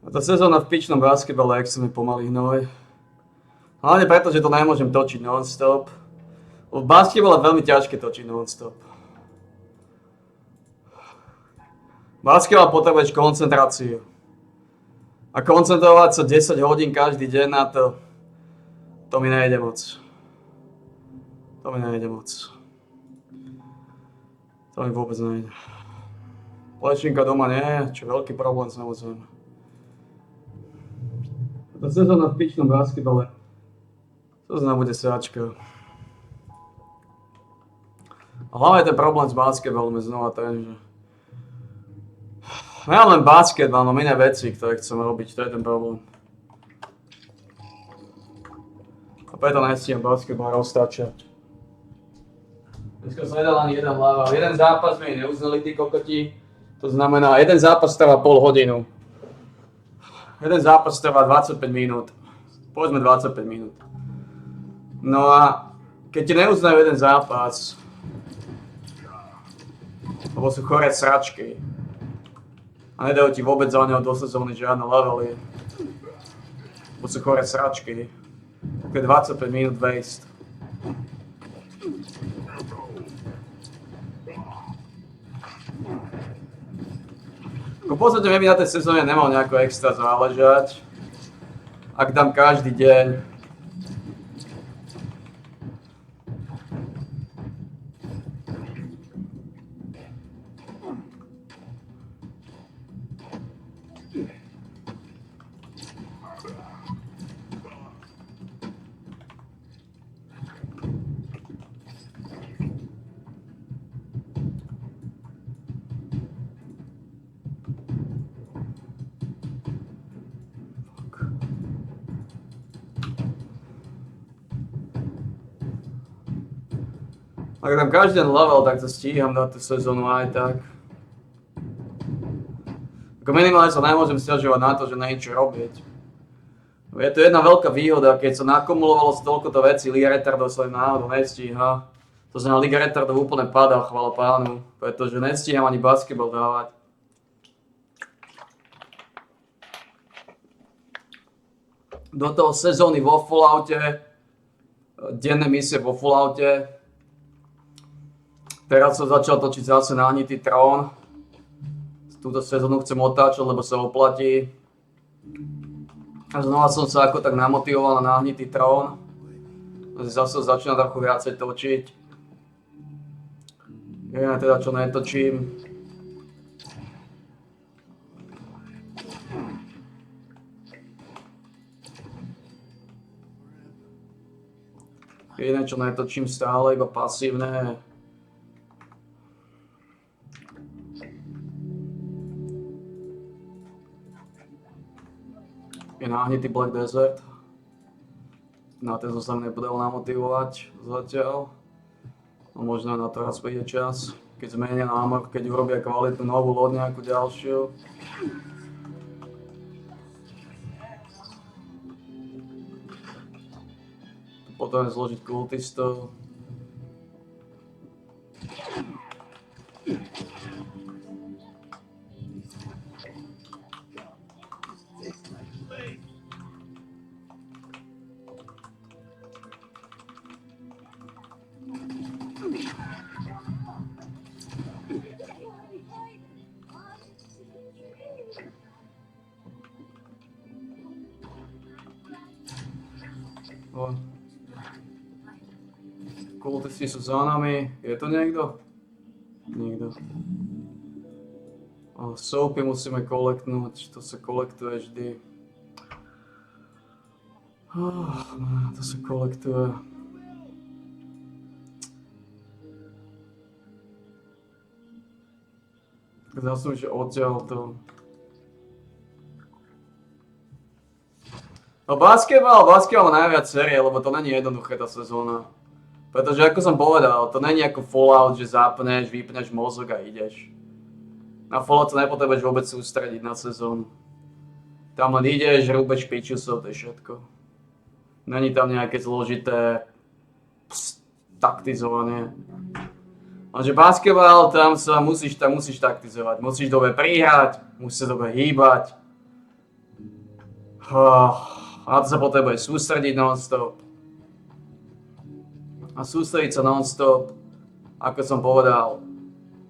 Tá sezóna v pičnom basketbale extrémne pomalý hnoj. Hlavne preto, že to nemôžem točiť non-stop. V basketbale je veľmi ťažké točiť non-stop. Basketbal potrebuješ koncentráciu. A koncentrovať sa 10 hodín každý deň na to, to mi nejde moc. To mi nejde moc. To mi vôbec nejde. Plečníka doma nie, čo je veľký problém samozrejme. Tá sezóna v pičnom basketbale, to znamená bude sračka. A hlavne ten problém s basketbalom je znova ten, že ja len basketbal, mám iné veci, ktoré chcem robiť, to je ten problém. A preto nestíham basketbal roztáčať. Dneska som nedal ani jeden hlava. Jeden zápas mi neuznali tí kokoti, to znamená, jeden zápas trvá pol hodinu. Jeden zápas trvá 25 minút. Povedzme 25 minút. No a keď ti neuznajú jeden zápas, lebo sú choré sračky a nedajú ti vôbec za neho do sezóny žiadne levely, lebo sú choré sračky, tak je 25 minút waste. V podstate mi na tej sezóne nemal nejako extra záležať. Ak dám každý deň ak dám každý deň level, tak to stíham na tú sezónu aj tak. Ako minimálne sa nemôžem sťažovať na to, že není čo robiť. Je to jedna veľká výhoda, keď sa nakumulovalo z toľkoto vecí, Liga retardov sa im náhodou nestíha. To znamená, Liga retardov úplne padá, chvála pánu, pretože nestíham ani basketbal dávať. Do toho sezóny vo Falloute, denné misie vo Falloute. Teraz som začal točiť zase Nahnitý trón. Túto sezónu chcem otáčať, lebo sa oplatí. A znova som sa ako tak namotivoval na Nahnitý trón. Zase začínam trochu viacej točiť. Ja teda čo netočím. Jediné čo netočím stále, iba pasívne. Je Nahnitý Black Desert. Na ten som sa nebudel namotivovať zatiaľ. No možno na to raz príde čas, keď zmenia námor, keď urobia kvalitnú novú loď nejakú ďalšiu. Potom je zložiť kultistov. Kultisti sú za nami. Je to niekto? Nikto. Soapy musíme kolektnúť. To sa kolektuje vždy. To sa kolektuje. Zase že odtiaľ to. No basketbal má najviac série, lebo to není jednoduché tá sezóna. Pretože ako som povedal, to není ako Fallout, že zapneš, vypneš mozog a ideš. Na Fallout sa nepotrebuješ vôbec sústrediť na sezónu. Tam len ideš, rúbeš pičusov, to je všetko. Není tam nejaké zložité taktizovanie. Lenže basketbal, tam musíš taktizovať. Musíš dobre prihrať, musíš sa dobre hýbať. A to sa potrebuje sústrediť non-stop. A sústrediť sa non-stop, ako som povedal,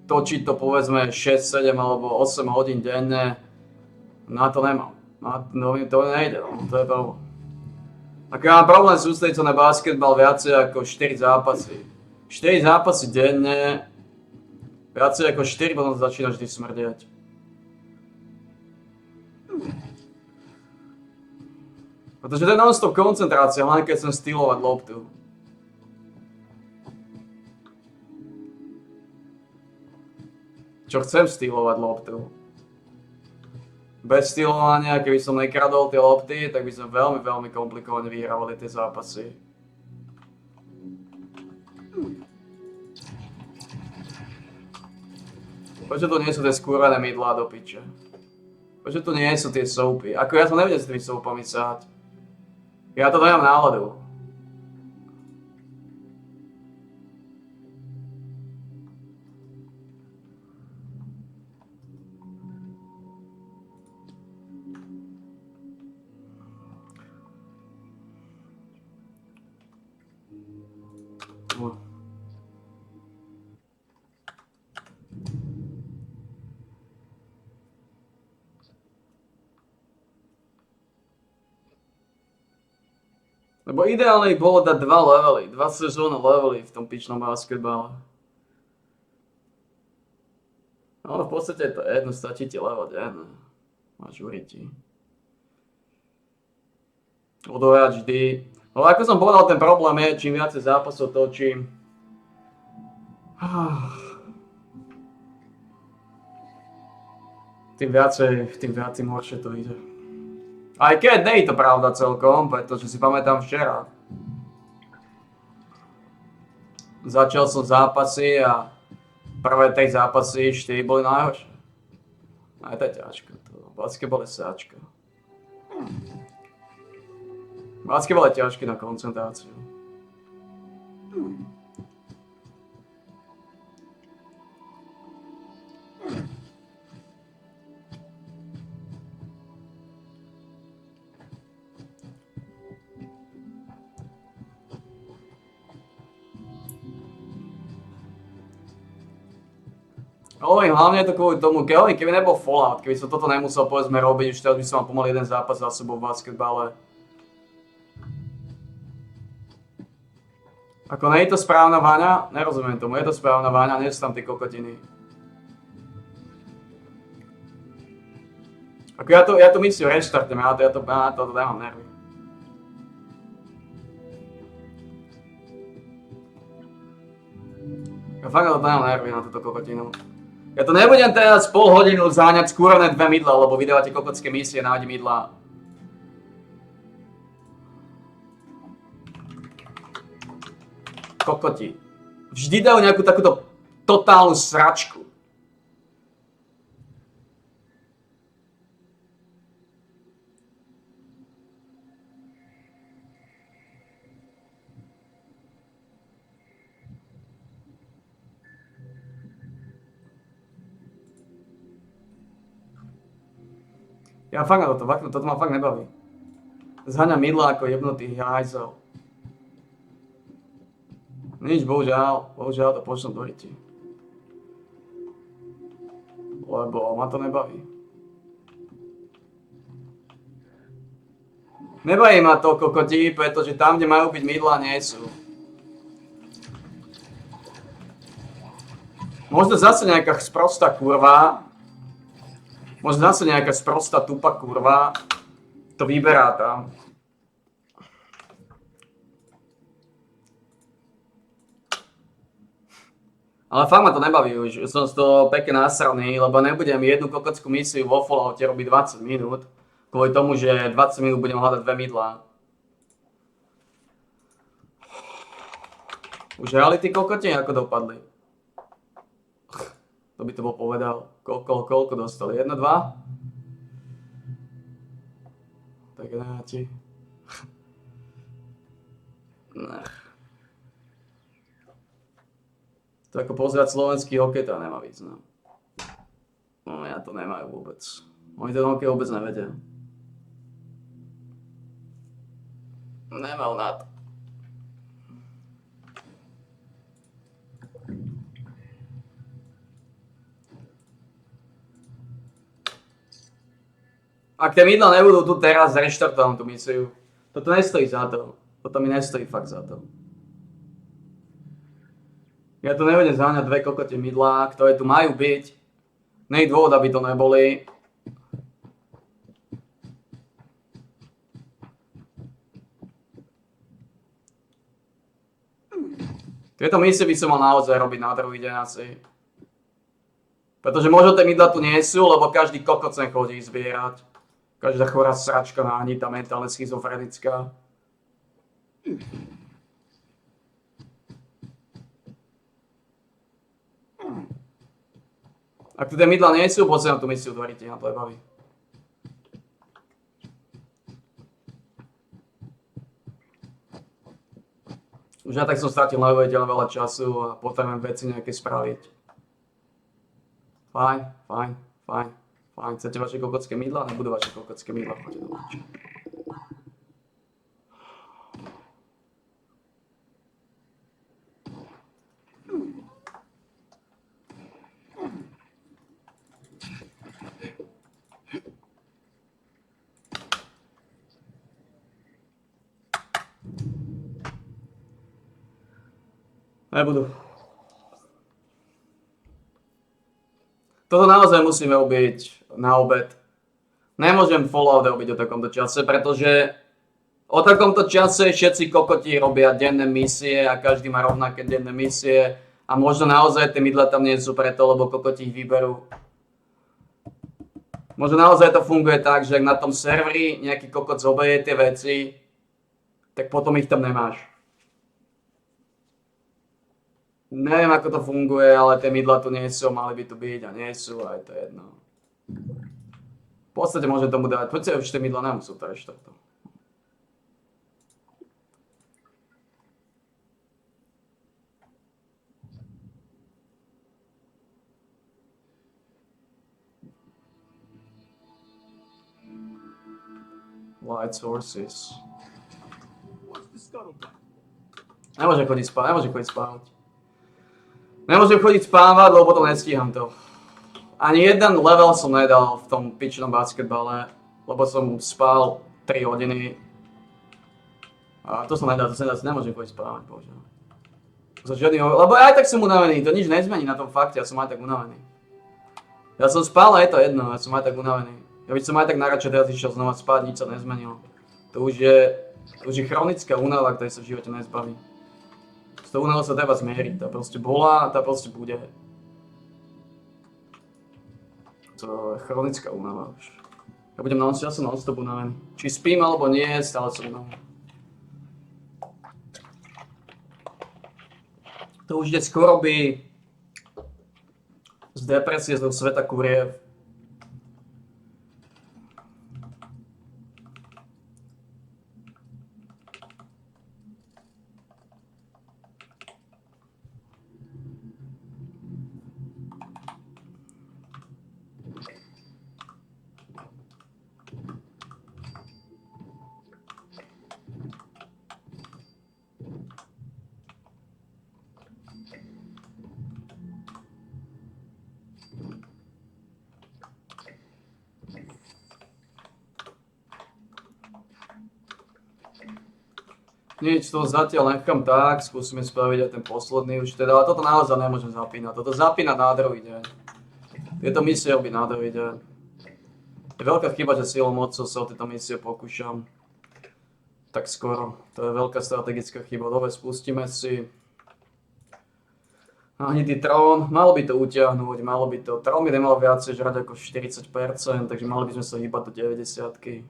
točiť to povedzme 6, 7 alebo 8 hodín denne, na to nemám. To nejde, to je problém. Ak ja mám problém sústrediť sa na basketbal viacej ako 4 zápasy. 4 zápasy denne, viacej ako 4, potom začína vždy smrdiať. Pretože to je non-stop koncentrácia, hlavne keď chcem stylovať loptu. Čo chcem stylovať loptu. Bez stylovania, keby som nekradol tie lopty, tak by sme veľmi, veľmi komplikovane vyhrávali tie zápasy. Prečo tu nie sú tie skúrené mydlá do piče? Prečo tu nie sú tie soupy? Ako ja to nevedem s tými soupami sáť. Ja to nemám náladu. Lebo ideálne by bolo dať 2 levely, 2 sezónne levely v tom pičnom basketbale. No v podstate je to jedno, stačí ti level den. Máš uriti. Odohrať vždy. No ako som povedal, ten problém je, čím viacej zápasov točím, tým viacej horšie to ide. Aj keď nie je to pravda celkom, pretože si pamätám včera. Začal som zápasy a prvé 3 zápasy, 4 boli najhoršie. Aj to je ťažko, basketbal je sáčka. Basketbal je ťažký na koncentráciu. Hlavne je to kvôli tomu, keby nebol Fallout, keby som toto nemusel povedzme robiť, už teraz by som mal pomaly jeden zápas za sebou v basketbale. Ako nie je to správna váňa? Nerozumiem tomu, je to správna váňa, nie sú tam tie kokotiny. Ako ja to myslím restartujem, ja to nemám nervy. Ja fakt to nemám nervy na túto kokotinu. Ja to nebudem teraz pol hodinu záňať skúrené 2 mydla, lebo vydávate kokotské misie, nájdi mydla. Kokoti. Vždy dajú nejakú takúto totálnu sračku. Ja fakt na toto ma fakt nebaví. Zháňam mydla ako jebnutý hajzel. Nič, bohužiaľ to počnem do riti. Lebo ma to nebaví. Nebaví ma to kokoti, pretože tam, kde majú byť mydla, nie sú. Možno zase nejaká sprostá kurva. Možno zase nejaká sprostá tupá kurva to vyberá tam. Ale fakt ma to nebaví už, som z toho pekne nasraný, lebo nebudem jednu kokotskú misiu vo Falloute robiť 20 minút, kvôli tomu, že 20 minút budem hľadať 2 mydlá. Už hrali tí kokoti, ako dopadli? To by to bol povedal. Koľko dostali? 1, 2? Tak nemáti. To ako pozerať slovenský hokej, to nemá význam. No ja to nemajú vôbec. Oni ten hokej vôbec nevedia. Nemal na to. Ak tie mydla nebudú tu teraz, reštartujem tú misiu. Toto nestojí za to. Toto mi nestojí fakt za to. Ja tu nebudem zháňať dve kokotie mydlá, ktoré tu majú byť. Nej dôvod, aby to neboli. Tieto misie by som mal naozaj robiť na druhý deň asi. Pretože možno tie mydla tu nie sú, lebo každý kokot sem chodí zbierať. Každá chorá sračka náhnitá, mentálne schizofrenická. Ak tu tie mydla nie sú, poď sa na tú misiu dvoríte, na to je baví. Už ja tak som stratil na uvediteľa veľa času a potrebujem veci nejaké spraviť. Fajn, fajn, fajn. Fajn, chcete vaše kokotské mydla? Nebudú vaše kokotské mydla, poďte do vače. Nebudú. Toto naozaj musíme ubiť na obed. Nemôžem Fallout robiť o takomto čase, pretože o takomto čase všetci kokoti robia denné misie a každý má rovnaké denné misie a možno naozaj tie mydla tam nie sú preto, lebo kokoti ich vyberú. Možno naozaj to funguje tak, že ak na tom serveri nejaký kokot zoberie tie veci, tak potom ich tam nemáš. Neviem, ako to funguje, ale tie mydla tu nie sú, mali by tu byť a nie sú a je to jedno. V podstate môžem tomu dať, poďte už tie mydla nemusú to reštartovať. Light sources. Nemôžem chodiť spávať. Nemôžem chodiť spávať, lebo potom nestíham to. Ani jeden level som nedal v tom pičnom basketbale, lebo som spal 3 hodiny. A to som nedal, nemôžem chodiť spávať, bože. Lebo aj tak som unavený, to nič nezmení na tom fakte, ja som aj tak unavený. Ja som spal a je to jedno, ja som aj tak unavený. Ja by som aj tak najradšej teraz išiel znova spať, nič sa nezmenilo. To už je chronická únava, ktorej sa v živote nezbaví. S tou únavou sa treba zmieriť, tá proste bola a tá proste bude. To je chronická únava už. Ja budem non-stop unavený. Či spím alebo nie, stále som unavený. To už ide z choroby, z depresie, zo sveta kuriev. Nič, to zatiaľ nechám tak, skúsime spraviť aj ten posledný už teda, ale toto naozaj nemôžem zapínať, toto zapínať na druhý deň. Tieto misie robiť na druhý deň. Je veľká chyba, že silou mocou sa o tieto misie pokúšam tak skoro. To je veľká strategická chyba. Dobre, spustíme si nahnitý trón, malo by to utiahnuť, trón by nemal viacej žrať ako 40%, takže mali by sme sa hýbať do 90-ky.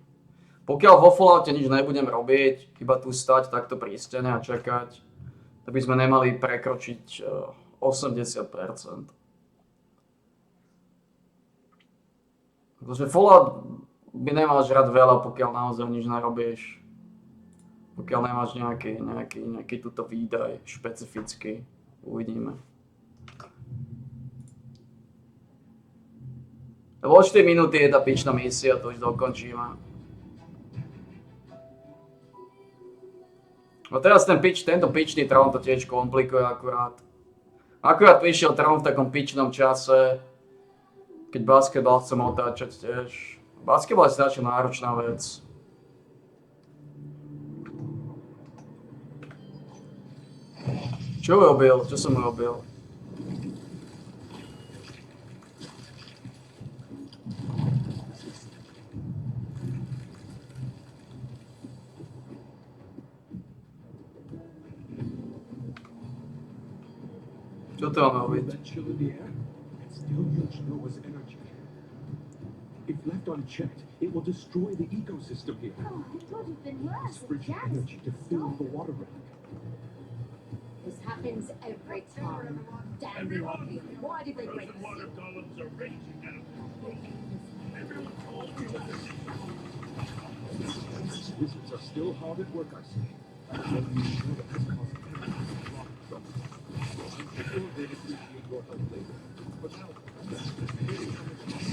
Pokiaľ vo Falloute nič nebudem robiť, iba tu stať takto pri stene a čakať, tak by sme nemali prekročiť 80%. Pretože Fallout by nemal žrať veľa, pokiaľ naozaj nič nerobíš. Pokiaľ nemáš nejaký túto výdaj špecifický. Uvidíme. O 4 minúty je tá pičná misia, to už dokončíme. No teraz tento pičný trón to tiež komplikuje akurát. Akurát prišiel trón v takom pičnom čase, keď basketbal chcem otáčať tiež. Basketbal je strašne náročná vec. Čo urobil? Čo som urobil? Čo to mám robiť? If left unchecked, it will destroy the ecosystem here. Oh, it would have been worse It's if frigid Jackson energy to fill the water relic. This happens every time. Damn the Orpheum. Why did they break the seal? Columns are raging out. Everyone told you that Wizards are still hard at work, I see. Let me show that this causes everyone a lot of trouble. I'm sure they'd appreciate your help later. But now, This happens every time.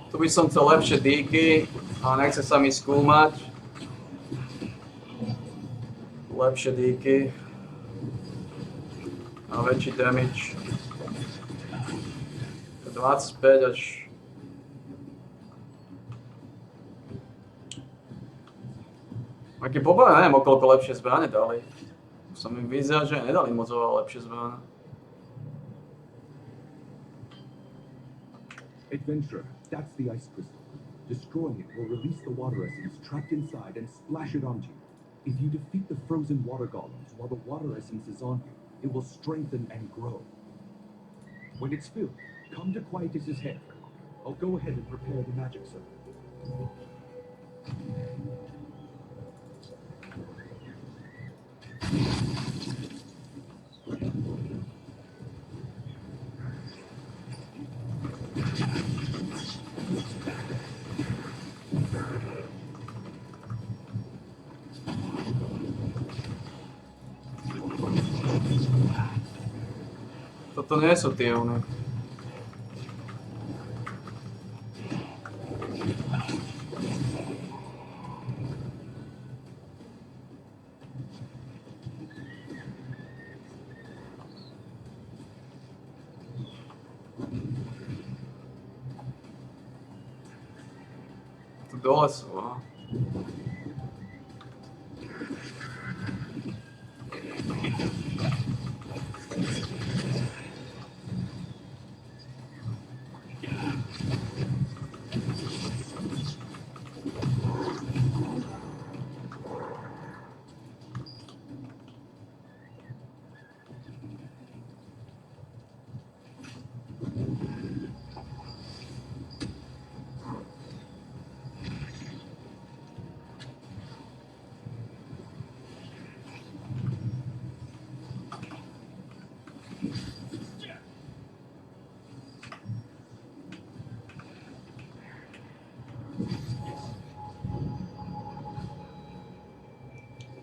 Tu by som chcel lepšie díky, ale nechce sa mi skúmať. Lepšie díky. A väčší damage. 25 až... Aký poba, ja neviem, okoľko lepšie zbrane dali. Som mi vyzerá, že nedali moc oveľa lepšie zbrane. Adventurer, that's the ice crystal. Destroying it will release the water essence trapped inside and splash it onto you. If you defeat the frozen water golems while the water essence is on you, it will strengthen and grow. When it's filled, come to Quietus's head. I'll go ahead and prepare the magic circle. Toto nie sú tie one. Tu dole sú, no.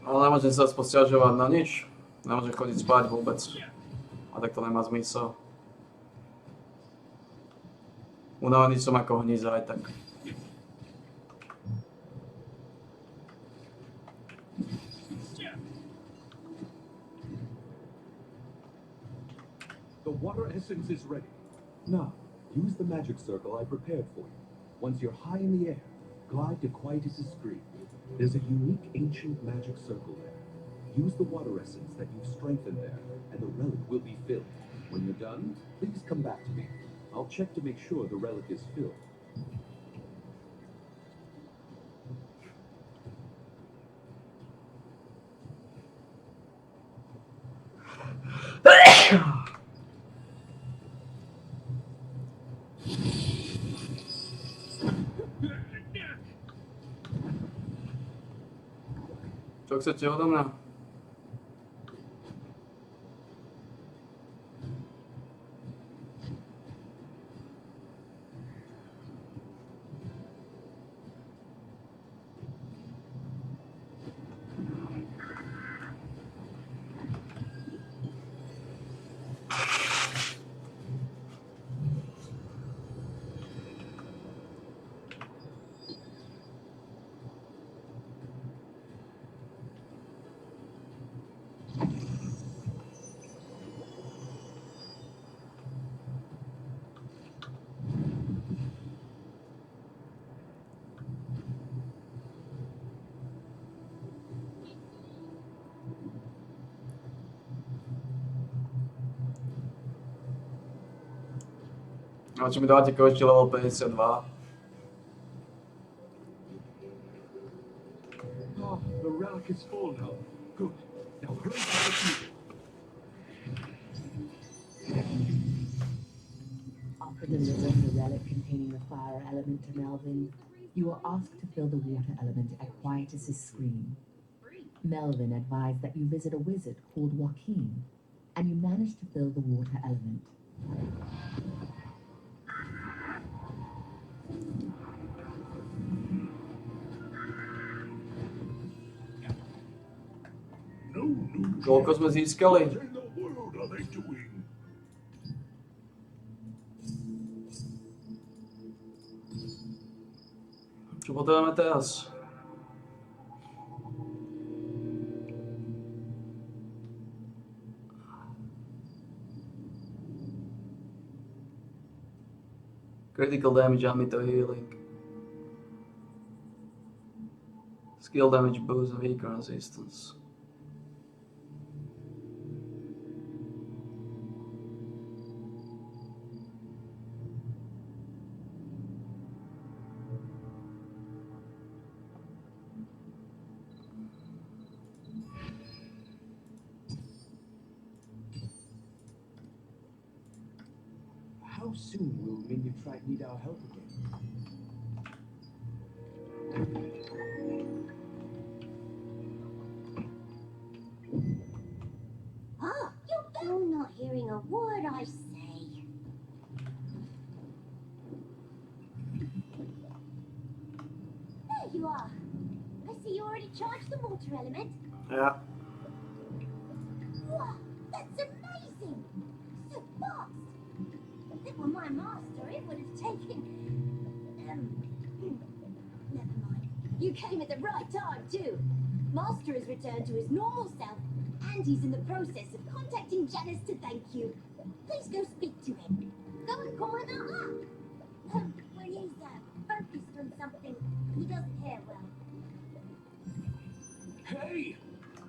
Ale nemôžem sa posťažovať na nič. Nemôžem chodiť spať vôbec. A tak to nemá zmysel. Unavený som ako hníza aj tak. The water essence is ready. Now, use the magic circle I prepared for you. Once you're high in the air, glide to Quietus's screen. There's a unique ancient magic circle there. Use the water essence that you've strengthened there, and the relic will be filled. When you're done, please come back to me. I'll check to make sure the relic is filled. Čo chcete odo mňa? A čo mi dávate košti level 52? Oh, the relic is full now. Good. Now hurry to the people. After delivering the relic containing the fire element to Melvin, you are asked to fill the water element at Quietus's screen. Melvin advised that you visit a wizard called Joaquin, and you manage to fill the water element. No new Koľko sme získali? What in the world are they doing? Čo potrebujeme teraz? Critical damage and meter healing. Skill damage boost and weaker resistance. How soon will Minion Tribe need our help again? Ah, you're not hearing a word I say. There you are. I see you already charged the water element. Ja. Wow, that's amazing! So fast! If it were my master, it would have taken. Never mind. You came at the right time, too. Master has returned to his normal self, and he's in the process of contacting Janice to thank you. Please go speak to him. Go and call him out loud. When he's focused on something, he doesn't hear well. Hey!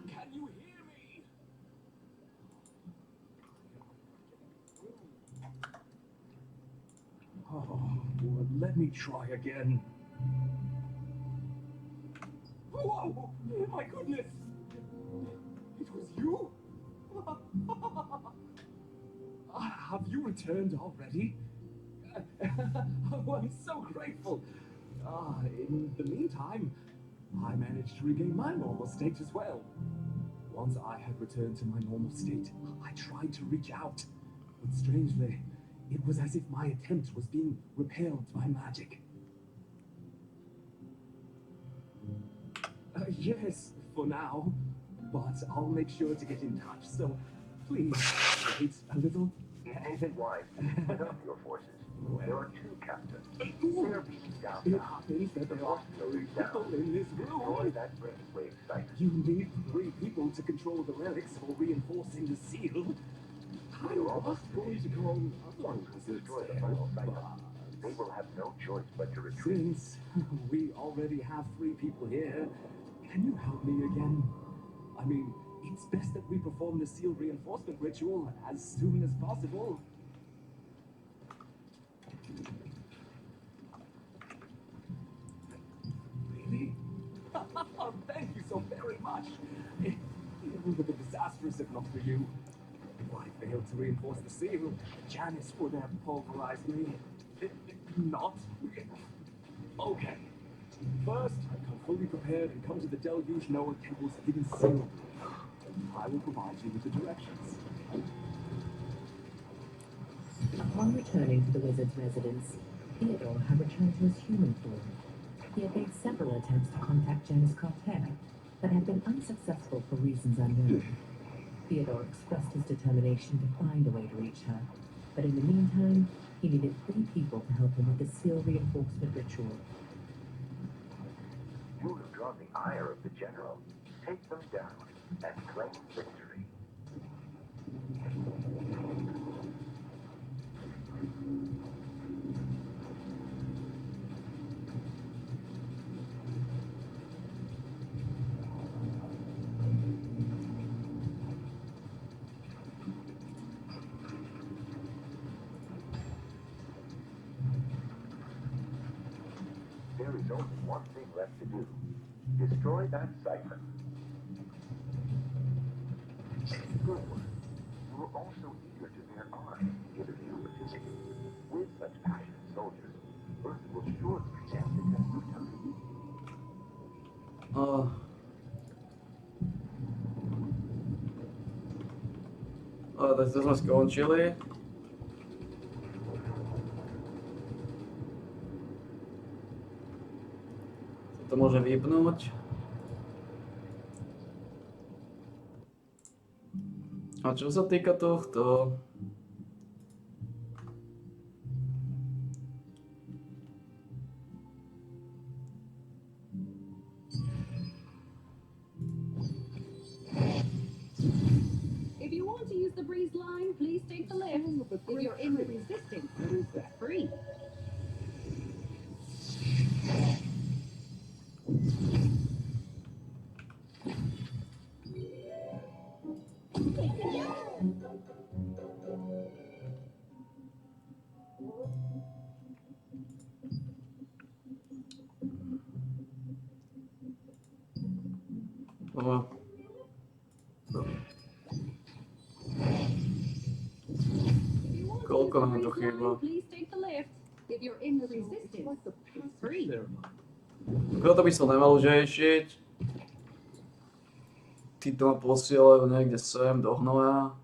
Can you hear me? Oh, well, let me try again. Whoa! My goodness! It was you? Have you returned already? Oh, I'm so grateful. In the meantime, I managed to regain my normal state as well. Once I had returned to my normal state, I tried to reach out. But strangely, it was as if my attempt was being repelled by magic. Yes, for now. But I'll make sure to get in touch, so please wait a little. It isn't wise to split up your forces. There are two captains. They're beating down It now. happens that there are three people in this Destroy room. that breakaway site. You need 3 people to control the relics for reinforcing the seal. I was going to call other wizards Destroy the there, final site. They but will have no choice but to retreat. since we already have 3 people here, can you help me again? I mean, it's best that we perform the seal reinforcement ritual as soon as possible. Really? Thank you so very much. It would have been disastrous if not for you. If I failed to reinforce the seal, Janice would have pulverized me. Not. Okay. First, come fully prepared and come to the Deluge Noah Temple's hidden seal. I will provide you with the directions. Upon returning to the wizard's residence, Theodore had returned to his human form. He had made several attempts to contact Janice Carter, but had been unsuccessful for reasons unknown. Theodore expressed his determination to find a way to reach her, but in the meantime, he needed 3 people to help him with the seal reinforcement ritual. You have drawn the ire of the general. Take them down and claim victory. there is only one thing left to do. Destroy that cipher. Good work. You were also eager to bear arms together to participate. With such passionate soldiers, Earth will surely stand the test of time. Tak to sme skončili. To môžem vypnúť. A čo sa týka tohto... If you want to use the breeze line, please take the lift. If you're in the resistance, it's free. No. Koľko nám to chýba? Please take the lift. If you're in the resistance, it's free. Kto to by sa nemal už riešiť? Tí to ma posielajú niekde sem do hnoja.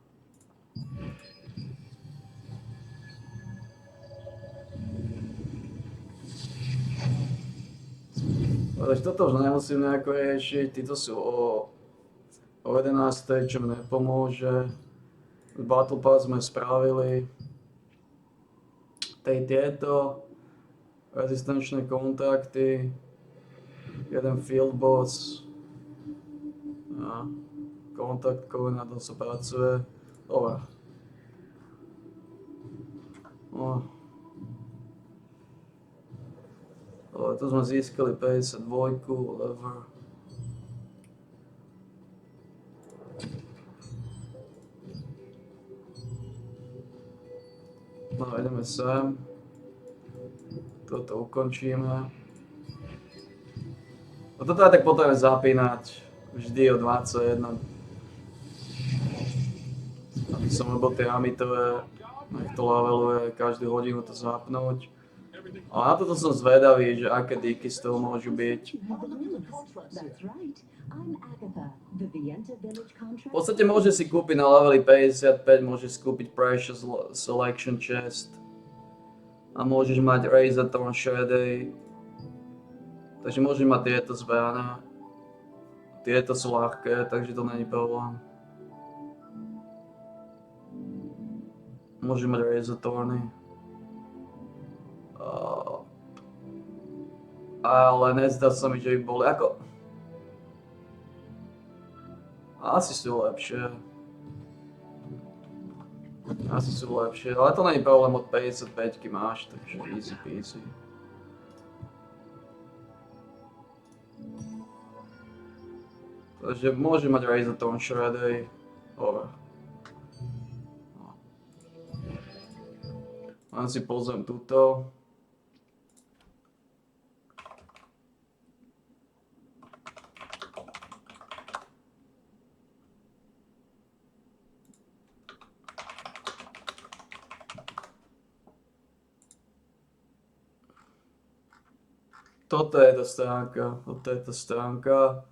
Takže toto už nemusím nejako riešiť, títo sú o 11, čo mi nepomôže. Battle Pass sme spravili. Tieto rezistenčné kontakty, jeden field boss a kontaktkový, na to sa pracuje. Dobre. No. Dobre, tu sme získali 52, lever. No, ideme sem. Toto ukončíme. A toto ja tak potrebujem zapínať vždy o 21. Aby som robil tie amitové, nech to leveluje, každú hodinu to zapnúť. A na toto som zvedavý, že aké díky z toho môžu byť. That's right. I'm Agatha, the Vienta Village V contract. podstate môže si kúpiť na leveli 55, môžeš kúpiť Precious Selection Chest. A môžeš mať Razor Thorn Shady. Takže môžeš mať tieto zbrané. Tieto sú ľahké, takže to není problém. Môžeš mať Razor Thorny. Ale nezdá sa mi, že by boli ako... Asi sú lepšie. Asi sú lepšie, ale to není problém, od 55 máš, takže easy peasy. Takže môže mať Razor Thorn Shredder. Dobre. Len si pozriem túto. Toto je tá stránka, toto je tá stránka.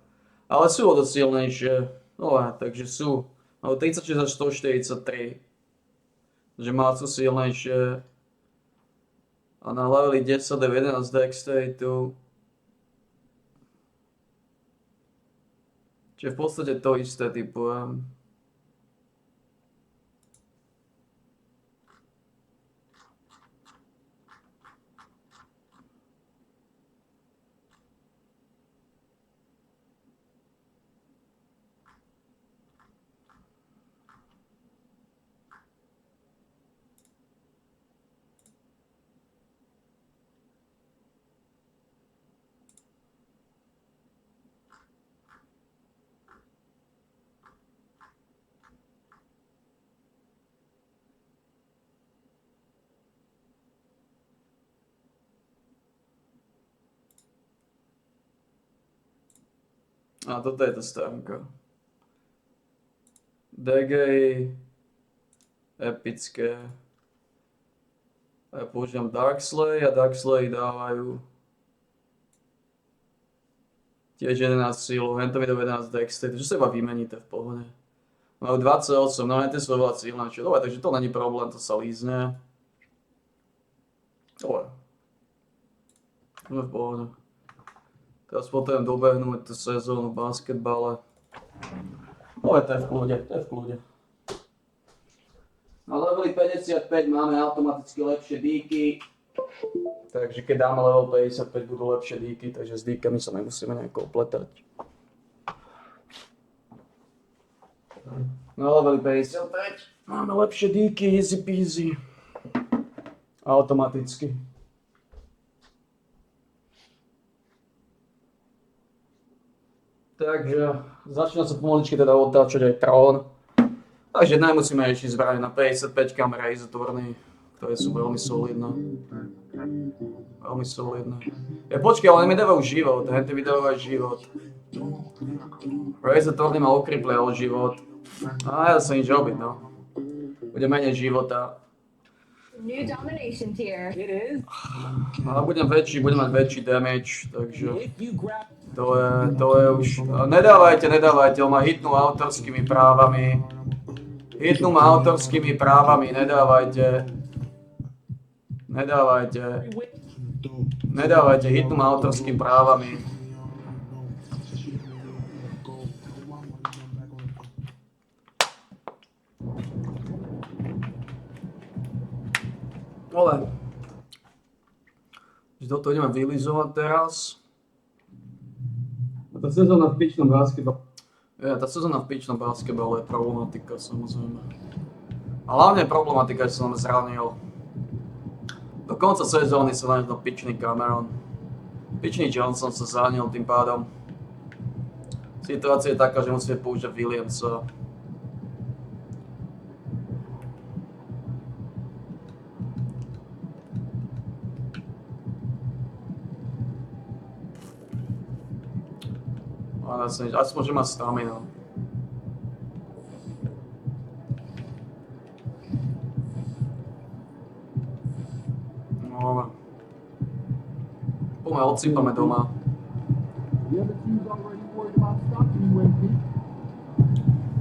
Ale sú o to silnejšie. No, takže sú. No 36 až 143. Takže má sú silnejšie. A na leveli 10 a 11 Dexteritu. Čiže v podstate to isté typujem. A toto je tá stránka. DG, epické. A ja používam Darkslay a Darkslay dávajú tiež 11 sílu, hen to mi do 11 dextry, takže sa iba vymeníte v pohode. Majú 28, no hen tie sú veľa silnejšie. Dobre, takže to není problém, to sa lízne. Dobre. Sme v pohode. Teraz potrebujem dobehnúť tú sezónu v basketbale. Dobre, to je v kľude, to je v kľude. Na leveli 55 máme automaticky lepšie díky. Takže keď dáme level 55, budú lepšie díky, takže s díkami sa nemusíme nejako opletať. Na leveli 55 máme lepšie díky, easy peasy. Automaticky. Takže začína sa pomaličky teda otáčať aj trón. Takže nemusíme ešte zbrať na 55 kamera izotvorný, ktoré sú veľmi solidné. Veľmi solidné. Ja počkaj, ale oni mi dávajú život, henty mi dávajú život. Izotvorný ma okripľal život. A ja sa nič robiť, no. Bude menej života. New domination tier. It is. Ale budem mať väčší damage, takže to je už... Nedávajte, on ma hitnú autorskými právami. Nedávajte, hitnú ma autorskými právami. Ale toto ideme vylizovať teraz. A tá sezóna v pičnom basketbale. Tá sezóna v pičnom basketbale je problematika, samozrejme. A hlavne je problematika, že som zranil. Do konca sezóny sa našiel pičný Cameron. Pičný Johnson sa zranil tým pádom. Situácia je taká, že musíme použiť Williamsa. Aspoň, že má stamina. No, poďme odsýpame doma.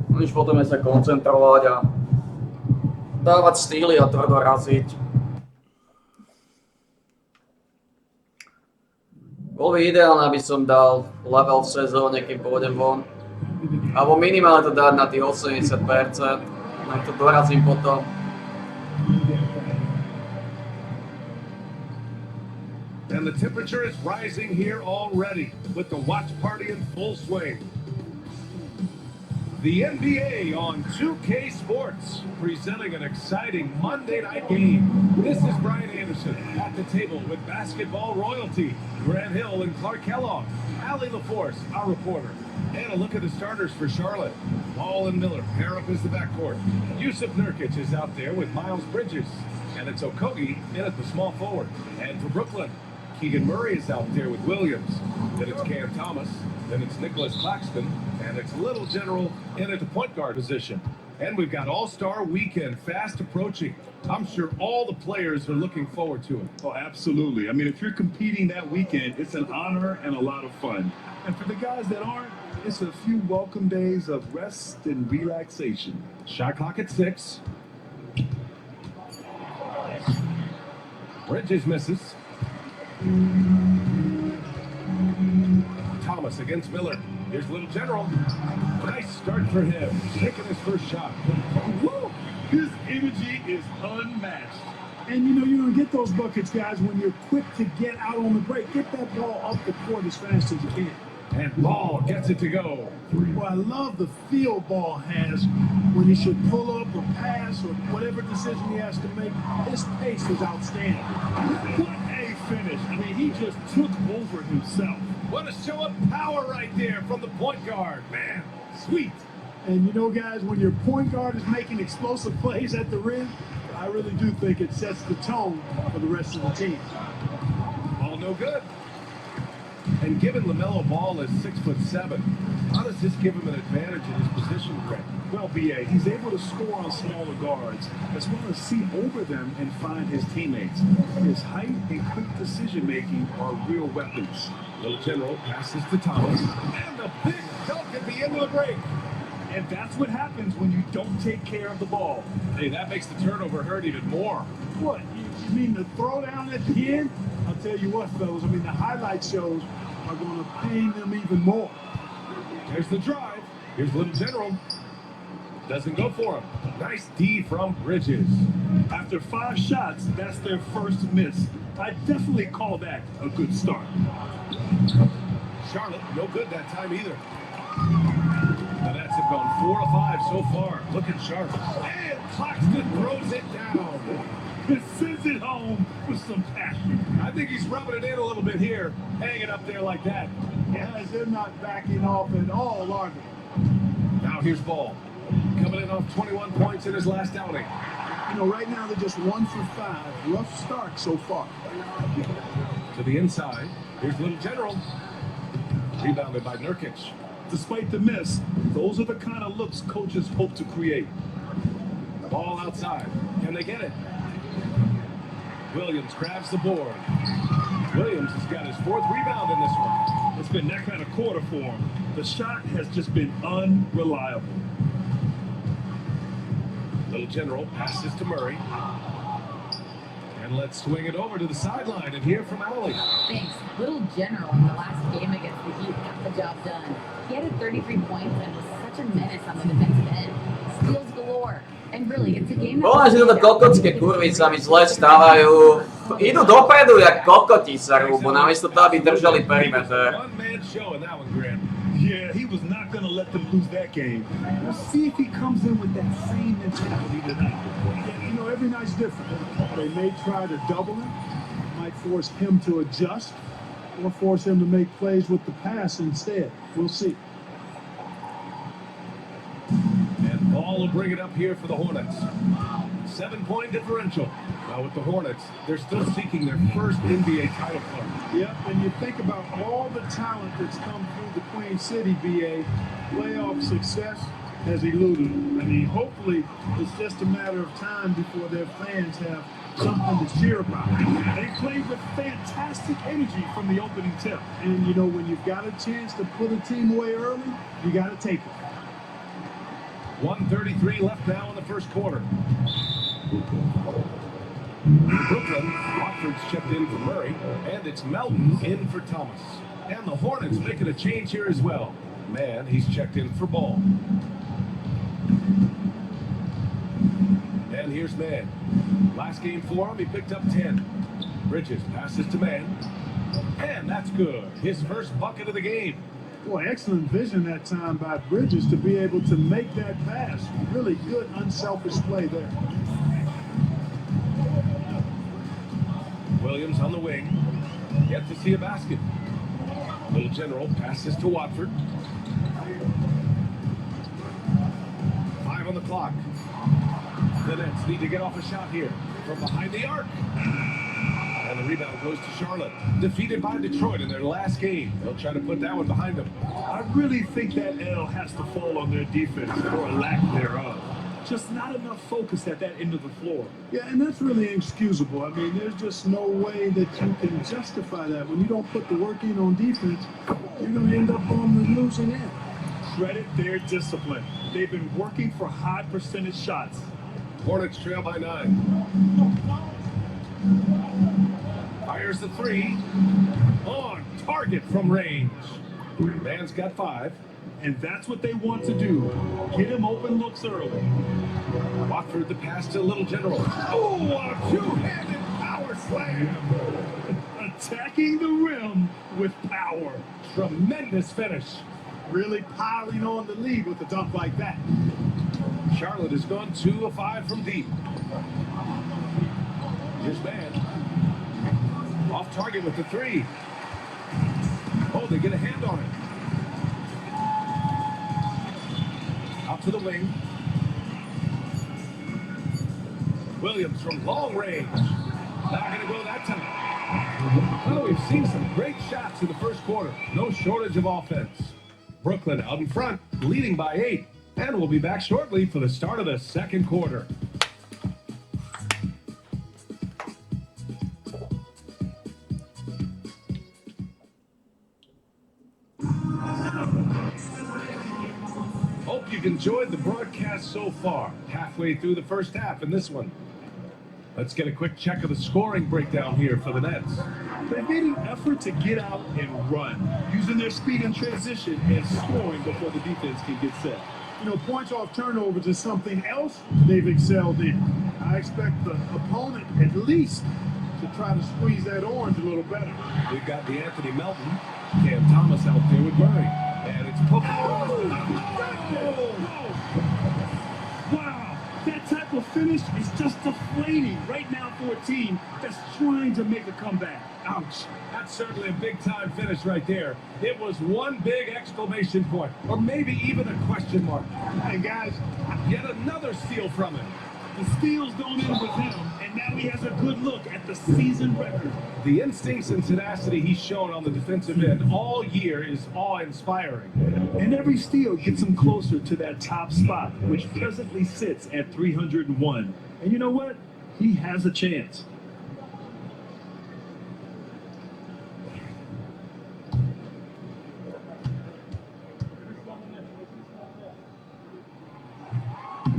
No nič, potrebujeme sa koncentrovať a dávať stýly a tvrdo raziť. Bolo by ideálne, aby som dal level v sezóne, kým pôjdem von. Alebo minimálne to dať na tých 80%. Nech to dorazím potom. And the temperature is rising here already with the watch party in full swing. The NBA on 2K Sports, presenting an exciting Monday night game. This is Brian Anderson at the table with basketball royalty, Grant Hill and Clark Kellogg, Allie LaForce, our reporter, and a look at the starters for Charlotte. Ball and Miller pair up as the backcourt. Yusuf Nurkic is out there with Miles Bridges, and it's Okogie in at the small forward. And for Brooklyn, Keegan Murray is out there with Williams. Then it's Cam Thomas. Then it's Nicholas Claxton. And it's Little General in at the point guard position. And we've got All-Star Weekend fast approaching. I'm sure all the players are looking forward to it. Oh, absolutely. I mean, if you're competing that weekend, it's an honor and a lot of fun. And for the guys that aren't, it's a few welcome days of rest and relaxation. Shot clock at 6. Bridges misses. Thomas against Miller. Here's Little General. Nice start for him. Taking his first shot. Woo! His energy is unmatched. And you know you're going to get those buckets, guys, when you're quick to get out on the break. Get that ball up the court as fast as you can. And Ball gets it to go. Well, I love the feel Ball has when he should pull up or pass or whatever decision he has to make. His pace is outstanding. What a finish. I mean, he just took over himself. What a show of power right there from the point guard, man. Sweet. And you know, guys, when your point guard is making explosive plays at the rim, I really do think it sets the tone for the rest of the team. All no good. And given LaMelo Ball is 6'7", how does this give him an advantage in his position, Greg? Well, BA, he's able to score on smaller guards, as well as see over them and find his teammates. His height and quick decision-making are real weapons. Little General passes to Thomas. And the big dunk at the end of the break. And that's what happens when you don't take care of the ball. Hey, that makes the turnover hurt even more. What? You mean the throwdown at the end? I'll tell you what, fellas. I mean, the highlight shows are going to pain them even more. There's the drive. Here's Little General. Doesn't go for him. Nice D from Bridges. After 5 shots, that's their first miss. I definitely call that a good start. Charlotte, no good that time either. The Nets have gone 4 of 5 so far. Look at Charlotte. And Claxton throws it down. It sends it home with some passion. I think he's rubbing it in a little bit here, hanging up there like that. Guys, they're not backing off at all, are they? Now here's Ball. Coming in off 21 points in his last outing. You know, right now they're just 1 for 5. Rough start so far. To the inside. Here's Little General. Rebounded by Nurkic. Despite the miss, those are the kind of looks coaches hope to create. Ball outside. Can they get it? Williams grabs the board. Williams has got his 4th rebound in this one. It's been that kind of quarter for him. The shot has just been unreliable. Little General passes to Murray. And let's swing it over to the sideline and hear from Allie. Thanks. Little General in the last game against the Heat got the job done. He added 33 points and was such a menace on the defensive end. Steals galore. And really, it's a game Bola, že toto kokotské kurvy sa mi zle stávajú. Idú dopredu jak kokoti sa rúbu, namiesto toho, aby držali perimeter. One-man show in that one, Grant. Yeah, he was not going to let them lose that game. We'll see if he comes in with that same mentality tonight. Yeah, you know, every night's different. They may try to double him, might force him to adjust, or force him to make plays with the pass instead. We'll see. And Ball will bring it up here for the Hornets. 7-point differential. Now with the Hornets, they're still seeking their first NBA title club. Yep, and you think about all the talent that's come through the Queen City, BA, playoff success has eluded them. I mean, hopefully it's just a matter of time before their fans have something to cheer about. They played with fantastic energy from the opening tip. And, you know, when you've got a chance to put a team away early, you got to take it. 1:33 left now in the first quarter. Brooklyn, Watford's checked in for Murray, and it's Melton in for Thomas. And the Hornets making a change here as well. Man, he's checked in for Ball. And here's Mann. Last game for him, he picked up 10. Bridges passes to Mann. And that's good. His first bucket of the game. Boy, excellent vision that time by Bridges to be able to make that pass. Really good, unselfish play there. Williams on the wing. Yet to see a basket. Little General passes to Watford. 5 on the clock. The Nets need to get off a shot here from behind the arc. And the rebound goes to Charlotte. Defeated by Detroit in their last game. They'll try to put that one behind them. I really think that L has to fall on their defense, or a lack thereof. Just not enough focus at that end of the floor. Yeah, and that's really inexcusable. I mean, there's just no way that you can justify that. When you don't put the work in on defense, you're going to end up on the losing end. Credit their discipline. They've been working for high percentage shots. Hornets trail by 9. Fires the 3. On target from range. Mann's got 5. And that's what they want to do. Get him open looks early. Watford the pass to Little General. Oh, a two-handed power slam. Attacking the rim with power. Tremendous finish. Really piling on the lead with a dunk like that. Charlotte has gone 2 of 5 from deep. Here's Mann. Off target with the 3. Oh, they get a hand on it. Out to the wing. Williams from long range. Not going to go that time. Well, we've seen some great shots in the first quarter. No shortage of offense. Brooklyn out in front, leading by 8. And we'll be back shortly for the start of the second quarter. Hope you've enjoyed the broadcast so far. Halfway through the first half in this one. Let's get a quick check of the scoring breakdown here for the Nets. They made an effort to get out and run, using their speed in transition and scoring before the defense can get set. You know, points off turnovers is something else they've excelled in. I expect the opponent at least to try to squeeze that orange a little better. We've got the Anthony Melton, Cam Thomas out there with Murray. And it's poked. Wow, that type of finish is just deflating right now for a team that's trying to make a comeback. Ouch. That's certainly a big-time finish right there. It was one big exclamation point, or maybe even a question mark. Hey, guys, Yet another steal from him. the steals don't end with him, and now he has a good look at the season record. The instincts and tenacity he's shown on the defensive end all year is awe-inspiring. And every steal gets him closer to that top spot, which presently sits at 301. And you know what? He has a chance.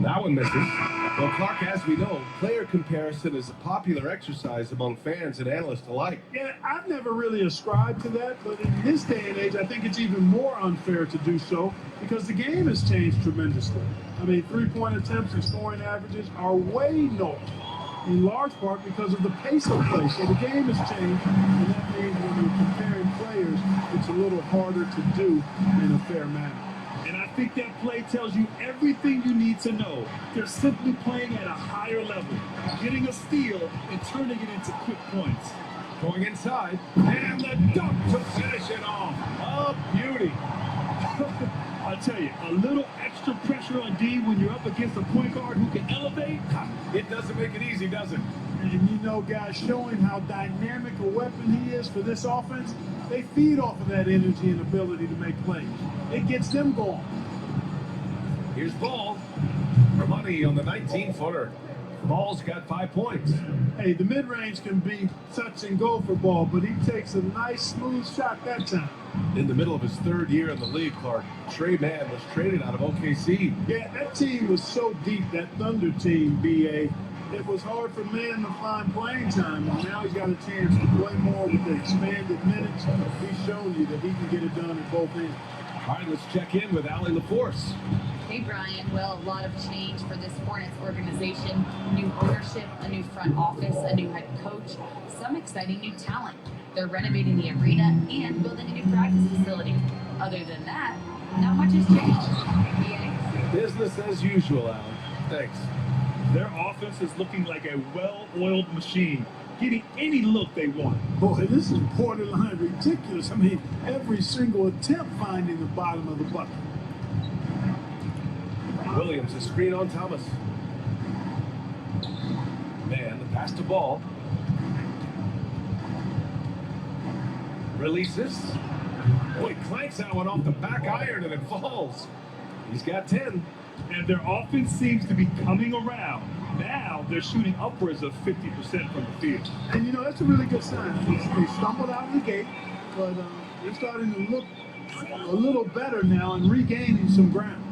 That one misses. Well, Clark, as we know, player comparison is a popular exercise among fans and analysts alike. Yeah, I've never really ascribed to that, but in this day and age, I think it's even more unfair to do so because the game has changed tremendously. I mean, three-point attempts and scoring averages are way north, in large part because of the pace of play. So the game has changed, and that means when you're comparing players, it's a little harder to do in a fair manner. And I think that play tells you everything you need to know. They're simply playing at a higher level, getting a steal and turning it into quick points. Going inside, and the dunk to finish it off. A beauty. I'll tell you, a little extra pressure on D when you're up against a point guard who can elevate. It doesn't make it easy, does it? And you know, guys, showing how dynamic a weapon he is for this offense, they feed off of that energy and ability to make plays. It gets them going. Here's Ball for money on the 19-footer. Ball's got 5 points. Hey, the mid-range can be touch and go for Ball, but he takes a nice, smooth shot that time. In the middle of his third year in the league, Clark, Trey Mann was traded out of OKC. Yeah, that team was so deep, that Thunder team, BA. It was hard for Mann to find playing time, and now he's got a chance to play more with the expanded minutes. He's shown you that he can get it done at both ends. All right, let's check in with Allie LaForce. Hey, Brian. Well, a lot of change for this Hornets organization. New ownership, a new front office, a new head coach, some exciting new talent. They're renovating the arena and building a new practice facility. Other than that, not much has changed. Yeah. Business as usual, Alan. Thanks. Their offense is looking like a well-oiled machine, getting any look they want. Boy, this is borderline ridiculous. I mean, every single attempt finding the bottom of the bucket. Williams, a screen on Thomas. Man, the pass to Ball. Releases. Boy, clanks that one off the back iron and it falls. He's got 10. And their offense seems to be coming around. Now they're shooting upwards of 50% from the field. And you know, that's a really good sign. They stumbled out of the gate, but they're starting to look a little better now and regaining some ground.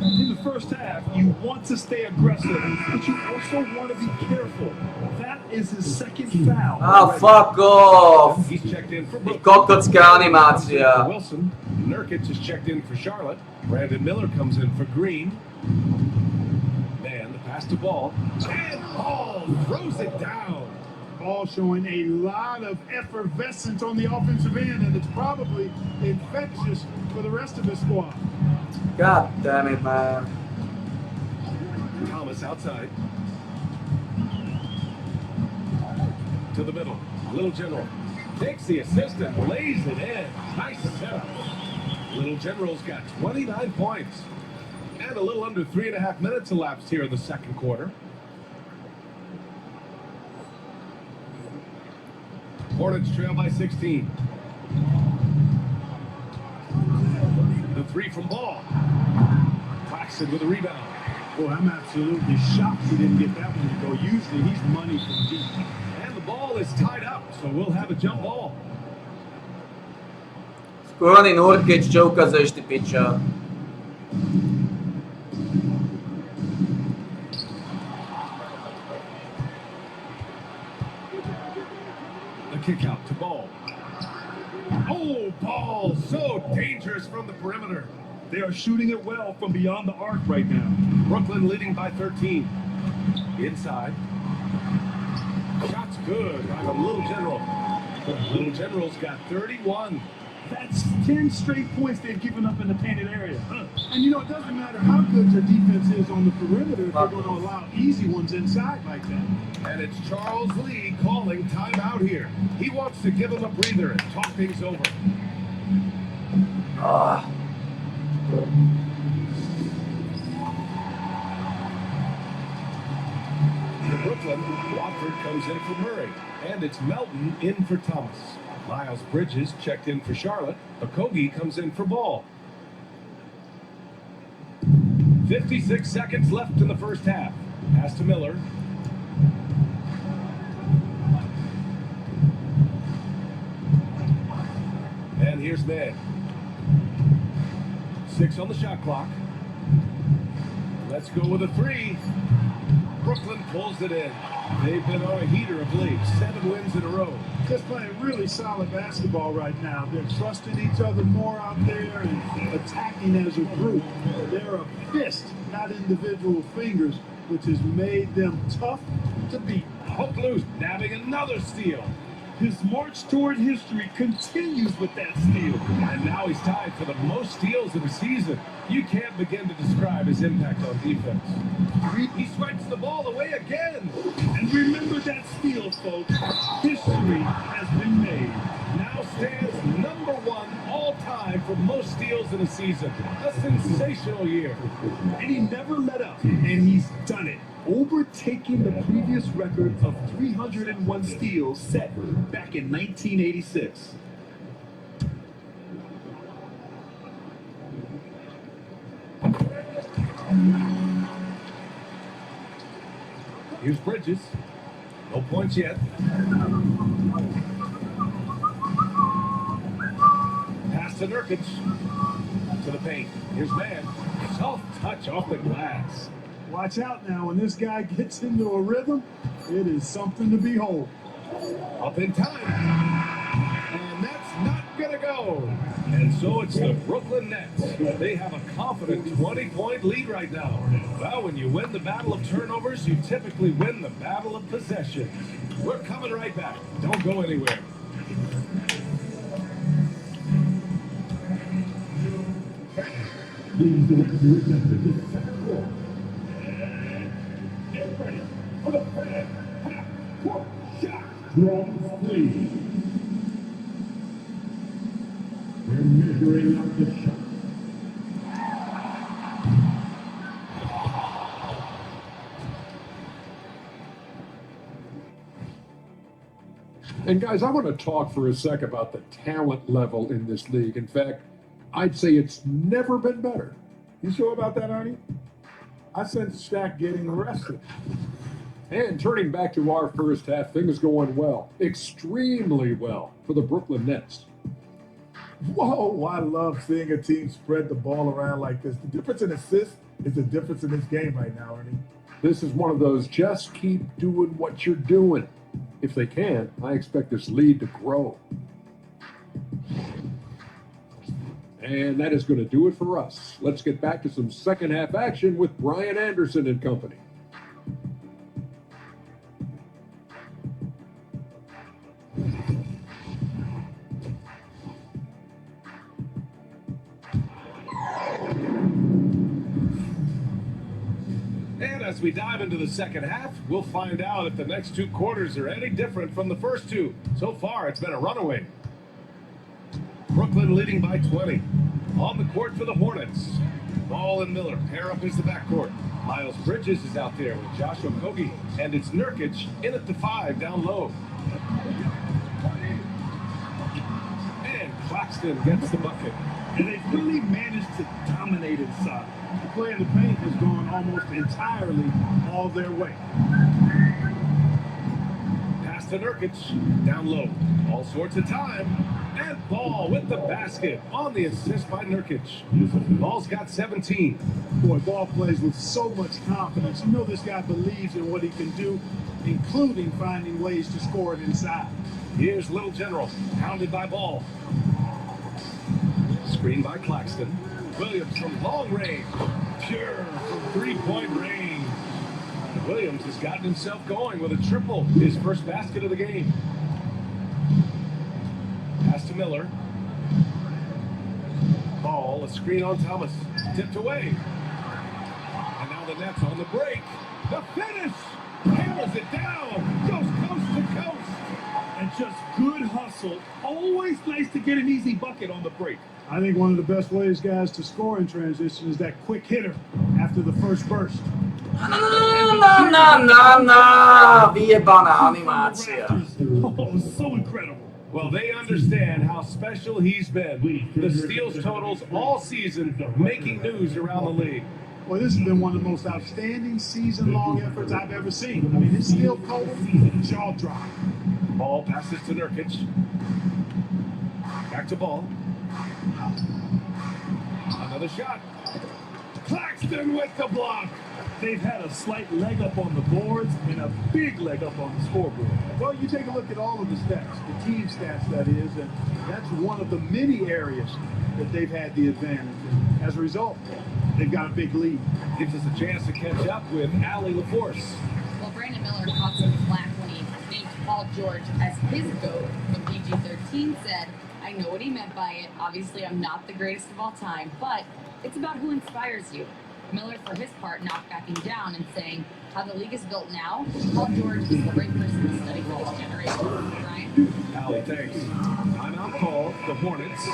In the first half, you want to stay aggressive, but you also want to be careful. That is his second foul. Ah, fuck off! He's checked in for Die kokotska animacja. Wilson. Nurkic is checked in for Charlotte. Brandon Miller comes in for Green. Man, the pass to Ball. And Ball throws it down. Ball showing a lot of effervescence on the offensive end, and it's probably infectious for the rest of the squad. God damn it, man. Thomas outside. To the middle. Little General takes the assist and lays it in. Nice setup. Little General's got 29 points. And a little under 3.5 minutes elapsed here in the second quarter. Hornets trail by 16. The three from Ball. Claxton with a rebound. Boy, I'm absolutely shocked he didn't get that one to go. Usually he's money from deep. And the ball is tied up, so we'll have a jump ball. Skoro ni Nurkić će ukazuješ ti pića. The kick out to Ball. Oh, Ball, so dangerous from the perimeter. They are shooting it well from beyond the arc right now. Brooklyn leading by 13. Inside. Shot's good by the Little General. The Little General's got 31. That's 10 straight points they've given up in the painted area. And you know, it doesn't matter how good your defense is on the perimeter if they're going to allow easy ones inside like that. And it's Charles Lee calling timeout here. He wants to give them a breather and talk things over. For Brooklyn, Watford comes in for Murray. And it's Melton in for Thomas. Miles Bridges checked in for Charlotte. Okogie comes in for Ball. 56 seconds left in the first half. Pass to Miller. And here's Mann. 6 on the shot clock. Let's go with a 3. Brooklyn pulls it in. They've been on a heater of late. 7 wins in a row. Just playing really solid basketball right now. They're trusting each other more out there and attacking as a group. They're a fist, not individual fingers, which has made them tough to beat. Hook loose, nabbing another steal. His march toward history continues with that steal. And now he's tied for the most steals of the season. You can't begin to describe his impact on defense. He swipes the ball away again. And remember that steal, folks. History has been made. Now stands number 1 all-time for most steals in a season. A sensational year. And he never let up. And he's done it. Overtaking the previous record of 301 steals set back in 1986. Here's Bridges. No points yet. Pass to Nurkić. To the paint. Here's Mann. Soft touch off the glass. Watch out now. When this guy gets into a rhythm, it is something to behold. Up in time. And that's not going to go. And so it's the Brooklyn Nets. They have a confident 20-point lead right now. Well, when you win the battle of turnovers, you typically win the battle of possession. We're coming right back. Don't go anywhere. Get ready for the first half-court shot. Drums, please. We're measuring up the shot. And guys, I want to talk for a sec about the talent level in this league. In fact, I'd say it's never been better. You sure about that, Arnie? I sense Shaq getting arrested. And turning back to our first half, things going well, extremely well for the Brooklyn Nets. Whoa, I love seeing a team spread the ball around like this. The difference in assists is the difference in this game right now, Arnie. This is one of those just keep doing what you're doing. If they can, I expect this lead to grow. And that is going to do it for us. Let's get back to some second half action with Brian Anderson and company. And as we dive into the second half, we'll find out if the next 2 quarters are any different from the first 2. So far, it's been a runaway. Brooklyn leading by 20. On the court for the Hornets. Ball and Miller pair up as the backcourt. Miles Bridges is out there with Josh Okogie. And it's Nurkić in at the 5 down low. Claxton gets the bucket. And they've really managed to dominate inside. The play in the paint has gone almost entirely all their way. Pass to Nurkic, down low. All sorts of time. And Ball with the basket on the assist by Nurkic. Ball's got 17. Boy, Ball plays with so much confidence. You know this guy believes in what he can do, including finding ways to score it inside. Here's Little General, pounded by Ball. Screen by Claxton. Williams from long range. Pure from three-point range. Williams has gotten himself going with a triple, his first basket of the game. Pass to Miller. Ball, a screen on Thomas. Tipped away. And now the Nets on the break. The finish! Hammers it down! Goes coast to coast! And just good hustle. Always nice to get an easy bucket on the break. I think one of the best ways, guys, to score in transition is that quick hitter after the first burst. Vyjebaná animácia. Oh, so incredible. Well, they understand how special he's been. The steals totals all season, making news around the league. Well, this has been one of the most outstanding season-long efforts I've ever seen. I mean, his steal total, jaw drop. Ball passes to Nurkic. Back to Ball. Another shot. Claxton with the block. They've had a slight leg up on the boards and a big leg up on the scoreboard. Well, you take a look at all of the stats, the team stats that is, and that's one of the many areas that they've had the advantage. And as a result, they've got a big lead. Gives us a chance to catch up with Allie LaForce. Well, Brandon Miller caught some flack when he named Paul George as his GOAT when PG-13 said, I know what he meant by it. Obviously, I'm not the greatest of all time, but it's about who inspires you. Miller, for his part, not backing down and saying, how the league is built now, Paul George is the right person to study for this generation. Ryan? Allie, thanks. Timeout call, the Hornets.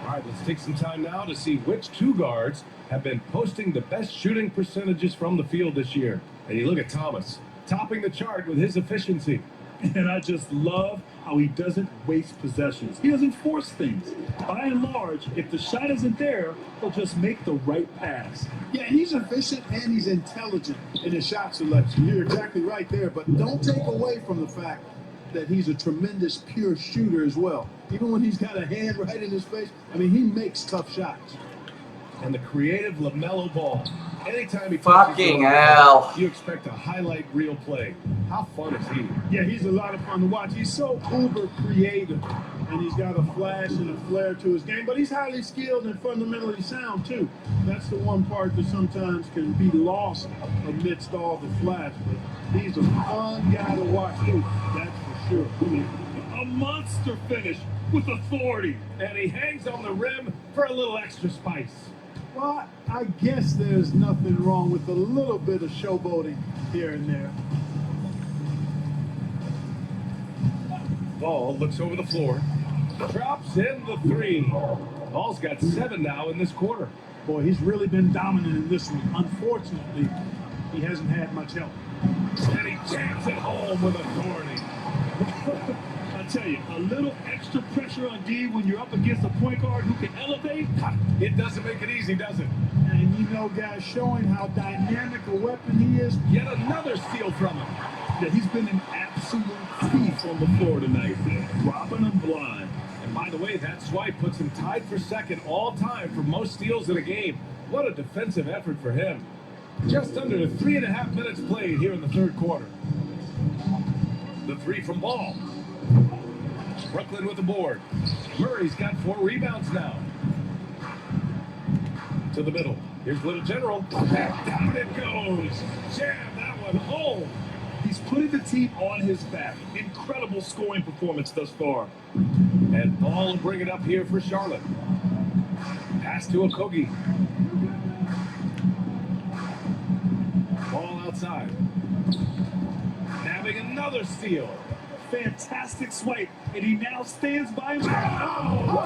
All right, let's take some time now to see which two guards have been posting the best shooting percentages from the field this year. And you look at Thomas, topping the chart with his efficiency. And I just love how he doesn't waste possessions. He doesn't force things. By and large, if the shot isn't there, he'll just make the right pass. Yeah, he's efficient and he's intelligent in his shot selection. You're exactly right there, but don't take away from the fact that he's a tremendous pure shooter as well. Even when he's got a hand right in his face, I mean, he makes tough shots. And the creative LaMelo Ball. Anytime he Fucking hell. You expect a highlight reel play. How fun is he? Yeah, he's a lot of fun to watch. He's so uber creative, and he's got a flash and a flair to his game, but he's highly skilled and fundamentally sound, too. That's the one part that sometimes can be lost amidst all the flash, but he's a fun guy to watch, too. That's for sure. A monster finish with authority. And he hangs on the rim for a little extra spice. Well, I guess there's nothing wrong with a little bit of showboating here and there. Ball looks over the floor. Drops in the three. Ball's got 7 now in this quarter. Boy, he's really been dominant in this one. Unfortunately, he hasn't had much help. And he jams it home with authority. I tell you, a little extra pressure on D when you're up against a point guard who can elevate. It doesn't make it easy, does it? And you know, guys, showing how dynamic a weapon he is. Yet another steal from him. Yeah, he's been an absolute thief on the floor tonight, robbing him blind. And by the way, that swipe puts him tied for second all time for most steals in a game. What a defensive effort for him. Just under 3.5 minutes played here in the third quarter. The three from Ball. Brooklyn with the board. Murray's got 4 rebounds now. To the middle. Here's Little General. Down it goes. Jam that one home. He's putting the team on his back. Incredible scoring performance thus far. And Ball will bring it up here for Charlotte. Pass to Okogie. Ball outside. Having another steal. Fantastic swipe, and he now stands by him. Wow.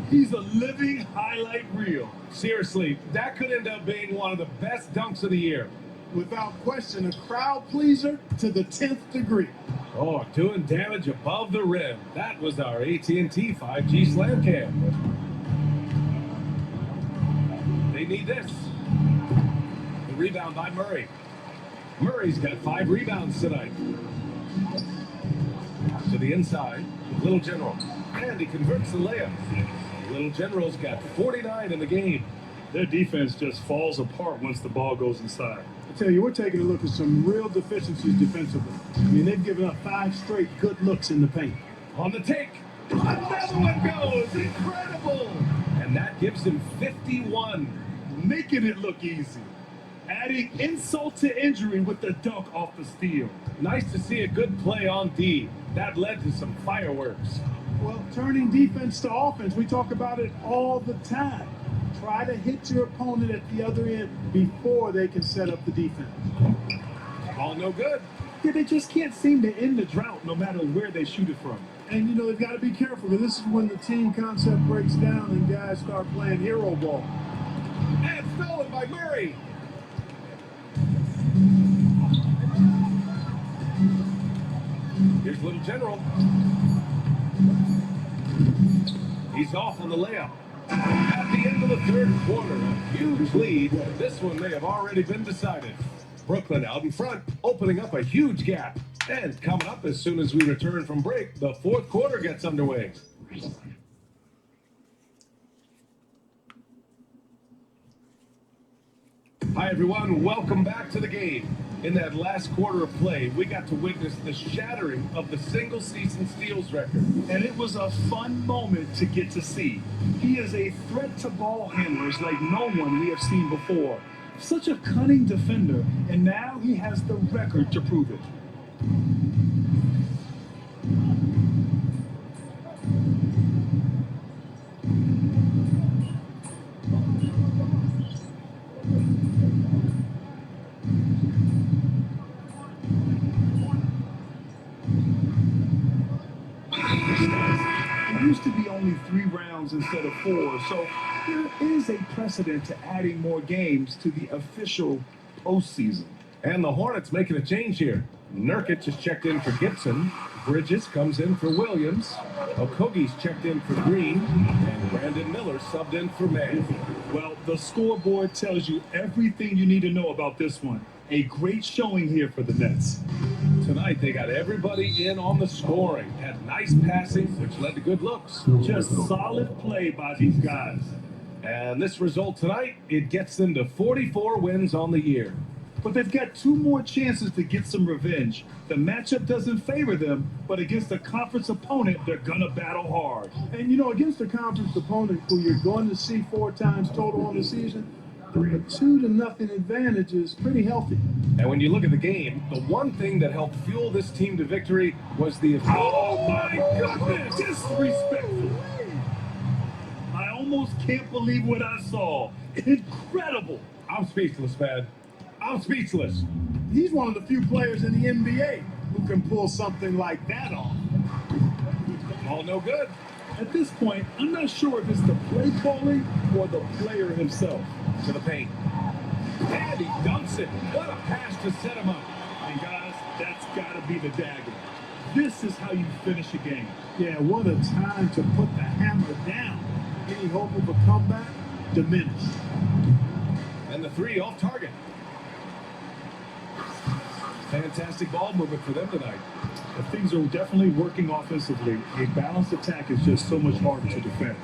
He's a living highlight reel. Seriously, that could end up being one of the best dunks of the year. Without question, a crowd pleaser to the 10th degree. Oh, doing damage above the rim. That was our AT&T 5G Slam Cam. They need this. The rebound by Murray. Murray's got 5 rebounds tonight. To the inside, Little General. And he converts the layup. Little General's got 49 in the game. Their defense just falls apart once the ball goes inside. I tell you, we're taking a look at some real deficiencies defensively. I mean, they've given up 5 straight good looks in the paint. On the take. Another one goes. Incredible. And that gives him 51. Making it look easy. Adding insult to injury with the dunk off the steal. Nice to see a good play on D. That led to some fireworks. Well, turning defense to offense, we talk about it all the time. Try to hit your opponent at the other end before they can set up the defense. All no good. Yeah, they just can't seem to end the drought no matter where they shoot it from. And, you know, they've got to be careful, because this is when the team concept breaks down and guys start playing hero ball. And stolen by Murray. Here's Little General. He's off on the layup. At the end of the 3rd quarter, a huge lead. This one may have already been decided. Brooklyn out in front, opening up a huge gap. And coming up as soon as we return from break, the 4th quarter gets underway. Hi, everyone. Welcome back to the game. In that last quarter of play, we got to witness the shattering of the single-season steals record. And it was a fun moment to get to see. He is a threat to ball handlers like no one we have seen before. Such a cunning defender, and now he has the record to prove it. It used to be only 3 rounds instead of 4, so there is a precedent to adding more games to the official postseason. And the Hornets making a change here. Nurkic has checked in for Gibson. Bridges comes in for Williams. Okogie's checked in for Green. And Brandon Miller subbed in for Mann. Well, the scoreboard tells you everything you need to know about this one. A great showing here for the Nets. Tonight, they got everybody in on the scoring. Had nice passing, which led to good looks. Just solid play by these guys. And this result tonight, it gets them to 44 wins on the year. But they've got 2 more chances to get some revenge. The matchup doesn't favor them, but against a conference opponent, they're gonna battle hard. And you know, against a conference opponent who you're going to see 4 times total on the season, a 2-0 advantage is pretty healthy. And when you look at the game, the one thing that helped fuel this team to victory was the... Oh my goodness! Disrespectful. I almost can't believe what I saw. Incredible. I'm speechless, man. I'm speechless. He's one of the few players in the NBA who can pull something like that off. All no good. At this point, I'm not sure if it's the play calling or the player himself. To the paint. And he dunks it. What a pass to set him up. And guys, that's got to be the dagger. This is how you finish a game. Yeah, what a time to put the hammer down. Any hope of a comeback? Diminished. And the 3 off target. Fantastic ball movement for them tonight. But things are definitely working offensively. A balanced attack is just so much harder to defend.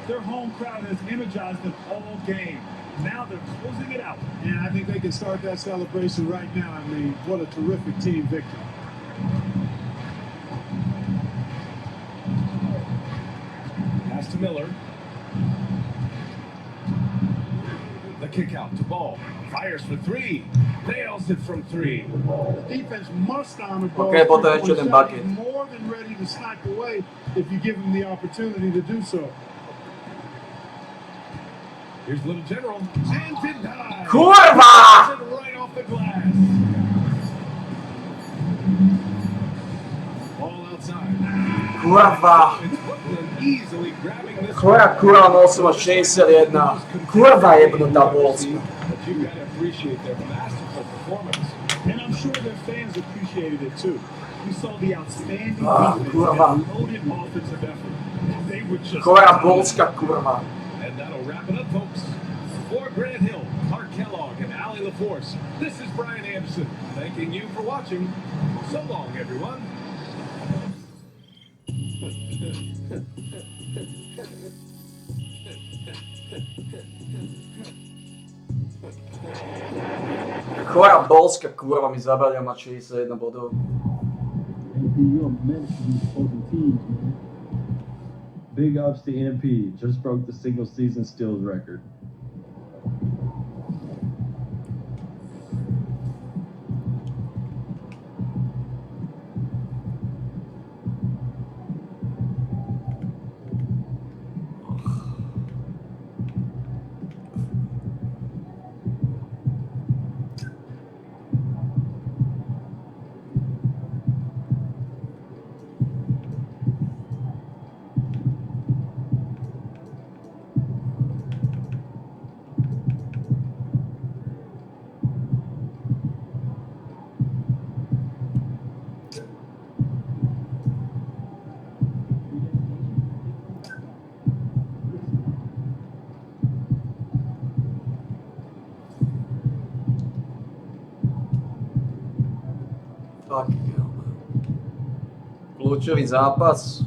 Their home crowd has energized them all game. Now they're closing it out. And I think they can start that celebration right now. I mean, what a terrific team victory. Pass to Miller. The kick out to Ball. Fires for 3. Nails it from 3. The defense must honor ball. Okay, potom ještě ten bucket. More than ready to snipe away if you give them the opportunity to do so. Here's Little General. And denied. Kurwa! Right off the glass. Ball outside. Kurwa! It's Brooklyn easily grabbing this. Koja kurva nosila 61. Kurva jebnuta bolca. But you gotta appreciate their masterful performance. And I'm sure their fans appreciated it too. We saw the outstanding Ah, defense kurwa. and loaded offensive effort. They were just... Koja Polska, kurwa. And that'll wrap it up, folks. For Grant Hill, Clark Kellogg, and Allie LaForce, this is Brian Anderson, thanking you for watching. So long, everyone. Koja Polska, kurva, mi zabavlja ma 61 bodov. MP, you're a menace to these opposing teams, man. Big ups to MP. Just broke the single season steals record. Fucking hell, man. Kľúčový zápas.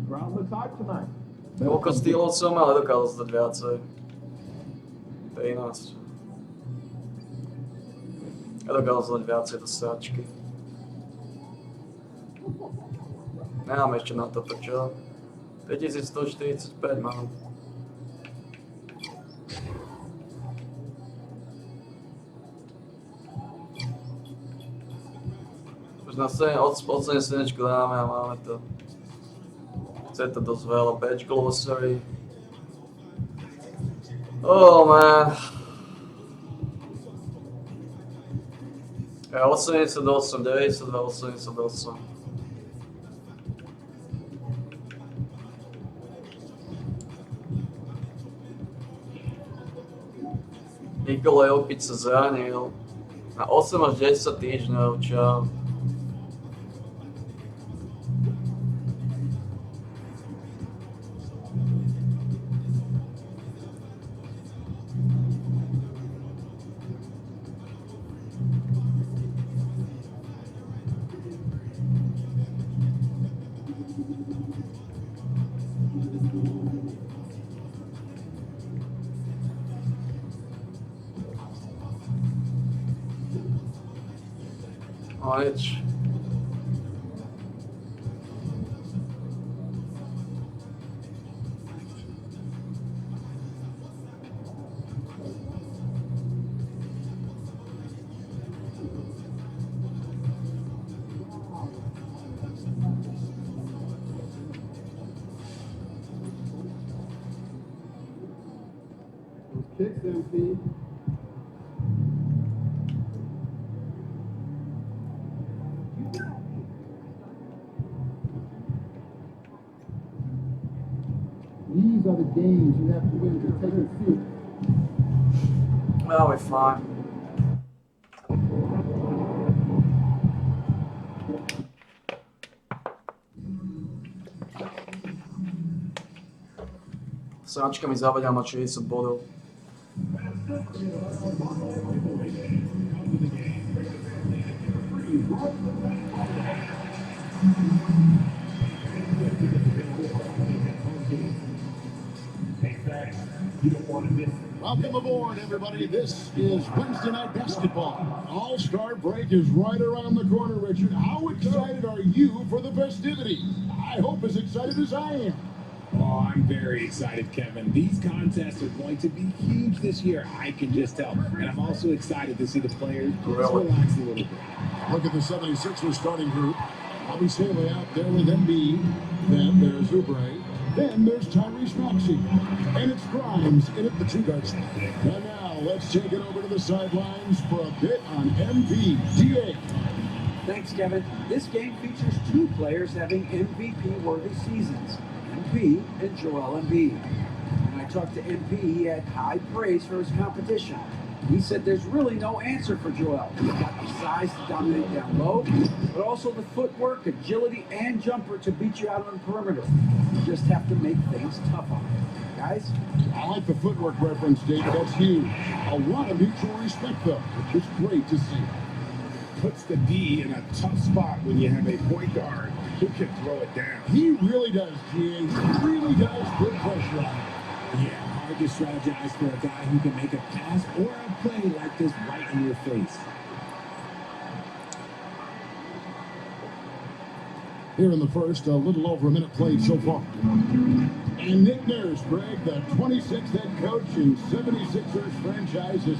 Crowd looks hot tonight. Koľko stýlov som, ale dokázal sa dať viacej. 13. Ja dokázal sa dať viacej do sáčky. Nemám ešte na toto, čo? 5145 mám. Už na 87 dáme a máme to. Chce to dosť veľa, patch glossary. Oh man. Ja 88, 92, 88. Nikola Jokic sa zranil na 8 až 10 týždňov, čau. Nič. Kicks, MP. These are the games you have to win to take a seat. Well, we're fine. Sáčka mi zavadila mať 60 bodov. Welcome aboard, everybody. This is Wednesday Night Basketball. All-Star break is right around the corner, Richard. How excited are you for the festivities? I hope as excited as I am. Oh, I'm very excited, Kevin. These contests are going to be huge this year. I can just tell. And I'm also excited to see the players just relax a little bit. Look at the 76ers starting group. Obviously out there with Embiid. Then there's Oubre. Then there's Tyrese Maxey. And it's Grimes in at the two guard spot. And now let's take it over to the sidelines for a bit on MVP. Thanks, Kevin. This game features two players having MVP-worthy seasons. MP and Joel Embiid. When I talked to MP, he had high praise for his competition. He said there's really no answer for Joel. He's got the size to dominate down low, but also the footwork, agility, and jumper to beat you out on the perimeter. You just have to make things tough on him. Guys? I like the footwork reference, David. That's huge. A lot of mutual respect, though, which is great to see. Puts the D in a tough spot when you have a point guard who can throw it down. He really does, GA. He really does put pressure on him. Yeah, hard to strategize for a guy who can make a pass or a play like this right in your face. Here in the first, a little over a minute played so far. And Nick Nurse, Greg, the 26th head coach in 76ers franchises.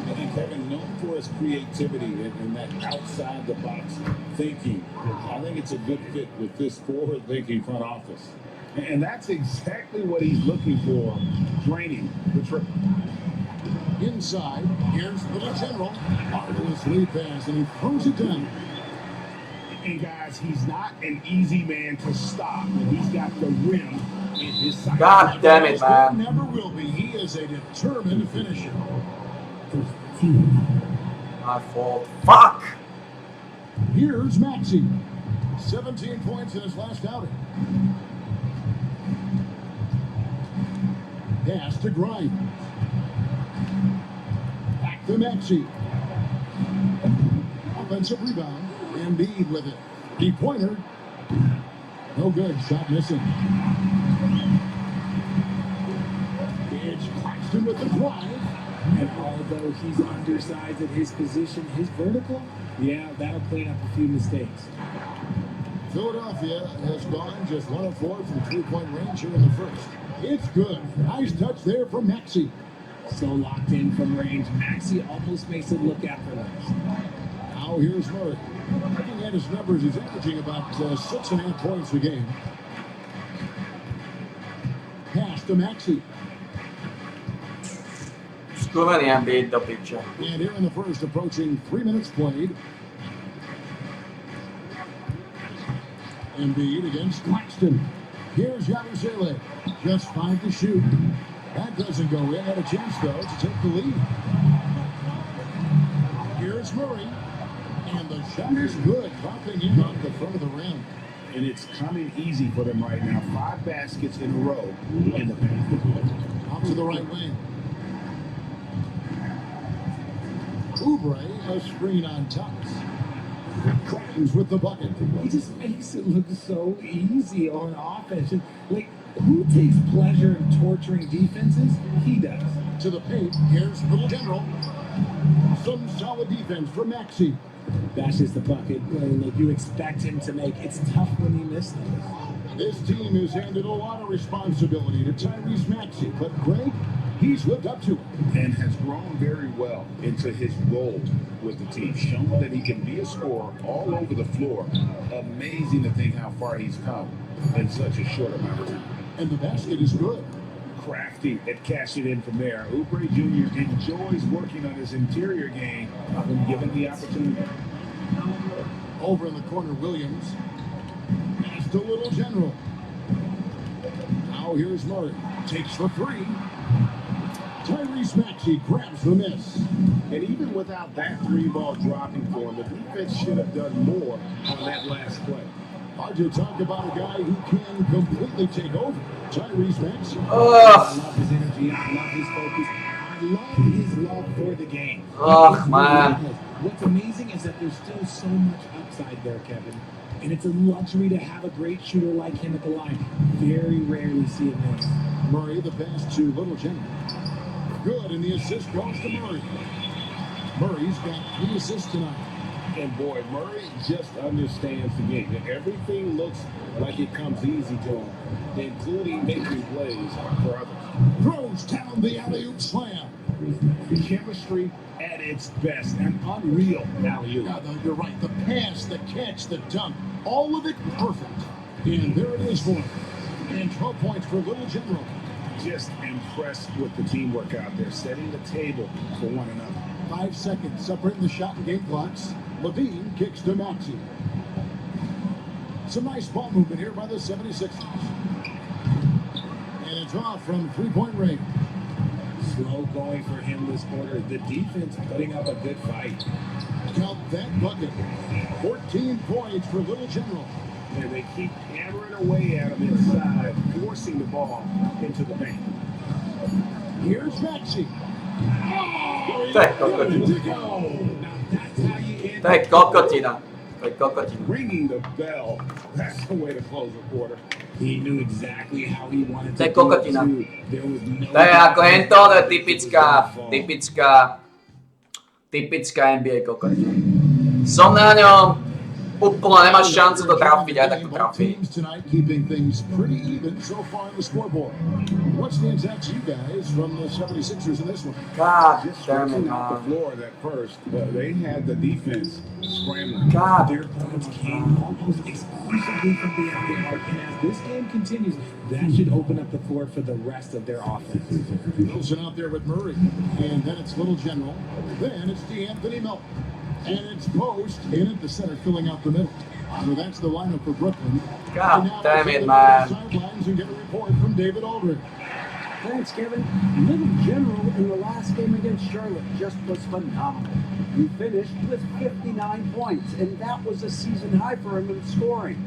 And Kevin, known for his creativity and that outside-the-box thinking, I think it's a good fit with this forward-thinking front office. And that's exactly what he's looking for, draining the triple. Inside, here's the general. Marvelous lead pass, and he throws it down. And guys, he's not an easy man to stop when he's got the rim in his sight. God damn it, man. Never will be. He is a determined finisher. My fault. Fuck! Here's Maxey. 17 points in his last outing. Pass to Grimes. Back to Maxey. Offensive rebound. Embiid with it. Deep pointer. No good. Shot missing. It's Claxton with the drive. And although he's undersized at his position, his vertical, yeah, that'll clean up a few mistakes. Philadelphia has gone just 1 of 4 from three-point range here in the first. It's good. Nice touch there from Maxey. So locked in from range, Maxey almost makes it look effortless. Now here's Murray. Looking at his numbers, he's averaging about 6.5 points a game. Pass to Maxey. Scusa the Embiid doppiccia. And here in the first, approaching 3 minutes played. Embiid against Claxton. Here's Yabusele. Just 5 to shoot. That doesn't go in. Had a chance, though, to take the lead. Here's Murray. And the shot is good. Dropping in on the front of the rim. And it's coming easy for them right now. 5 baskets in a row in the paint. Out to the right wing. Oubre, a screen on top. Grimes with the bucket. He just makes it look so easy on offense. Like, who takes pleasure in torturing defenses? He does. To the paint, here's Little General. Some solid defense for Maxey. That's just the bucket. Like you expect him to make. It's tough when he misses. This team has handed a lot of responsibility to Tyrese Maxey, but Greg, he's lived up to it. And has grown very well into his role with the team. Shown that he can be a scorer all over the floor. Amazing to think how far he's come in such a short amount of time. And the basket is good. Crafty at cashing it in from there. Oubre Jr. enjoys working on his interior game when given the opportunity. Over in the corner, Williams. Pass to Little General. Now here's Murray. Takes the three. Tyrese Maxey grabs the miss. And even without that 3-ball dropping for him, the defense should have done more on that last play. Hard to talk about a guy who can completely take over. Tyrese Maxey. I love his energy. I love his focus. I love his love for the game. Oh, man. What's amazing is that there's still so much upside there, Kevin. And it's a luxury to have a great shooter like him at the line. Very rarely see it miss. Murray, the pass to Little General. Good, and the assist goes to Murray. Murray's got 3 assists tonight. And boy, Murray just understands the game. Everything looks like it comes easy to him, including making plays for others. Throws down the alley-oop slam. The chemistry at its best. An unreal alley-oop. Yeah, you're right. The pass, the catch, the dunk, all of it perfect. And there it is for him. And 12 points for Little General. Just impressed with the teamwork out there, setting the table for one another. 5 seconds separating the shot and game clocks. Levine kicks to Maxey. Some nice ball movement here by the 76ers. And it's off from three-point range. Slow going for him this quarter. The defense putting up a good fight. Count that bucket. 14 points for Little General. And they keep hammering away at him inside, forcing the ball into the paint. Here's Maxi. Taj kokotina. To je kokotina. Ringing the bell. That's the way to close a quarter. He knew exactly how he wanted To je to do it kokotina. too. There was no To je ako hento, to je typická NBA kokotina. Som na ňom, úplne nemáš šancu to trafiť, aj tak to trafí. Teams tonight keeping things pretty even so far on the scoreboard. What stands out to you guys from the 76ers in this one? God Just damn it, stretching out the man. floor that first, but they had the defense scrambling. God. Their points came almost exclusively from beyond the arc, and as this game continues, that should open up the floor for the rest of their offense. Wilson out there with Murray. And then it's Little General. Then it's DeAnthony Melton. And it's Post in at the center, filling out the middle. So that's the lineup for Brooklyn. God damn it, On man. the sidelines and get a report from David Aldridge. Thanks, Kevin. Little General in the last game against Charlotte just was phenomenal. He finished with 59 points, and that was a season high for him in scoring.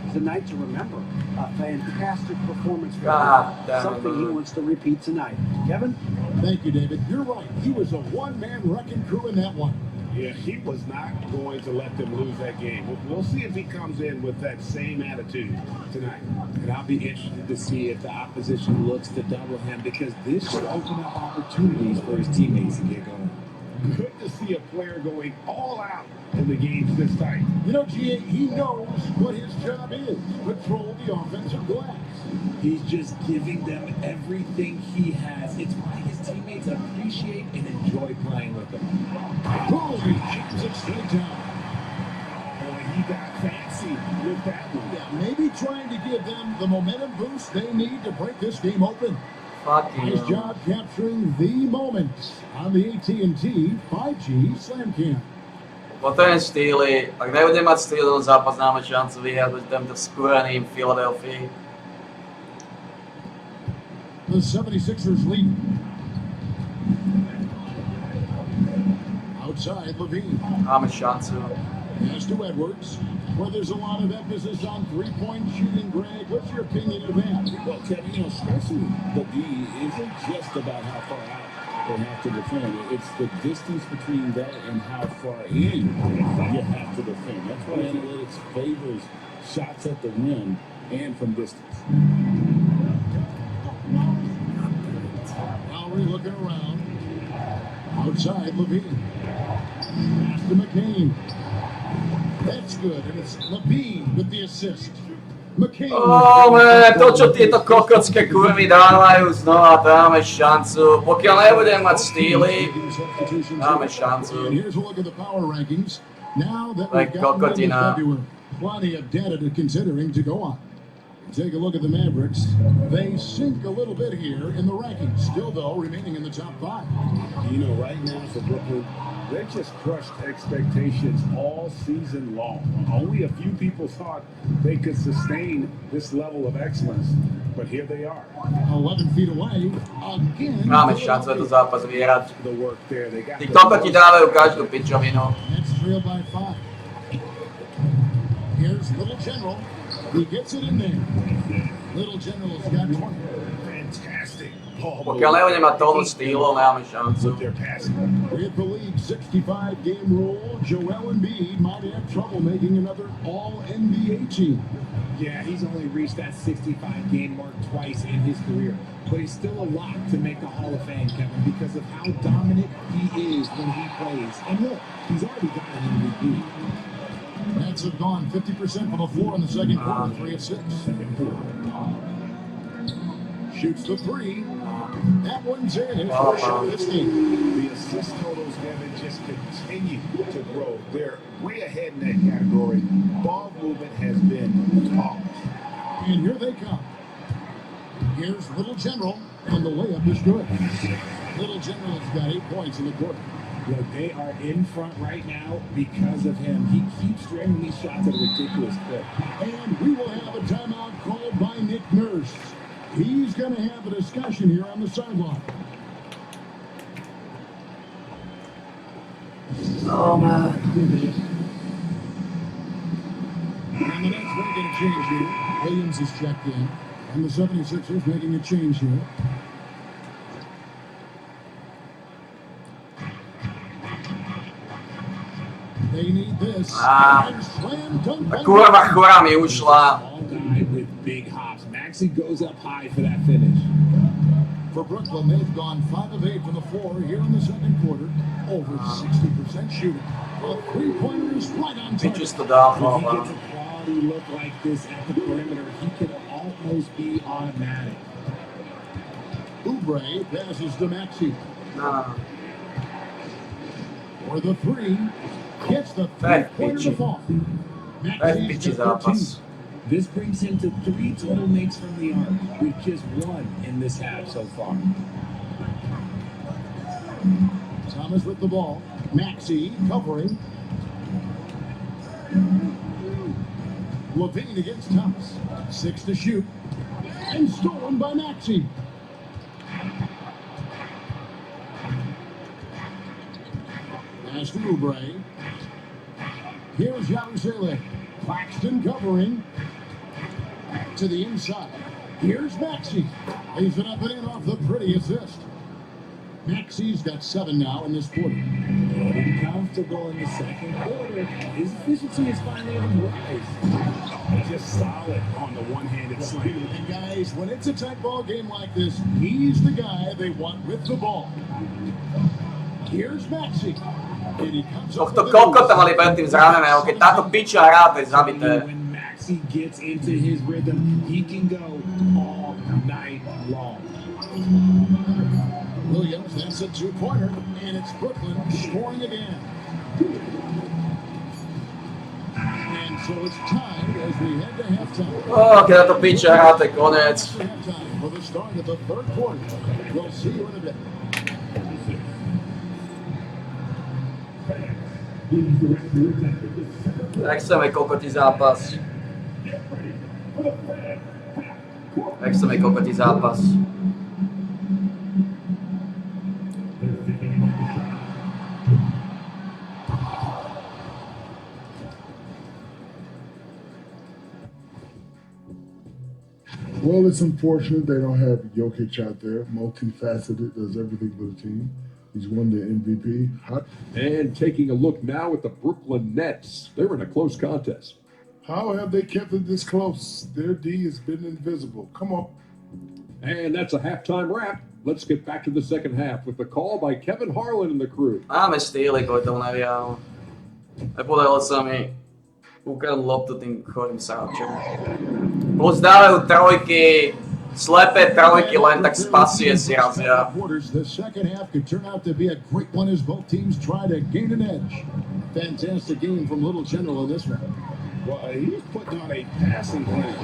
It's a night to remember. A fantastic performance for God him. damn it, Something he man. wants to repeat tonight. Kevin? Thank you, David. You're right. He was a one-man wrecking crew in that one. Yeah, he was not going to let them lose that game. We'll see if he comes in with that same attitude tonight. And I'll be interested to see if the opposition looks to double him, because this should open up opportunities for his teammates to get going. Good to see a player going all out in the games this tight. You know, GA, he knows what his job is. Control the offensive glass. He's just giving them everything he has. It's why his teammates appreciate and enjoy playing with him. Oh, he jams it straight down. Boy, he got fancy with that one. Yeah, maybe trying to give them the momentum boost they need to break this game open. Fucking Nice hell. job capturing the moment on the AT&T 5G Slam Cam. Po ten štýli, ak nebudem mať štýl, ten zápas máme šancu vyhrať proti týmto skúreným Philadelphii. The 76ers lead. Outside, Levine. Máme šancu. Pass to Edwards, where there's a lot of emphasis on three-point shooting. Greg, what's your opinion of that? Well, Kevin, stretching the D isn't just about how far out they have to defend. It's the distance between that and how far in you have to defend. That's why analytics favors shots at the rim and from distance. Lowry looking around. Outside, Levine. Pass to McCain. That's good, and it's Levine with the assist. McCain. Man, to čo tieto kokotské kurvy dávajú znova, dáme šancu. Pokiaľ nebudem mať štýly, dáme And šancu. here's a look at the power rankings. Now that Like we've gotten into Cocotina. February, plenty of data to considering to go on. Take a look at the Mavericks. They sink a little bit here in the rankings. Still, though, remaining in the top 5. You know, right now for Brooklyn, they just crushed expectations all season long. Only a few people thought they could sustain this level of excellence, but here they are. 11 feet away. Again. Máme šancu tento zápas vyhrať. The work there, they got Tí kokoti dávajú každú pičovinu. That's trailed by 5. Here's Little General. He gets it in there. Little General's got 20. Fantastic ball. Pokiaľ nebudem mať tónu štýlov, nemáme šancu. They're passing. With the league 65-game rule, Joel Embiid might have trouble making another All-NBA team. Yeah, he's only reached that 65-game mark twice in his career. But he's still a lock to make the Hall of Fame, Kevin, because of how dominant he is when he plays. And look, he's already got an MVP. Nets have gone 50% from the floor in the second quarter, 3 of 6. Shoots the 3. That one's in. His first shot of this game. The assist totals, Kevin, just continue to grow. They're way ahead in that category. Ball movement has been flawless. And here they come. Here's Little General, and the layup is good. Little General's got 8 points in the quarter. Look, they are in front right now because of him. He keeps draining these shots at a ridiculous clip. And we will have a timeout called by Nick Nurse. He's going to have a discussion here on the sideline. Oh man. And the Nets making a change here. Williams is checked in. And the 76ers making a change here. They need this. And slam dunk by Kurva chora mi ušla. All guy with big hops. Maxey goes up high for that finish. For Brooklyn, they've gone 5 of 8 from the floor here in the second quarter. Over 60% shooting. A three-pointer is right on Mi target. čisto dal If he hlava. gets a quality look like this at the perimeter, he could almost be automatic. Oubre passes to Maxey. No. For the three. Gets the Daj three-pointer to piči. fall. Daj piči zápas. This brings him to 3 total makes from the arc, with just 1 in this half so far. Thomas with the ball. Maxey covering. Levine against Thomas. 6 to shoot. And stolen by Maxey. Pass to Oubre. Here's Yabusele. Claxton covering. To the inside. Here's Maxey. Lays it up and in off the pretty assist. Maxey's got 7 now in this quarter. Getting comfortable in the second quarter. His efficiency is finally on the rise. Just solid on the one-handed slam. And guys, when it's a tight ball game like this, he's the guy they want with the ball. Here's Maxey. And he comes up Tohto with a kokota mali predtým zraneného, keď táto piča hrá, to je zabité. When Maxey gets into his rhythm, he can go all night long. Williams, that's a two-pointer, and it's Brooklyn scoring again. And so it's tied as we head to halftime. Keď táto piča hrá, to je konec. Halftime for the start of the third quarter. We'll see you in a bit. Jak chceme kokotý zápas. Jak chceme kokotý zápas. Well, it's unfortunate they don't have Jokic out there. Multifaceted, does everything for the team. He's won the MVP. And taking a look now at the Brooklyn Nets. They're in a close contest. How have they kept it this close? Their D has been invisible. Come on. And that's a halftime wrap. Let's get back to the second half with the call by Kevin Harlan and the crew. Máme štýly, kvôli tomu nevial. Nepodarilo sa mi ukradnúť loptu tým chorým sáčom. Plus dávajú trojky, slepé trojky, len tak z pasie si razia. The second half could turn out to be a great one as both teams try to gain an edge. Fantastic game from Little General in this one. Well, he's putting on a passing plan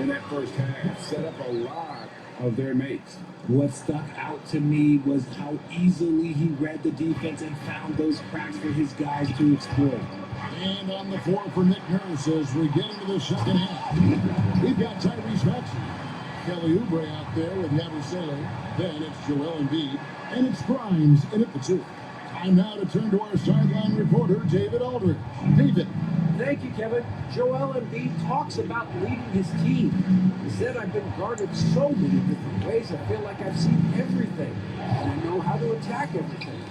in that first half, set up a lot of their mates. What stuck out to me was how easily he read the defense and found those cracks for his guys to exploit. And on the floor for Nick Nurse as we get into the second half. We've got Tyrese Maxey, Kelly Oubre out there with Yabusele. Then it's Joel Embiid, and it's Grimes in at the 2. Time now to turn to our sideline reporter, David Aldridge. David. Thank you, Kevin. Joel Embiid talks about leading his team. He said, I've been guarded so many different ways, I feel like I've seen everything, and I know how to attack everything.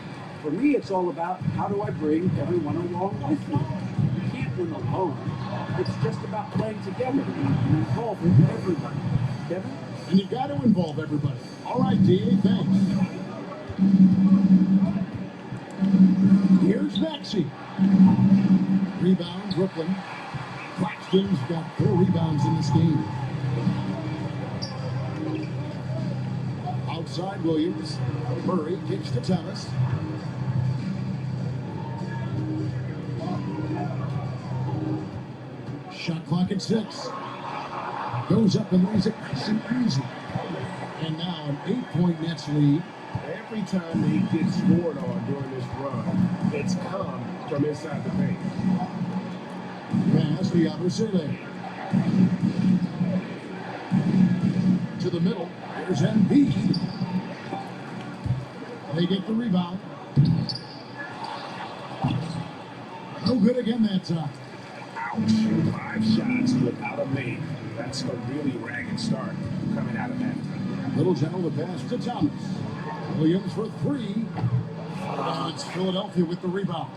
For me, it's all about how do I bring everyone along with me. You can't win alone. It's just about playing together and involving everybody. Kevin? And you got to involve everybody. All right, D.A., thanks. Here's Maxey. Rebound, Brooklyn. Claxton's got 4 rebounds in this game. Outside Williams. Murray kicks to Thomas. Shot clock at 6. Goes up and lays it nice and easy. And now an 8-point Nets lead. Every time they get scored on during this run, it's come from inside the paint. Pass to Yabusele. To the middle. Here's Embiid. They get the rebound. No good again that time. Ouch. 5 shots without a make. That's a really ragged start coming out of that. Little General the pass to Thomas. Williams for 3. It's Philadelphia with the rebound.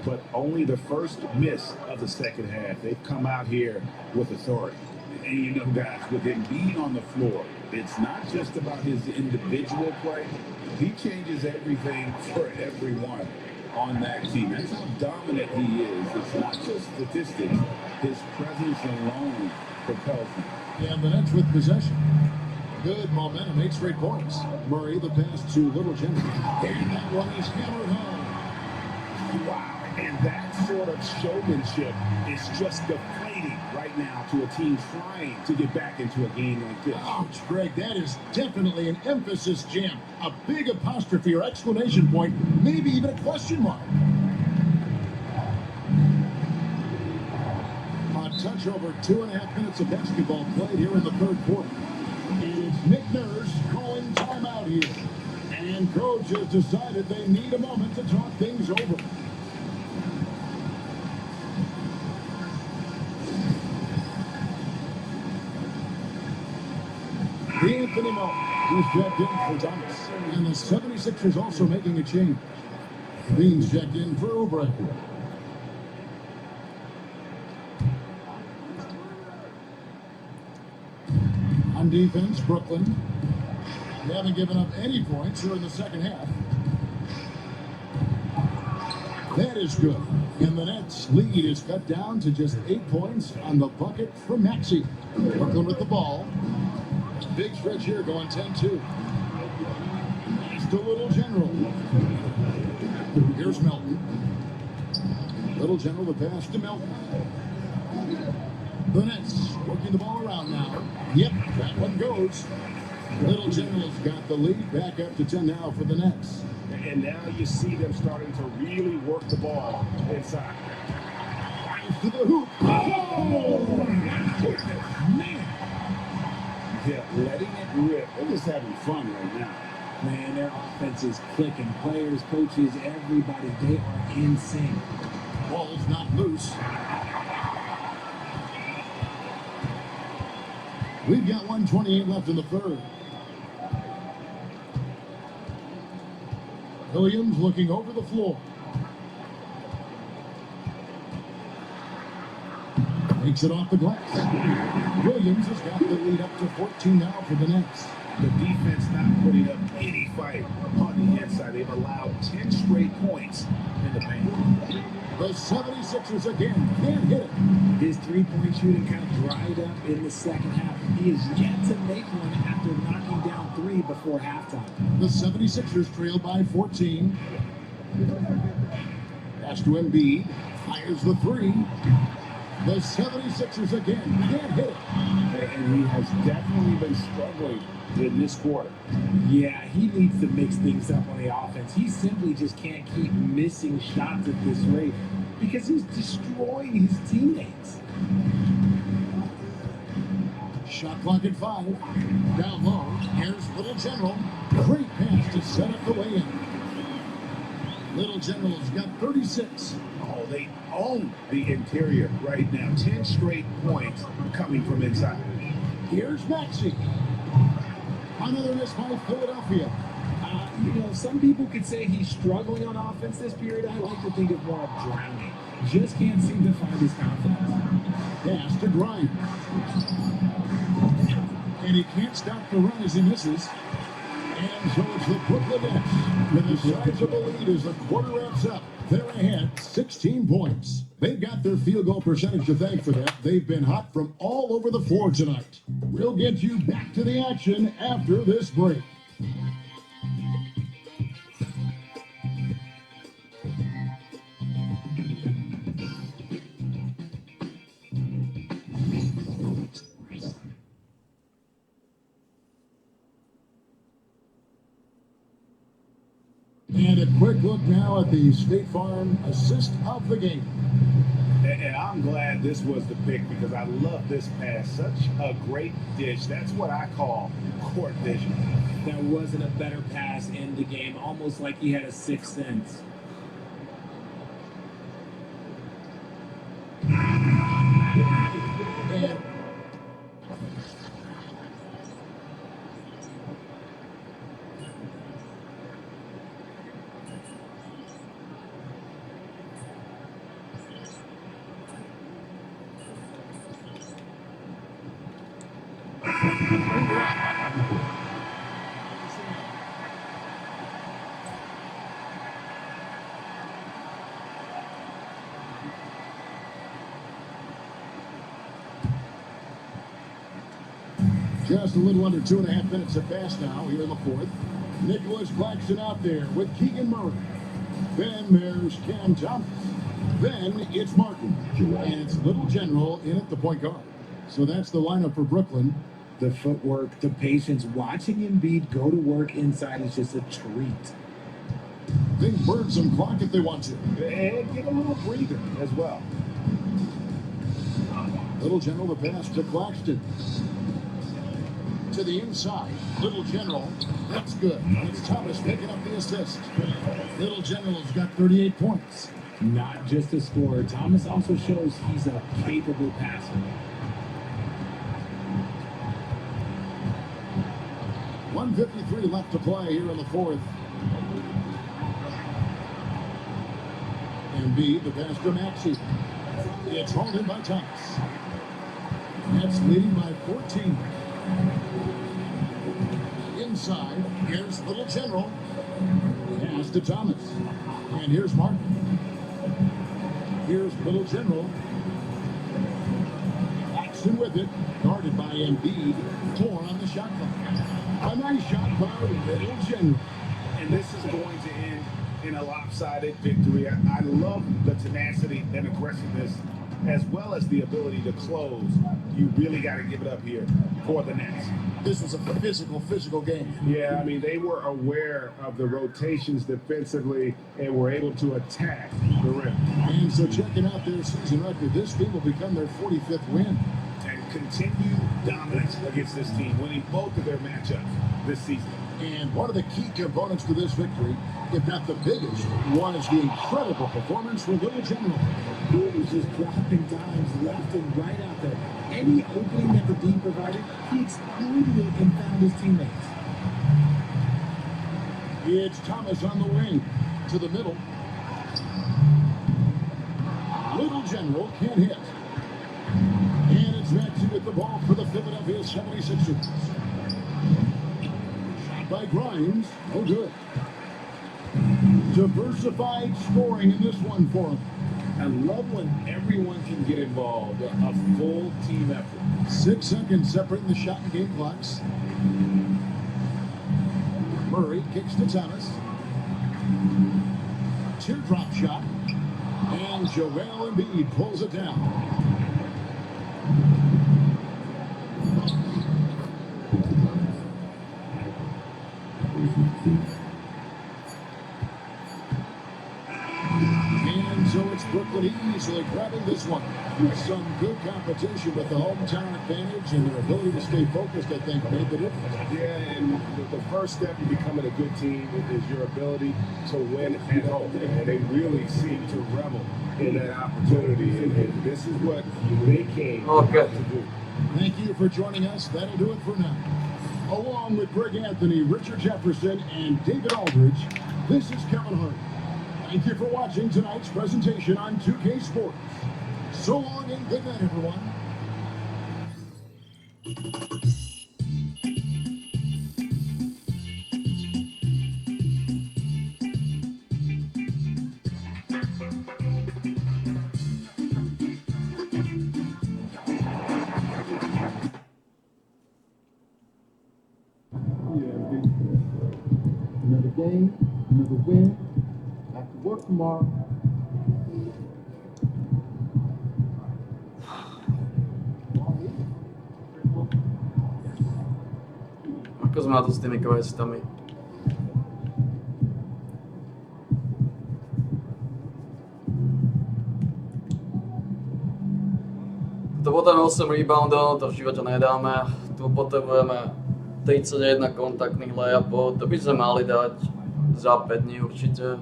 But only the first miss of the second half. They've come out here with authority. And you know, guys, with him being on the floor, it's not just about his individual play. He changes everything for everyone on that team. That's how dominant he is. It's not just statistics. His presence alone propels him. And the Nets with possession. Good momentum, 8 straight points. Murray, the pass to Little General. And that one is hammered home. Wow. And that sort of showmanship is just deflating right now to a team trying to get back into a game like this. Ouch, Greg, that is definitely an emphasis jam. A big apostrophe or exclamation point, maybe even a question mark. A touch over 2.5 minutes of basketball played here in the third quarter. And it's Nick Nurse calling timeout here. And coach has decided they need a moment to talk things over. Anthony Moe, who's checked in for Thomas. And the 76ers also making a change. Beans checked in for Oubre. On defense, Brooklyn. They haven't given up any points here in the second half. That is good. And the Nets' lead is cut down to just 8 points on the bucket for Maxey. Brooklyn with the ball. Big stretch here going 10-2. It's the Little General. Here's Melton. Little General, the pass to Melton. The Nets working the ball around now. Yep, that one goes. Little General's got the lead. Back up to 10 now for the Nets. And now you see them starting to really work the ball inside. To the hoop. Oh, man. Yeah, letting it rip. They're just having fun right now. Man, their offense is clicking. Players, coaches, everybody, they are in sync. Ball's not loose. We've got 1:28 left in the third. Williams looking over the floor. Takes it off the glass. Williams has got the lead up to 14 now for the Nets. The defense not putting up any fight on the inside. They've allowed 10 straight points in the paint. The 76ers again can't hit it. His three-point shooting kind of dried up in the second half. He is yet to make one after knocking down 3 before halftime. The 76ers trail by 14. Pass to Embiid. Fires the 3. The 76ers again can't hit it. And he has definitely been struggling in this quarter. Yeah, he needs to mix things up on the offense. He simply just can't keep missing shots at this rate because he's destroying his teammates. Shot clock at 5. Down low. Here's Little General. Great pass to set up the way in. Little General's got 36. Oh, they own the interior right now. 10 straight points coming from inside. Here's Maxey. Another miss by Philadelphia. Some people could say he's struggling on offense this period. I like to think of more of drowning. Just can't seem to find his confidence. Pass to Grimes. And he can't stop the run as he misses. And so it's the Brooklyn Nets with a sizable lead as the quarter wraps up. They're ahead 16 points. They've got their field goal percentage to thank for that. They've been hot from all over the floor tonight. We'll get you back to the action after this break. And a quick look now at the State Farm assist of the game. And I'm glad this was the pick because I love this pass. Such a great dish. That's what I call court vision. There wasn't a better pass in the game, almost like he had a sixth sense. And just a little under 2.5 minutes have passed now here in the fourth. Nicholas Claxton out there with Keegan Murray. Then there's Cam Thomas. Then it's Martin. And it's Little General in at the point guard. So that's the lineup for Brooklyn. The footwork, the patience, watching Embiid go to work inside is just a treat. They burn some clock if they want to. And get a little breather as well. Little General the pass to Claxton. To the inside. Little General. That's good. It's Thomas picking up the assist. Little General's got 38 points. Not just a scorer, Thomas also shows he's a capable passer. 1:53 left to play here in the fourth. Embiid, the pass to Maxey. It's hauled in by Thomas. That's leading by 14. Inside, here's Little General. Pass to Thomas. And here's Martin. Here's Little General. Claxton with it. Guarded by Embiid. 4 on the shot clock. A nice shot by Little General. And this is going to end in a lopsided victory. I love the tenacity and aggressiveness as well as the ability to close. You really got to give it up here for the Nets. This was a physical game. Yeah, I mean, they were aware of the rotations defensively and were able to attack the rim. And so checking out their season record, this team will become their 45th win. And continue dominance against this team, winning both of their matchups this season. And one of the key components to this victory, if not the biggest, was the incredible performance from Little General. He was just dropping dimes left and right out there. Any opening that the D provided, he exploited it and found his teammates. It's Thomas on the wing to the middle. Little General can't hit. And it's Maxey with the ball for the Philadelphia 76ers. Shot by Grimes. No good. Diversified scoring in this one for him. I love when everyone can get involved, a full team effort. 6 seconds separating the shot and game clocks. Murray kicks to Thomas. Teardrop shot. And Joel Embiid pulls it down. And so it's Brooklyn easily grabbing this one. Some good competition with the hometown advantage and their ability to stay focused, I think, made the difference. Yeah, and the first step in becoming a good team is your ability to win at home. And they really seem to revel in that opportunity. And this is what they came to do. Thank you for joining us. That'll do it for now. Along with Greg Anthony, Richard Jefferson, and David Aldridge, this is Kevin Hart. Thank you for watching tonight's presentation on 2K Sports. So long and good night, everyone. Another game, another win. Back to work tomorrow. Ako sme na to s tými questami? 8 reboundov, to v živote nedáme. Tu potrebujeme 31 kontaktných layupov, to by sme mali dať za 5 dní určite.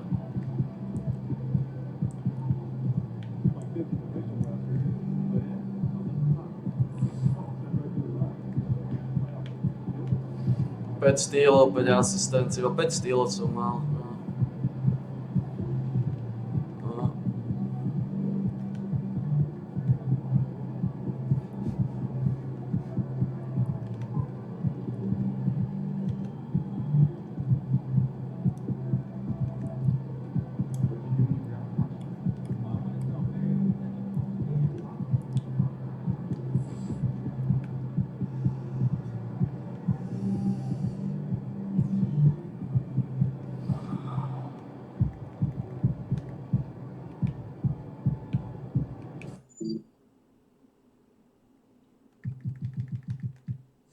Päť stýlov, 5 asistencií, 5 stýlov som mal.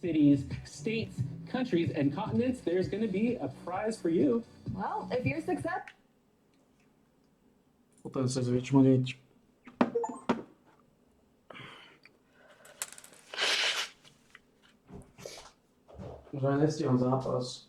Cities, states, countries, and continents, there's going to be a prize for you. Well, if you're successful. Potom sa zvyčmoniť. Že aj nestíham zápas.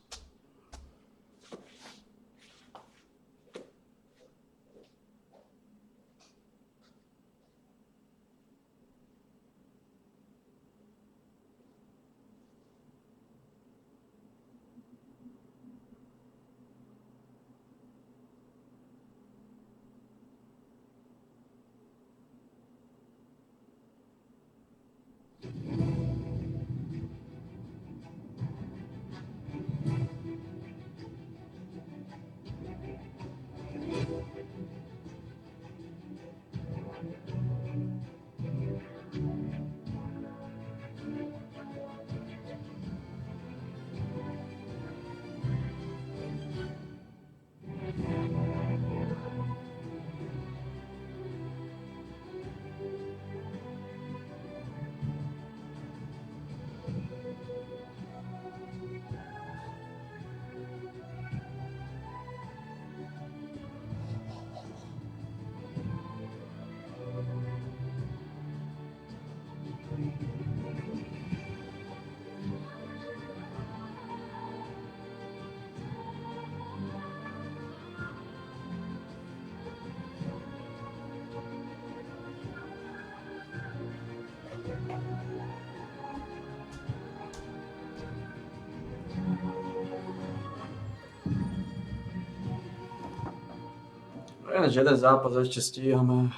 Jeden zápas ešte stíhame.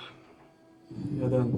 Jeden.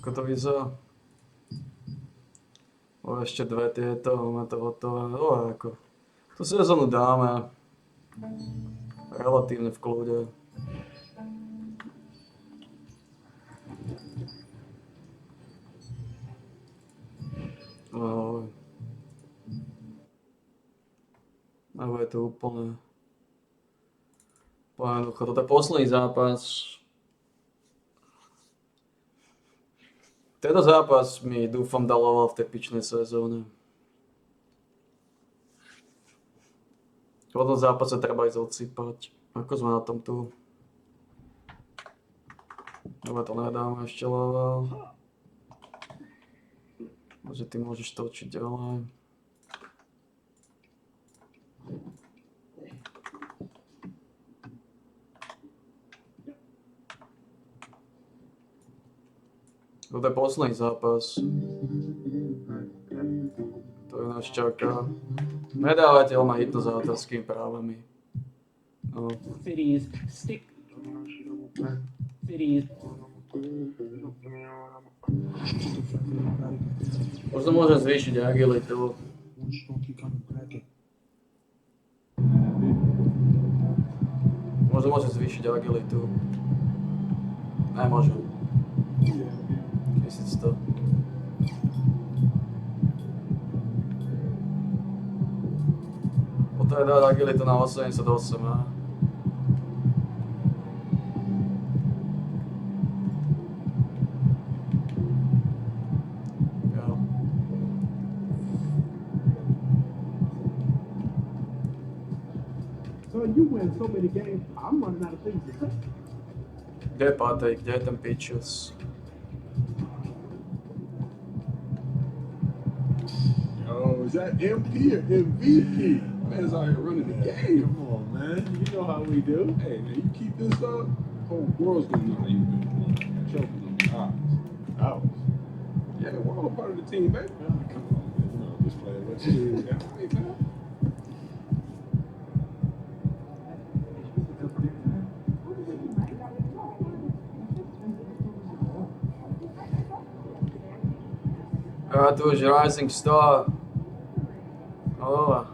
Ako to vyzerá? O, ešte dve tieto, máme to hotové. O, ako. Tu sezónu dáme. Relatívne v kľude. Ahoj. Alebo je to úplne jednoducho. Toto je posledný zápas. Tento zápas mi dúfam daloval v tej pičnej sezóne. V tom zápase treba ísť odsýpať. Ako sme na tom tu? Dobre, to nedáme ešte level. Bože, ty môžeš točiť ďalej. Toto je posledný zápas. To nás čaká. Nedávajte ho ma hitno za autorskými právami. No. Cities stick. Cities. Možno môžem zvýšiť agilitu. Možno môžem zvýšiť agilitu. Nemôžem. 1100. Potrebujem dať agilitu na 88, a? You win so many games, I'm running out of things to say. Kde je Patrik? Kde je ten Pichus? Yo, is that MP or MVP? Man's out here running the game. Come on, man. You know how we do. Hey, man, you keep this up, whole world's gonna know how you been playing. Choking on the odds. Ours. Yeah, we're all a part of the team, baby. Come on, man. You know, just playing with you. Yeah, hey, man. A tu už Rising Star. Aloha.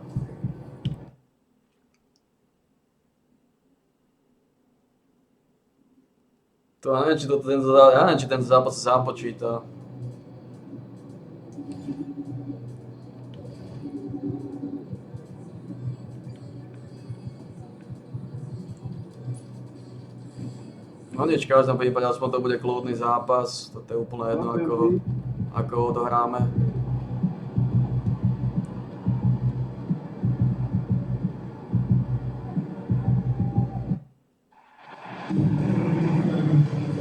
To ja neviem, či tento zápas sa započíta. No nič, v každom prípade aspoň to bude kľudný zápas. Toto je úplne jedno, ako ho odohráme.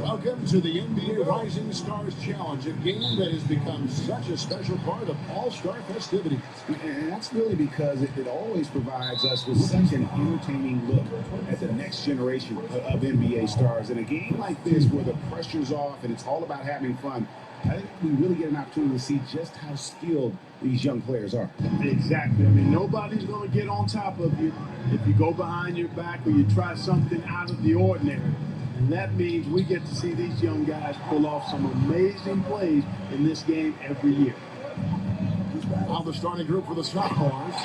Welcome to the NBA Rising Stars Challenge, a game that has become such a special part of All-Star festivities. And that's really because it always provides us with such an entertaining look at the next generation of NBA stars. In a game like this where the pressure's off and it's all about having fun, I think we really get an opportunity to see just how skilled these young players are. Exactly. I mean, nobody's going to get on top of you if you go behind your back or you try something out of the ordinary. And that means we get to see these young guys pull off some amazing plays in this game every year. Now the starting group for the sophomores.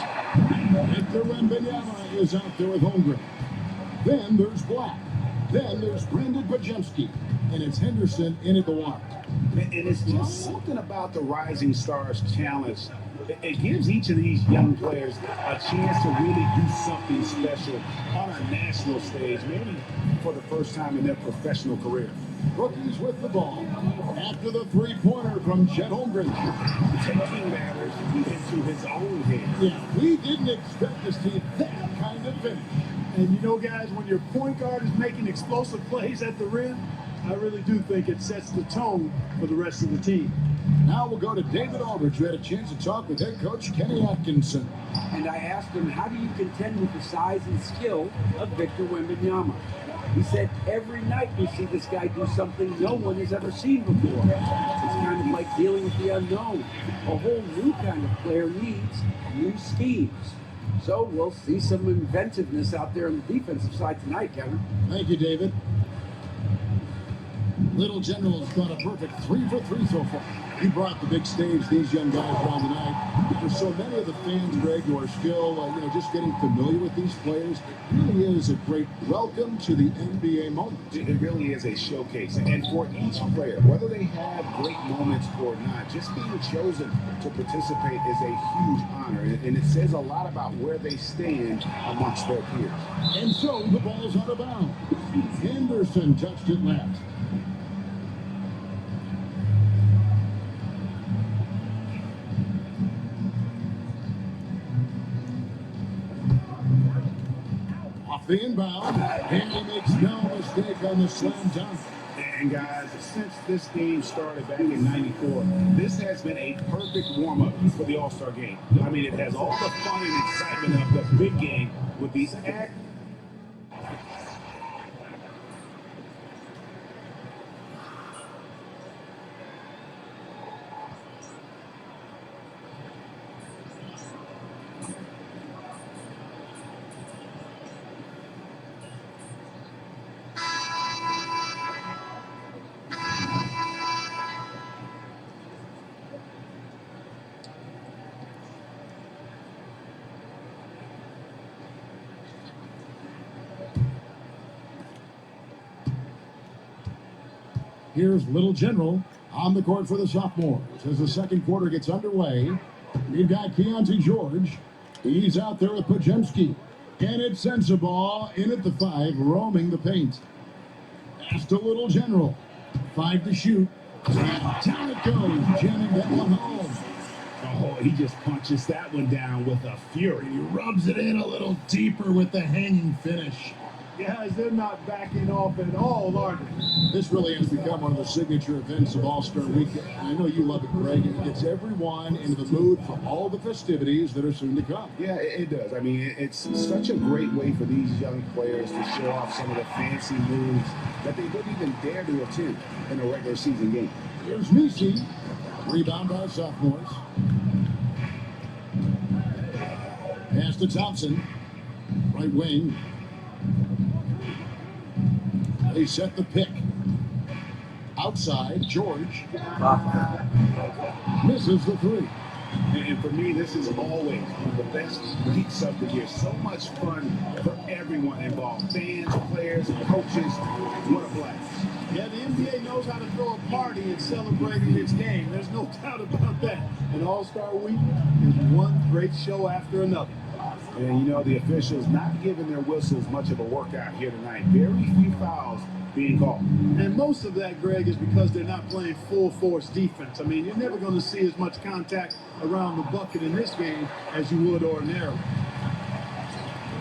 Victor Wembanyama is out there with Holmgren. Then there's Black. Then there's Brandon Bajemski. And it's Henderson in at the one. And it's just something about the Rising Stars Challenge. It gives each of these young players a chance to really do something special on a national stage, maybe for the first time in their professional career. Rookies with the ball. After the three-pointer from Chet Holmgren. Taking matters into his own hands. Yeah, we didn't expect to see that kind of finish. And you know, guys, when your point guard is making explosive plays at the rim, I really do think it sets the tone for the rest of the team. Now we'll go to David Aldridge, who had a chance to talk with head coach Kenny Atkinson. And I asked him, how do you contend with the size and skill of Victor Wembanyama? He said, every night we see this guy do something no one has ever seen before. It's kind of like dealing with the unknown. A whole new kind of player needs new schemes. So we'll see some inventiveness out there on the defensive side tonight, Kevin. Thank you, David. Little General's got a perfect 3 for 3 so far. He brought the big stage these young guys around tonight. For so many of the fans, Greg, who are still, just getting familiar with these players, it really is a great welcome to the NBA moment. It really is a showcase. And for each player, whether they have great moments or not, just being chosen to participate is a huge honor. And it says a lot about where they stand amongst their peers. And so the ball's out of bounds. Henderson touched it left. The inbound, and he makes no mistake on the slam dunk. And guys, since this game started back in '94, this has been a perfect warm-up for the All-Star game. I mean, it has all the fun and excitement of the big game with these Here's Little General on the court for the sophomores. As the second quarter gets underway, we've got Keontae George. He's out there with Pajemski. And it's Sensabaugh in at the 5, roaming the paint. Pass to Little General. 5 to shoot. And down it goes, jamming that one home. Oh, he just punches that one down with a fury. He rubs it in a little deeper with the hanging finish. Guys, they're not backing off at all, are they? This really has become one of the signature events of All-Star Weekend. I know you love it, Greg. It gets everyone into the mood for all the festivities that are soon to come. Yeah, it does. I mean, it's such a great way for these young players to show off some of the fancy moves that they wouldn't even dare to attempt in a regular season game. Here's Nisi. Rebound by sophomores. Pass to Thompson. Right wing. They set the pick. Outside, George. Misses the 3. And for me, this is always one of the best weeks of the year. So much fun for everyone involved. Fans, players, coaches. What a blast. Yeah, the NBA knows how to throw a party and celebrating its game. There's no doubt about that. And All-Star Week is one great show after another. And you know, the officials not giving their whistles much of a workout here tonight. Very few fouls being called. And most of that, Greg, is because they're not playing full force defense. I mean, you're never going to see as much contact around the bucket in this game as you would ordinarily.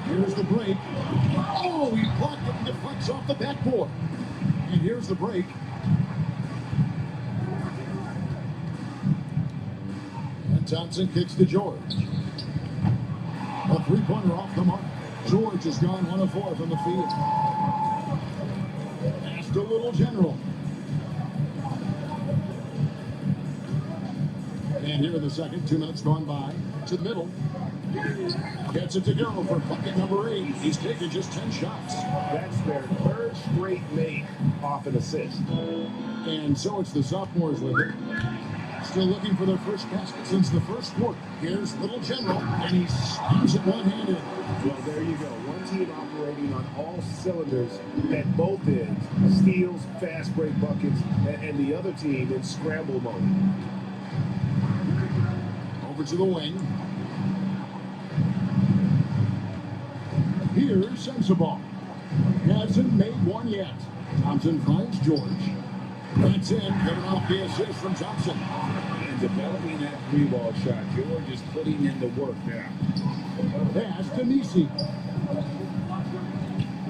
Here's the break. Oh, he blocked it and deflects off the backboard. And here's the break. And Thompson kicks to George. A three-pointer off the mark. George has gone 1 of 4 from the field. Pass to Little General. And here in the second, 2 minutes gone by. To the middle. Gets it to go for bucket number 8. He's taken just 10 shots. That's their 3rd straight make off an assist. And so it's the sophomores with it. Still looking for their first basket since the first quarter. Here's Little General, and he slams it one-handed. Well, there you go. One team operating on all cylinders at both ends. Steals, fast break buckets, and the other team in scramble mode. Over to the wing. Here's Sensabaugh. Hasn't made one yet. Thompson finds George. That's in, coming off the assist from Thompson. And developing that 3-ball shot. George is putting in the work now. Pass to Nisi.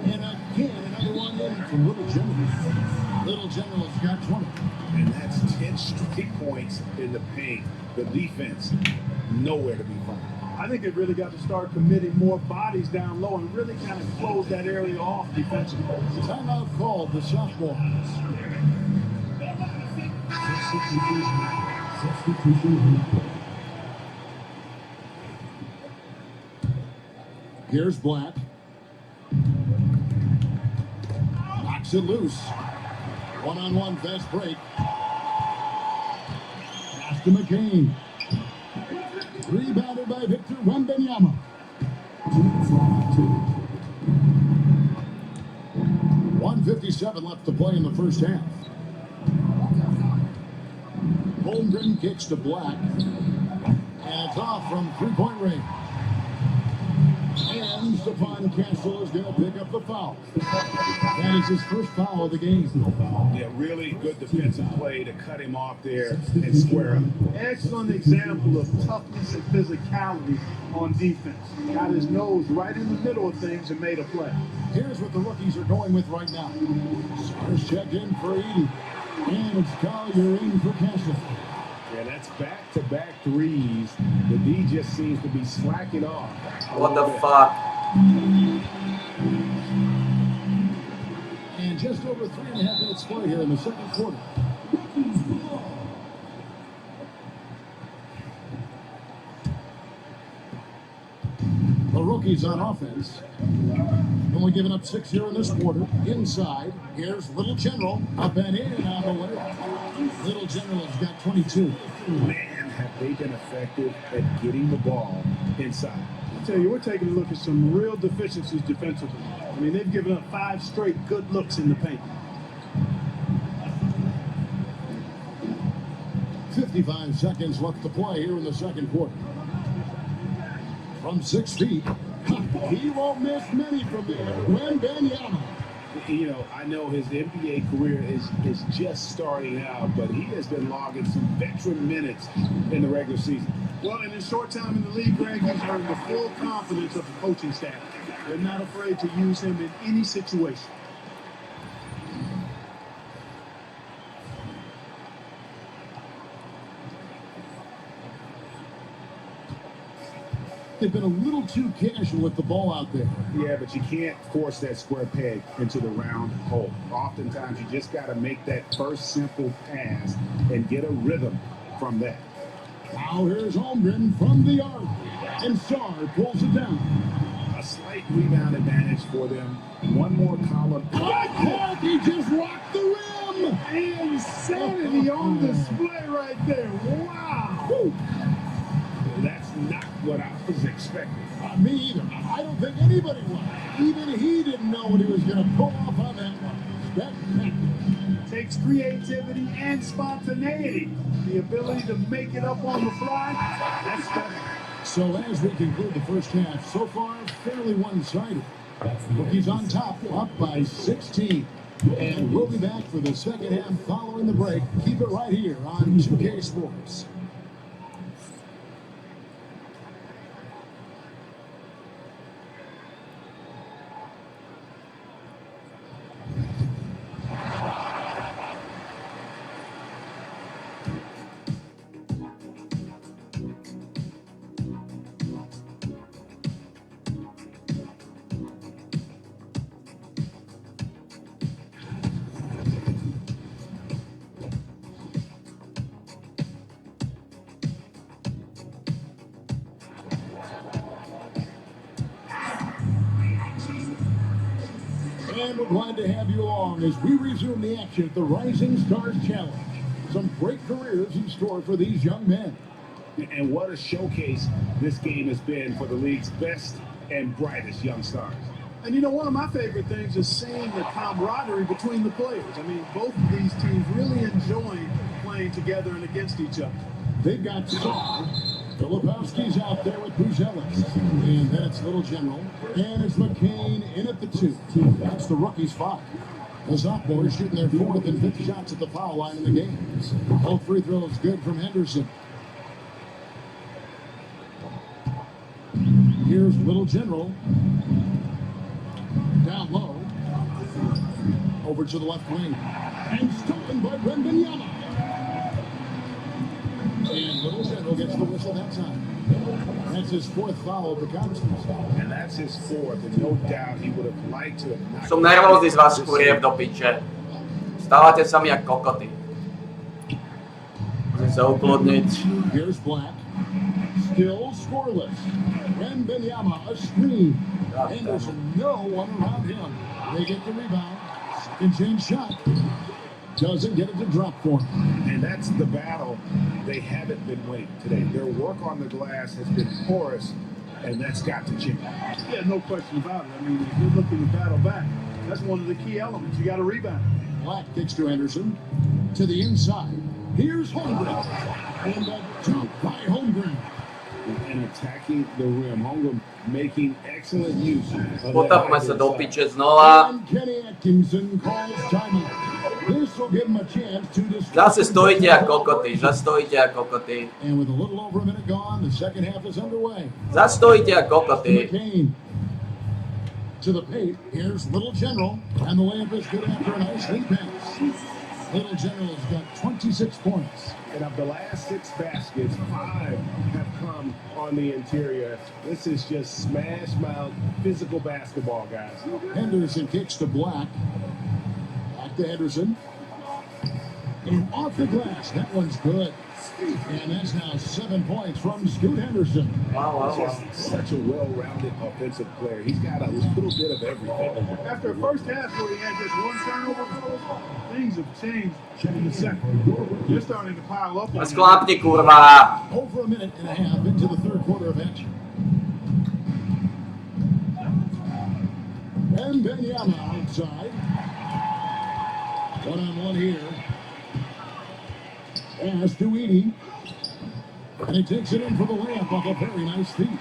And again, another one in from Little General. Little General has got 20. And that's 10 straight points in the paint. The defense, nowhere to be found. I think they've really got to start committing more bodies down low and really kind of close that area off defensively. Timeout called the sophomores. Here's Black. Knocks it loose. One-on-one fast break. Pass to McCain. Rebounded by Victor Wembanyama. 1:57 left to play in the first half. Holmgren kicks to Black. And it's off from three-point range. And Stephon Castle is going to pick up the foul. That is his first foul of the game. Yeah, really good defensive play to cut him off there and square up. Excellent example of toughness and physicality on defense. Got his nose right in the middle of things and made a play. Here's what the rookies are going with right now. Stars checked in for Edey. And it's Collier in for Castle. Yeah, that's back-to-back threes. The D just seems to be slacking off. What the fuck? And just over 3.5 minutes play here in the second quarter. The rookies on offense. Only giving up 6 here in this quarter. Inside, here's Little General. Up and in on the way. Little General has got 22. Man, have they been effective at getting the ball inside. I tell you, we're taking a look at some real deficiencies defensively. I mean, they've given up 5 straight good looks in the paint. 55 seconds left to play here in the second quarter. From 6 feet, he won't miss many from there. Wembanyama. You know, I know his NBA career is just starting out, but he has been logging some veteran minutes in the regular season. Well, in his short time in the league, Greg, he's earned the full confidence of the coaching staff. They're not afraid to use him in any situation. They've been a little too casual with the ball out there. Yeah, but you can't force that square peg into the round hole. Oftentimes, you just got to make that first simple pass and get a rhythm from that. Now here's Holmgren from the arc, and Sarr pulls it down. A slight rebound advantage for them. One more column. Oh, he just rocked the rim! Insanity on display right there. Wow! Woo. That's not what I was expecting. Me either. I don't think anybody was. Even he didn't know what he was going to pull off on that one. Spectacular. Takes creativity and spontaneity. The ability to make it up on the fly, that's special. So as we conclude the first half, so far fairly one-sided. Rookies on top, up by 16. And we'll be back for the second half following the break. Keep it right here on 2K Sports. And we're glad to have you along as we resume the action at the Rising Stars Challenge. Some great careers in store for these young men. And what a showcase this game has been for the league's best and brightest young stars. And you know, one of my favorite things is seeing the camaraderie between the players. I mean, both of these teams really enjoying playing together and against each other. They've got Sarr. Filipowski's out there with Buzelis. And then it's Little General. And it's McCain in at the 2. That's the rookie's 5. The sophomores shooting their 4th and 5th shots at the foul line in the game. Both free throws good from Henderson. Here's Little General. Down low. Over to the left wing. And stolen by Wembanyama. And Little General gets the whistle that time. That's his 4th foul of the contest. And that's his 4th, and no doubt he would have liked to have knocked Som nervózny z vás kuriev do piče. Stávate sami jak kokoty. Musím se ukludnit. Here's Black. Still scoreless. Wembanyama, a screen. Henderson, no one around him. They get the rebound. Second chance shot. Doesn't get it to drop for him. And that's the battle they haven't been winning today. Their work on the glass has been porous, and that's got to change. Yeah, no question about it. I mean, if you're looking to battle back, that's one of the key elements. You got to rebound. Black kicks to Henderson. To the inside. Here's Holmgren. And a dunk by Holmgren. And attacking the rim. Holmgren making excellent use of Potapme se do piče znova. And Kenny Atkinson calls timeout. This will give him a chance to Zase stojíte jak kokoty, zase stojíte jak kokoty. And with a little over a minute gone, the second half is underway. Zase stojíte jak kokoty. McCain to the paint. Here's Little General, and the layup is good after a nice lead pass. Little General has got 26 points. And of the last 6 baskets, 5 have come on the interior. This is just smash mouth physical basketball, guys. Henderson kicks to Black. Back to Henderson. And off the glass. That one's good. And that's now 7 points from Scoot Henderson. Wow. Just such a well-rounded offensive player. He's got a little bit of everything. After a first half where he had just 1 turnover, things have changed in the second. They're starting to pile up. Sklapni kurva. Over a minute and a half into the third quarter of action. And Wembanyama outside. 1-on-1 here. Pass to Edie. And he takes it in for the layup off a very nice feed.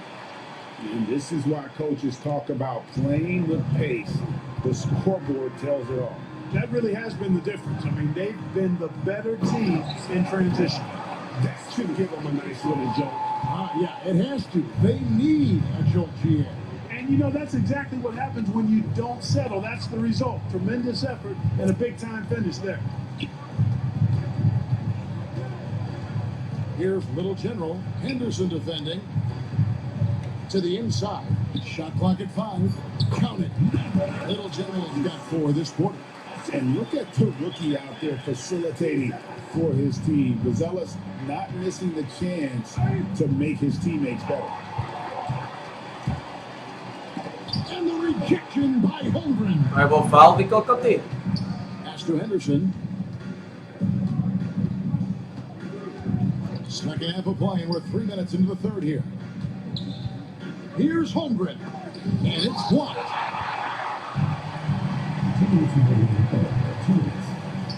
And this is why coaches talk about playing with pace. The scoreboard tells it all. That really has been the difference. I mean, they've been the better team in transition. That should give them a nice little jolt. Yeah, it has to. They need a jolt here. And you know, that's exactly what happens when you don't settle. That's the result. Tremendous effort and a big-time finish there. Here's Little General. Henderson defending. To the inside. Shot clock at 5. Count it. Little General's got 4 this quarter. And look at the rookie out there facilitating for his team. Vazelis not missing the chance to make his teammates better. And the rejection by Holmgren. Nebo foul ty kokoty. Pass to Henderson. Second half of play, and we're 3 minutes into the third here. Here's Holmgren. And it's blocked.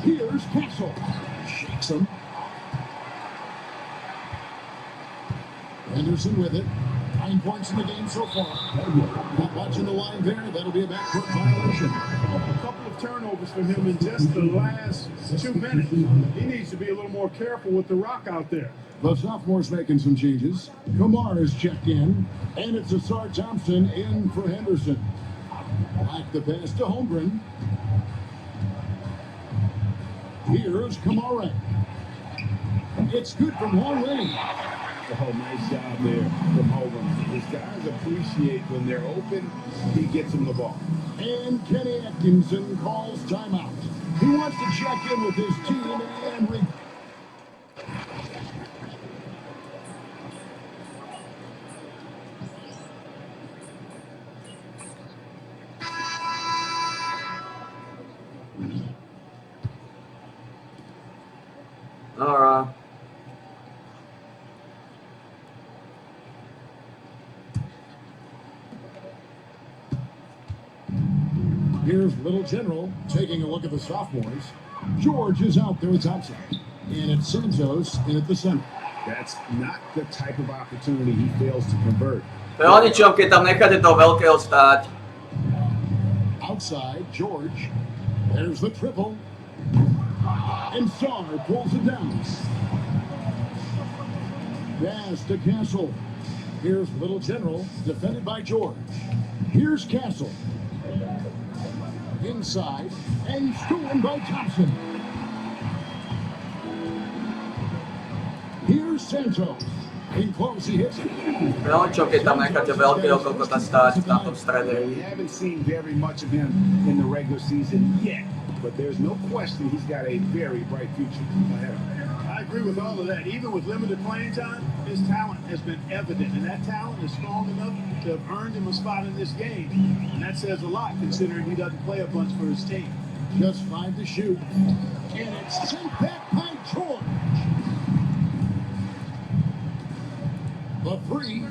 Here's Castle. Shakes him. Henderson with it. 9 points in the game so far. Not watching the line there. That'll be a backcourt violation. A couple of turnovers from him in just the last 2 minutes. He needs to be a little more careful with the rock out there. The sophomore's making some changes. Kamar is checked in. And it's Asar Thompson in for Henderson. Back the pass to Holmgren. Here's Kamara. It's good from long range. Oh, nice job there from Holmgren. His guys appreciate when they're open, he gets them the ball. And Kenny Atkinson calls timeout. He wants to check in with his team and All right. Here's Little General taking a look at the sophomores. George is out there with Thompson. And it's Santos in at the center. That's not the type of opportunity he fails to convert. To je o ničom, keď tam necháte toho veľkého stáť. Outside, George. There's the triple. And Sarr pulls it down. Pass to Castle. Here's Little General, defended by George. Here's Castle. Inside, and stolen by Thompson. Here's Santos. In close, he hits it. To je o ničom, keď tam necháte veľkého kokota stáť na tom strede. We haven't seen very much of him in the regular season yet, but there's no question he's got a very bright future ahead of him. I agree with all of that. Even with limited playing time, his talent has been evident, and that talent is strong enough to have earned him a spot in this game. And that says a lot, considering he doesn't play a bunch for his team. Just 5 to shoot. And it's sent back by George. The 3.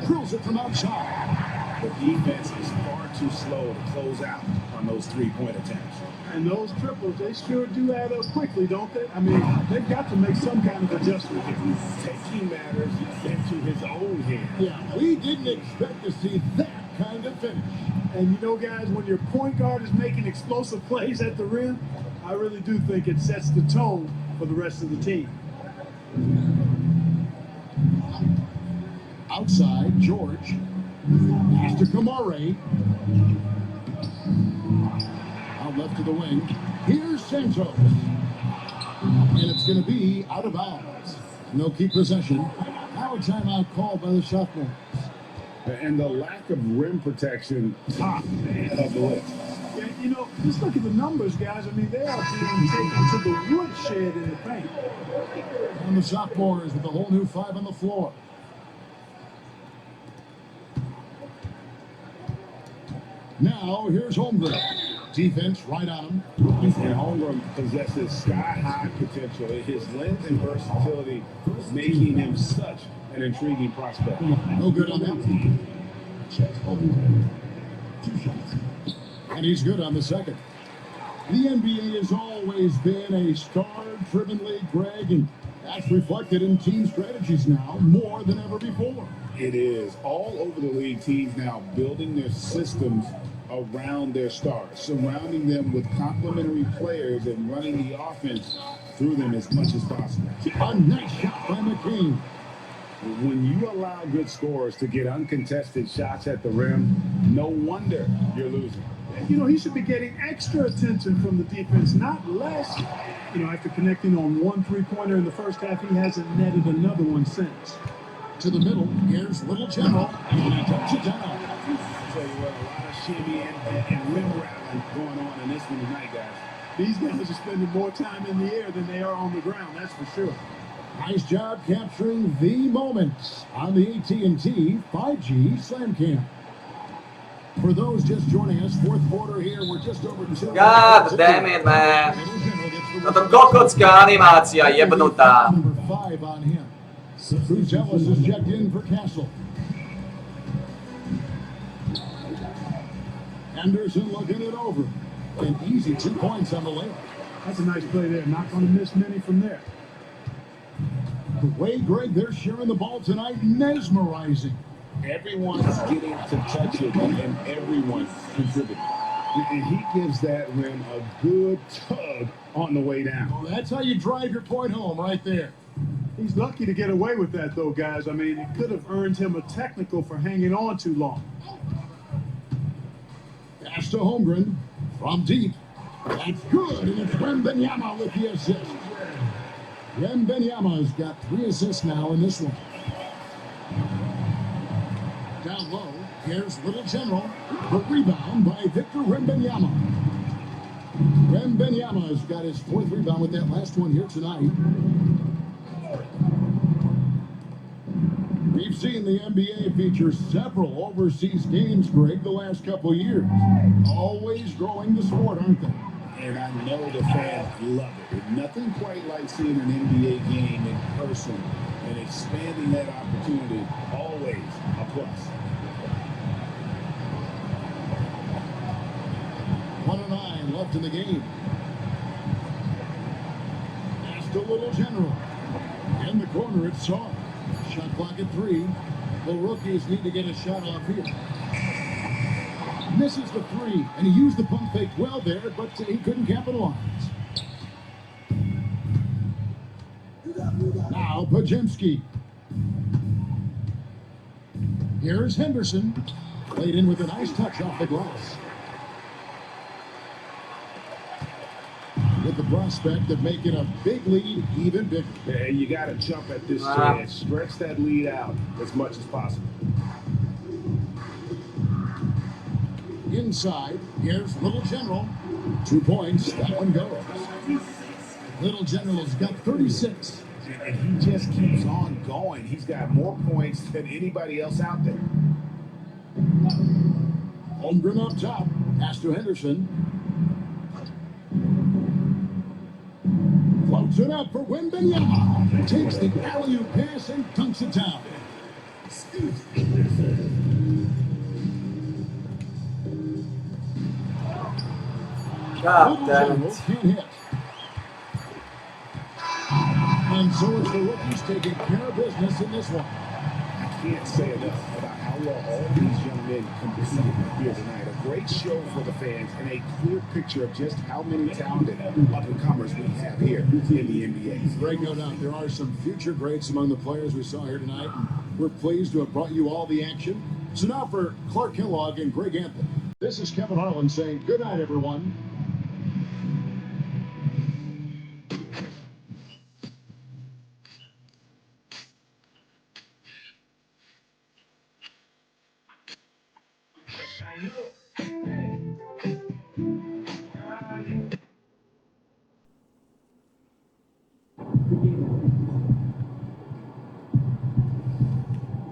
Drills it from outside. The defense is far too slow to close out on those 3-point attempts. And those triples, they sure do add up quickly, don't they? I mean, they've got to make some kind of adjustment here. Taking matters into his own hands. Yeah, we didn't expect to see that kind of finish. And you know, guys, when your point guard is making explosive plays at the rim, I really do think it sets the tone for the rest of the team. Outside, George. Pass to Kamare. Out left to the wing. Here's Santos. And it's going to be out of bounds. No keep possession. Now a timeout called by the sophomores. And the lack of rim protection, top of the list. Yeah, you know, just look at the numbers, guys. I mean, they are being taken to the woodshed in the paint. And the sophomores with a whole new 5 on the floor. Now, here's Holmgren. Defense right on him. And Holmgren possesses sky-high potential. His length and versatility making him such an intriguing prospect. No good on that. And he's good on the second. The NBA has always been a star-driven league, Greg, and that's reflected in team strategies now more than ever before. It is. All over the league, teams now building their systems around their stars, surrounding them with complementary players and running the offense through them as much as possible. A nice shot by McCain. When you allow good scorers to get uncontested shots at the rim, no wonder you're losing. You know, he should be getting extra attention from the defense, not less. You know, after connecting on one three-pointer in the first half, he hasn't netted another one since. To the middle, here's Little General, and he touches it down. I'll tell you what, a lot of shimmy and rim rattling going on in this one tonight, guys. These guys are spending more time in the air than they are on the ground, that's for sure. Nice job capturing the moments on the AT&T 5G Slam Cam. For those just joining us, fourth quarter here, we're just over 2. God damn it, man. Toto kokocká animácia jebnutá. Number 5 on him. Cruz Ellis is checked in for Castle. Henderson looking it over. An easy 2 points on the layup. That's a nice play there. Not going to miss many from there. The way, Greg, they're sharing the ball tonight, mesmerizing. Everyone's getting to touch it, and everyone's contributing. And he gives that rim a good tug on the way down. Well, that's how you drive your point home right there. He's lucky to get away with that, though, guys. I mean, it could have earned him a technical for hanging on too long. Pass to Holmgren from deep. That's good, and it's Wembanyama with the assist. Wembanyama's got 3 assists now in this one. Down low, here's Little General. The rebound by Victor Wembanyama. Wembanyama's got his 4th rebound with that last one here tonight. We've seen the NBA feature several overseas games, Greg, the last couple of years. Always growing the sport, aren't they? And I know the fans love it. There's nothing quite like seeing an NBA game in person and expanding that opportunity. Always a plus. 1:09 left in the game. Pass to Little General. In the corner, it's Saw. Shot clock at 3. The rookies need to get a shot off here. Misses the 3, and he used the pump fake well there, but he couldn't capitalize. Now Podziemski. Here's Henderson. Played in with a nice touch off the glass. With the prospect of making a big lead even bigger. Yeah, you got to jump at this stage. Stretch that lead out as much as possible. Inside, here's Little General. 2 points, that one goes. Little General's got 36. And he just keeps on going. He's got more points than anybody else out there. Holmgren up top, pass to Henderson. Floats it up for Wembanyama. Takes the alley-oop pass and dunks it down. God damn it. Can't hit. And so it's the rookies taking care of business in this one. I can't say enough about how well all these young men competed here tonight. A great show for the fans and a clear picture of just how many talented up-and-comers we have here in the NBA. Greg, no doubt there are some future greats among the players we saw here tonight. We're pleased to have brought you all the action. So now for Clark Kellogg and Greg Anthony. This is Kevin Harlan saying good night, everyone.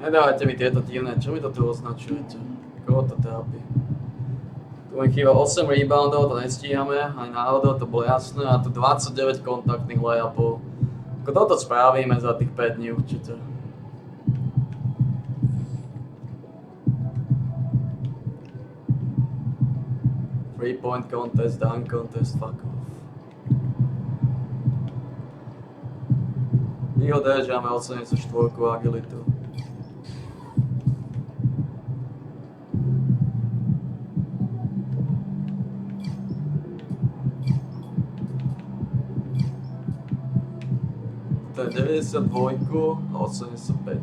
Nedávajte mi tieto divné, čo mi to tu označujete? Koho to trápi? Tu mi chýba 8 reboundov, to nestíhame, aj náhodou, to bolo jasné, a tu 29 kontaktných layupov. Ako toto spravíme za tých 5 dní určite. 3-point contest, dunk contest, fuck off. Výhoda je, že máme 84 agilitu. To je 92 a 85.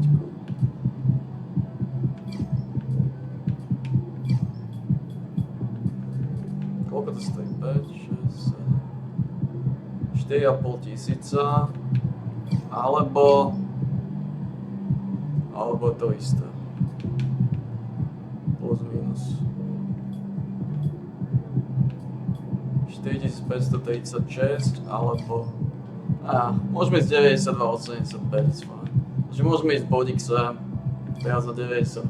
Koľko to stojí? 5, 6, 7, 4,5 tisíca. Alebo to isté. Plus minus. 4536 alebo môžeme ísť 92, 85, fajn. Takže môžeme ísť bodík sem, teraz na 92.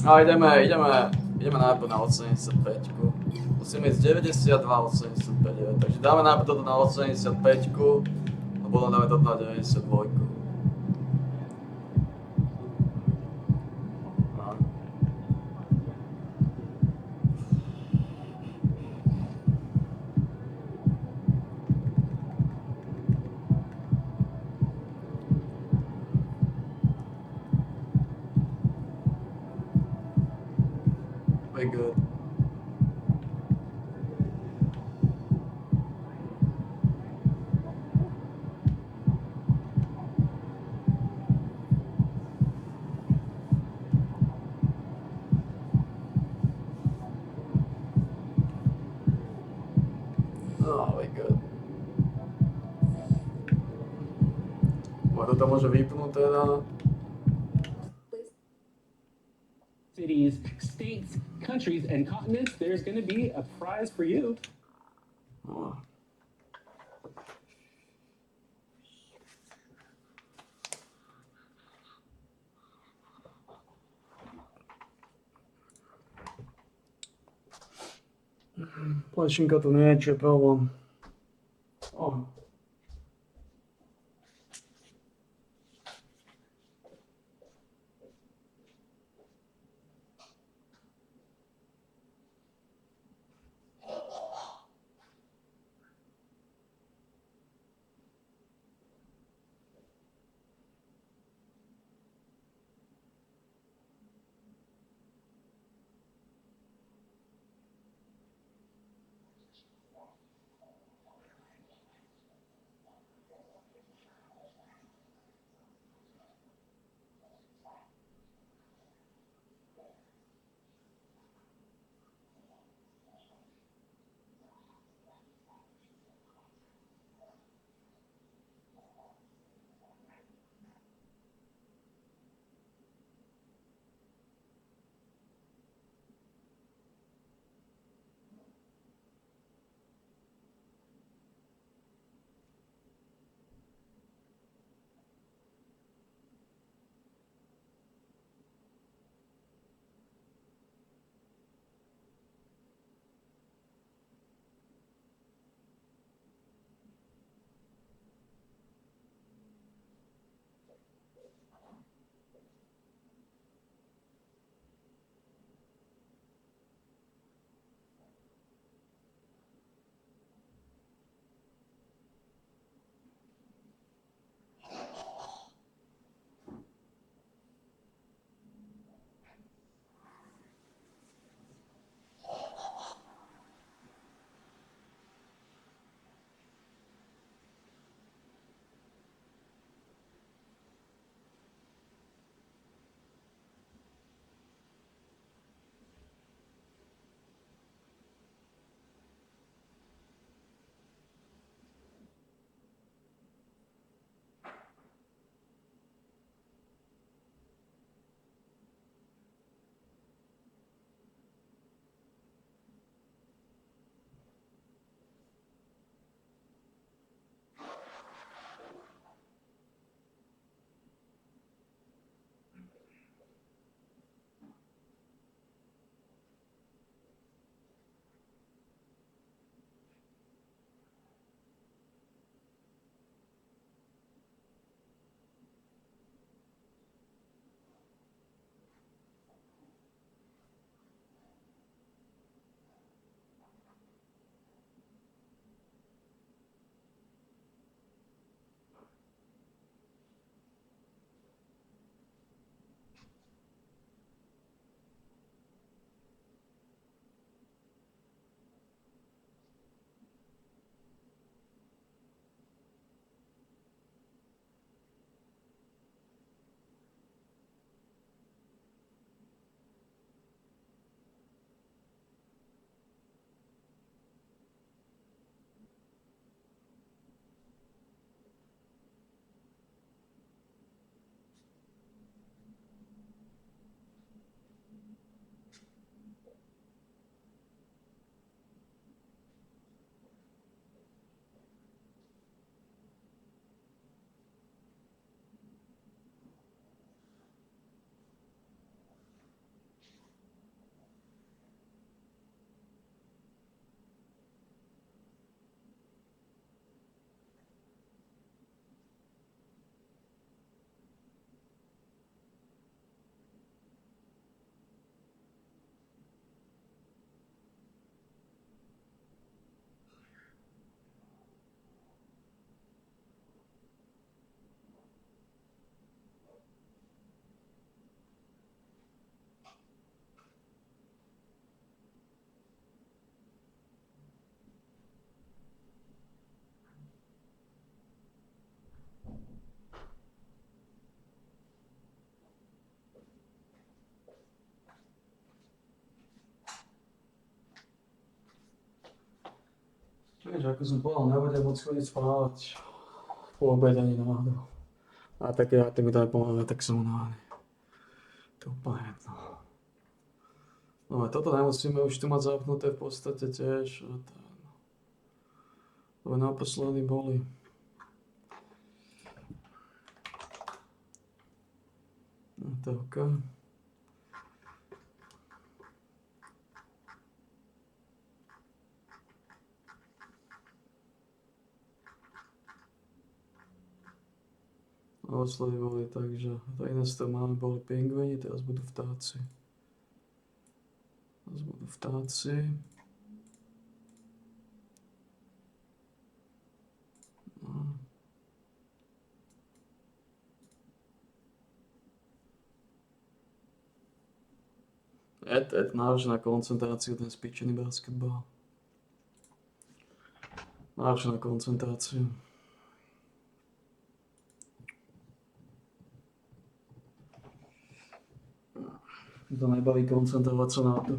A ideme najprv na 85. Musíme ísť 92, 85, takže dáme najprv toto na 85 a potom dáme toto na 92. Very good. Oh, very good. Možno to môže vypnúť teda. Cities, states, countries, and continents, there's going to be a prize for you. Oh. Plešinka tu nie je, čo je problém. Oh. Vieš, ako som povedal, nebudem môcť chodiť spávať po obede ani náhodou. A tak ja, tak mi to nepomáha, tak som unavený. To je úplne jedno. No a toto nemusíme už tu mať zapnuté v podstate tiež. Lebo naposledy boli. No to OK. Naposledy boli tak, že 13. máme boli pingvini, teraz budú vtáci. Teraz budú vtáci. No. Náročná koncentráciu, ten spičený basketbal. Náročná koncentráciu. To nebaví koncentrovať sa na to.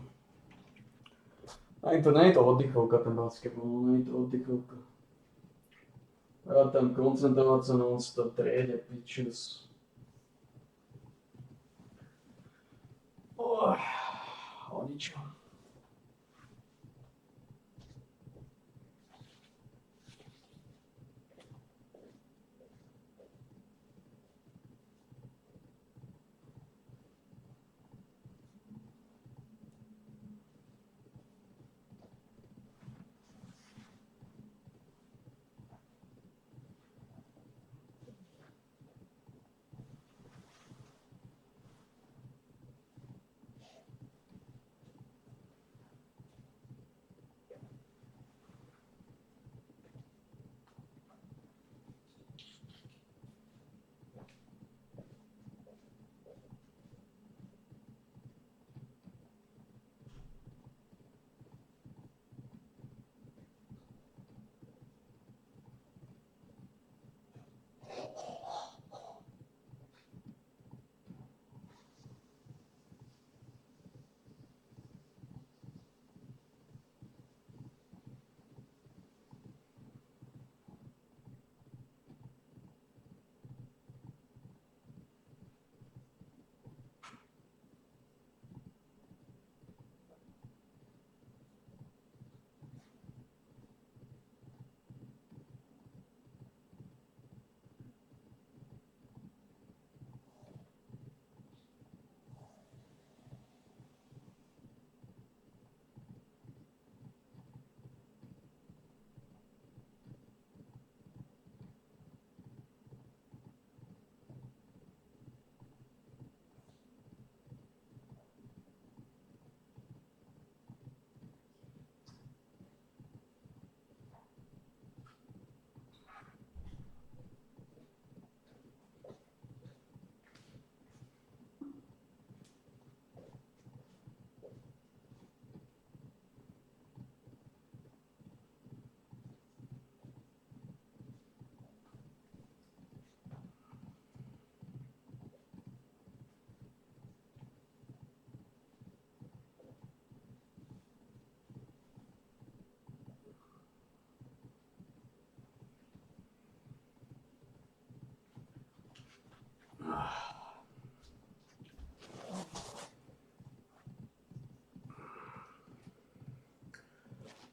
Ani to nie je to oddychovka, ten basketbal, nie je to oddychovka. A tam koncentrovať sa non-stop, triede, pitches. O ničo.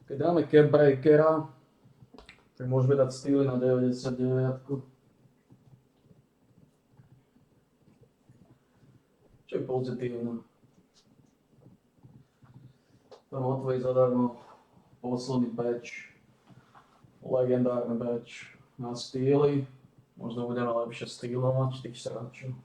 Keď dáme cap breakera, tak môžeme dať Steely na 99. Čo je pozitívne. Tam otvorí zadarmo posledný batch, legendárny batch na Steely. Možno budeme lepšie stylovať tých sráčov.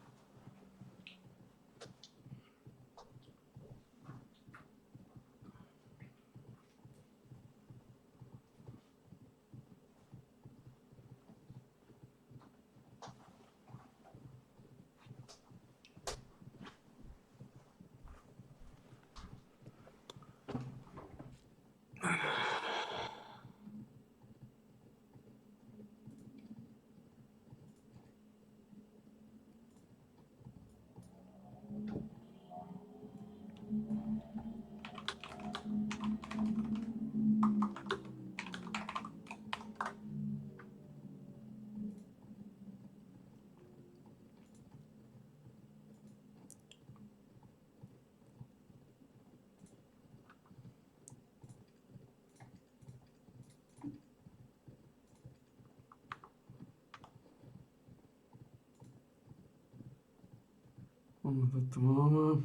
Tutto mamma.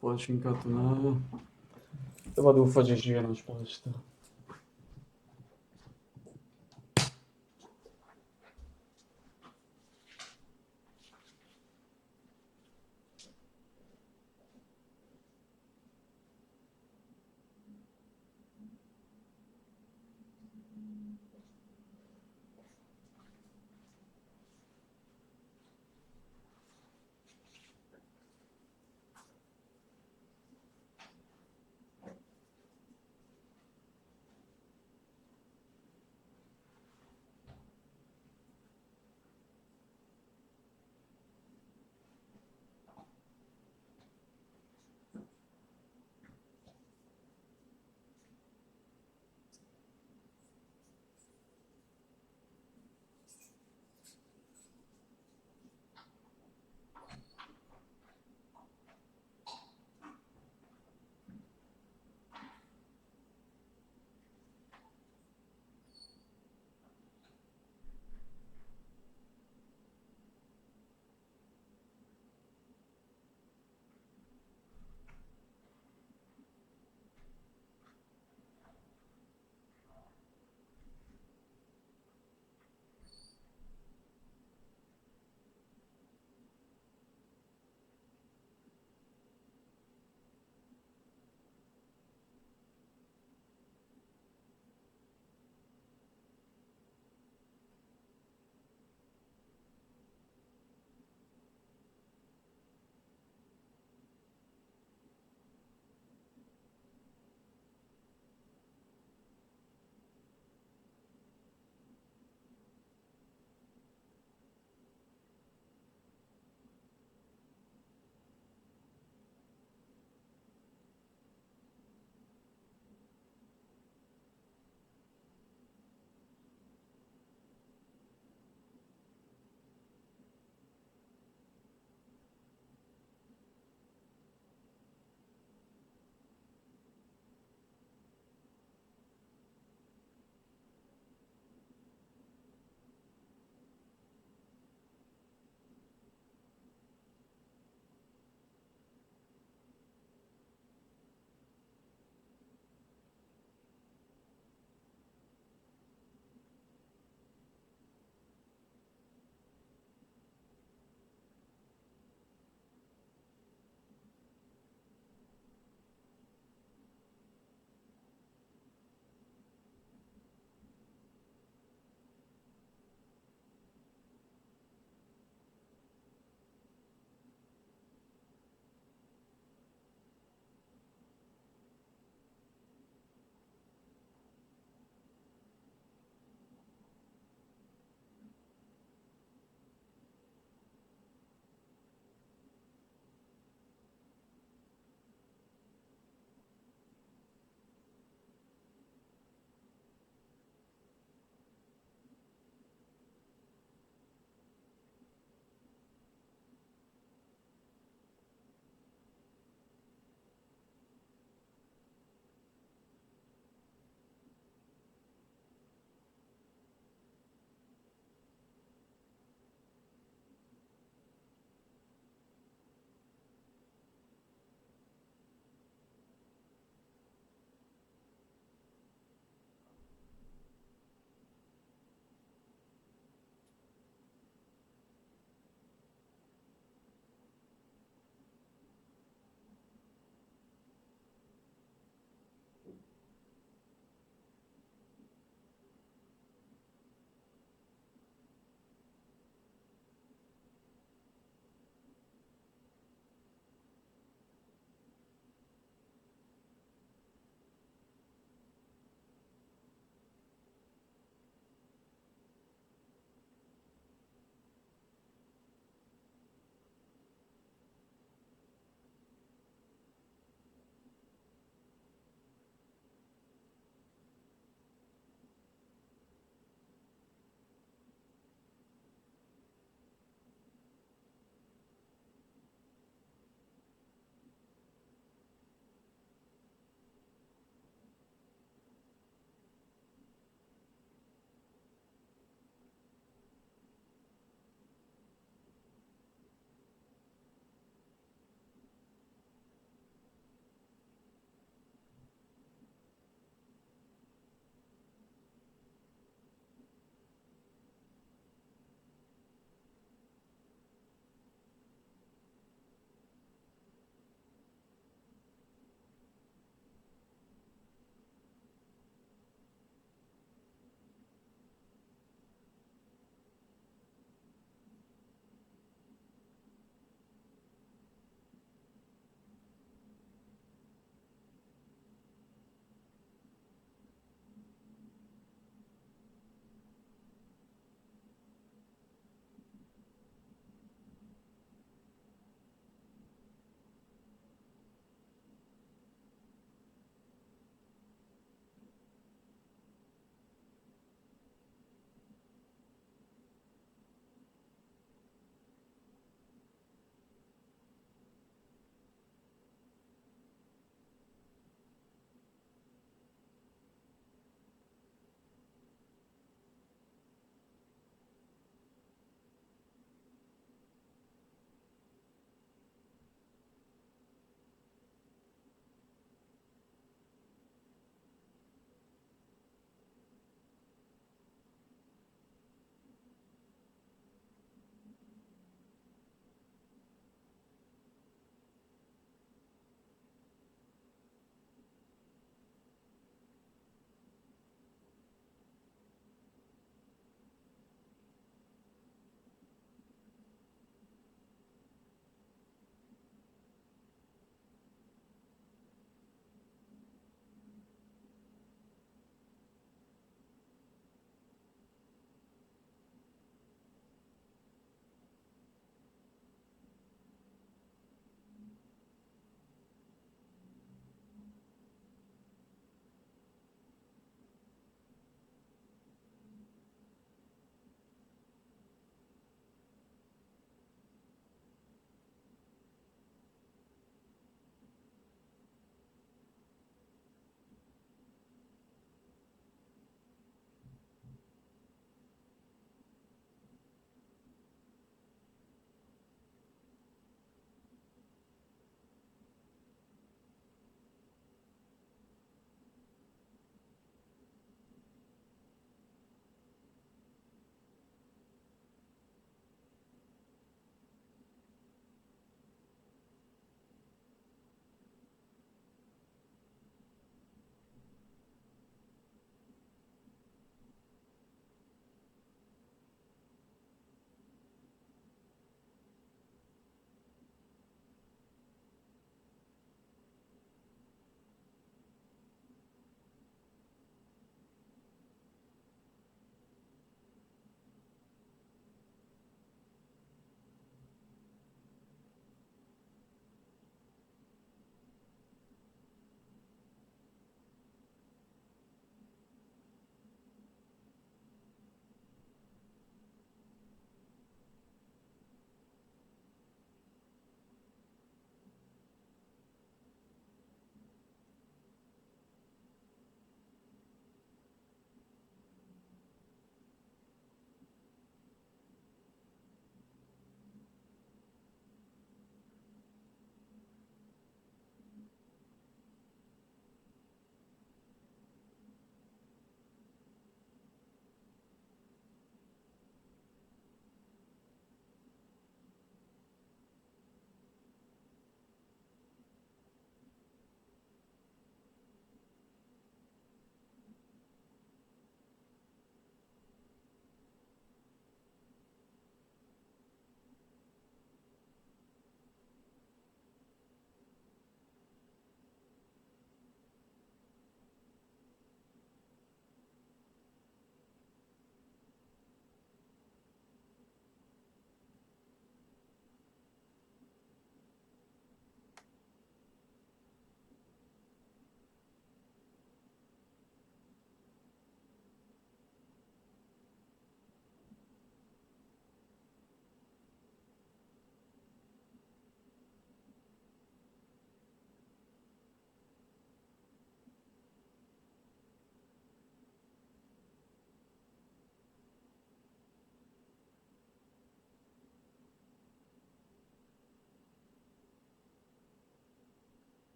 Poi 59. E vado a fare giro na sposta.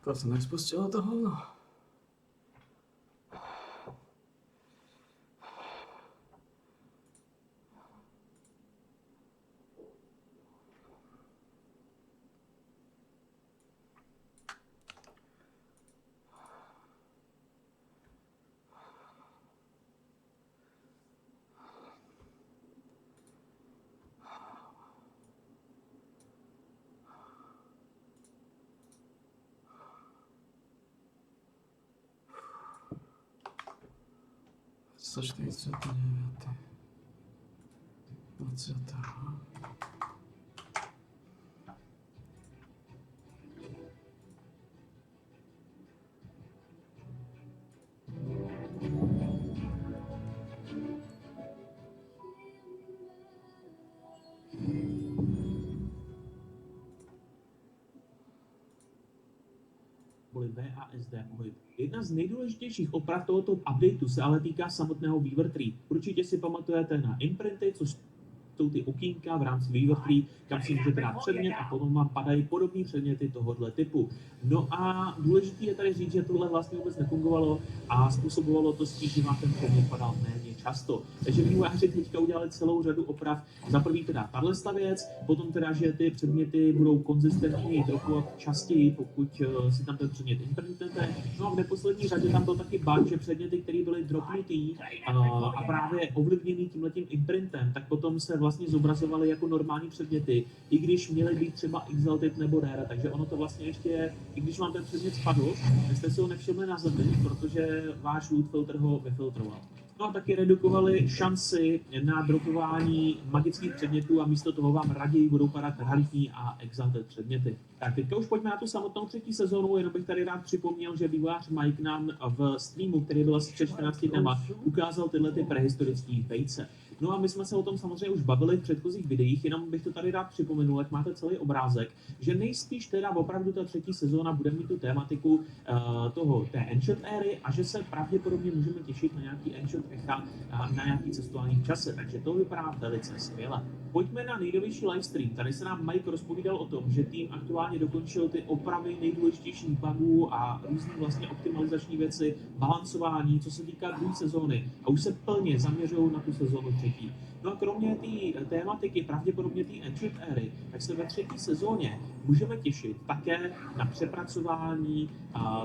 To jsem nespustilo to hovno. Co 49. 20. VASD OHIP. Jedna z nejdůležitějších oprav tohoto updateu se ale týká samotného Weaver Tree. Určitě si pamatujete na imprinty, což jsou ty okýnka v rámci Weaver Tree, kam si můžete dát předmět a potom vám padají podobné předměty tohohle typu. No a důležité je tady říct, že tohle vlastně vůbec nefungovalo a způsobovalo to spíš, že vám ten předmět padal méně často. Takže vývojáři teďka udělali celou řadu oprav. Za prvý teda tato věc, potom teda, že ty předměty budou konzistentně dropovat častěji, pokud si tam ten předmět imprintnete. No a v neposlední řadě tam byl taky bug, že předměty, které byly dropnutý a právě ovlivněný tímhletím imprintem, tak potom se vlastně zobrazovaly jako normální předměty, i když měly být třeba Exalted nebo Rare, takže ono to vlastně ještě, i když vám ten předmět spadl, tak jste si ho nevšimli na zemi, protože váš loot filter ho vyfiltroval. No a taky redukovali šanci na dropování magických předmětů a místo toho vám raději budou padat raritní a exalted předměty. Tak teďka už pojďme na tu samotnou třetí sezónu, jenom bych tady rád připomněl, že vývojář Mike nám v streamu, který byl asi před 14 dnama, ukázal tyhle ty prehistorické vejce. No a my jsme se o tom samozřejmě už bavili v předchozích videích, jenom bych to tady rád připomenul, jak máte celý obrázek, že nejspíš teda opravdu ta třetí sezóna bude mít tu tématiku té Ancient éry a že se pravděpodobně můžeme těšit na nějaký Ancient echa a na nějaký cestování v čase, takže to vypadá velice skvěle. Pojďme na nejnovější livestream. Tady se nám Mike rozpovídal o tom, že tým aktuálně dokončil ty opravy nejdůležitějších bugů a různé vlastně optimalizační věci, balancování, co se týká druhé sezóny a už se plně zaměřují na tu sezónu třetí. No a kromě té tématiky, pravděpodobně té Ancient éry, tak se ve třetí sezóně můžeme těšit také na přepracování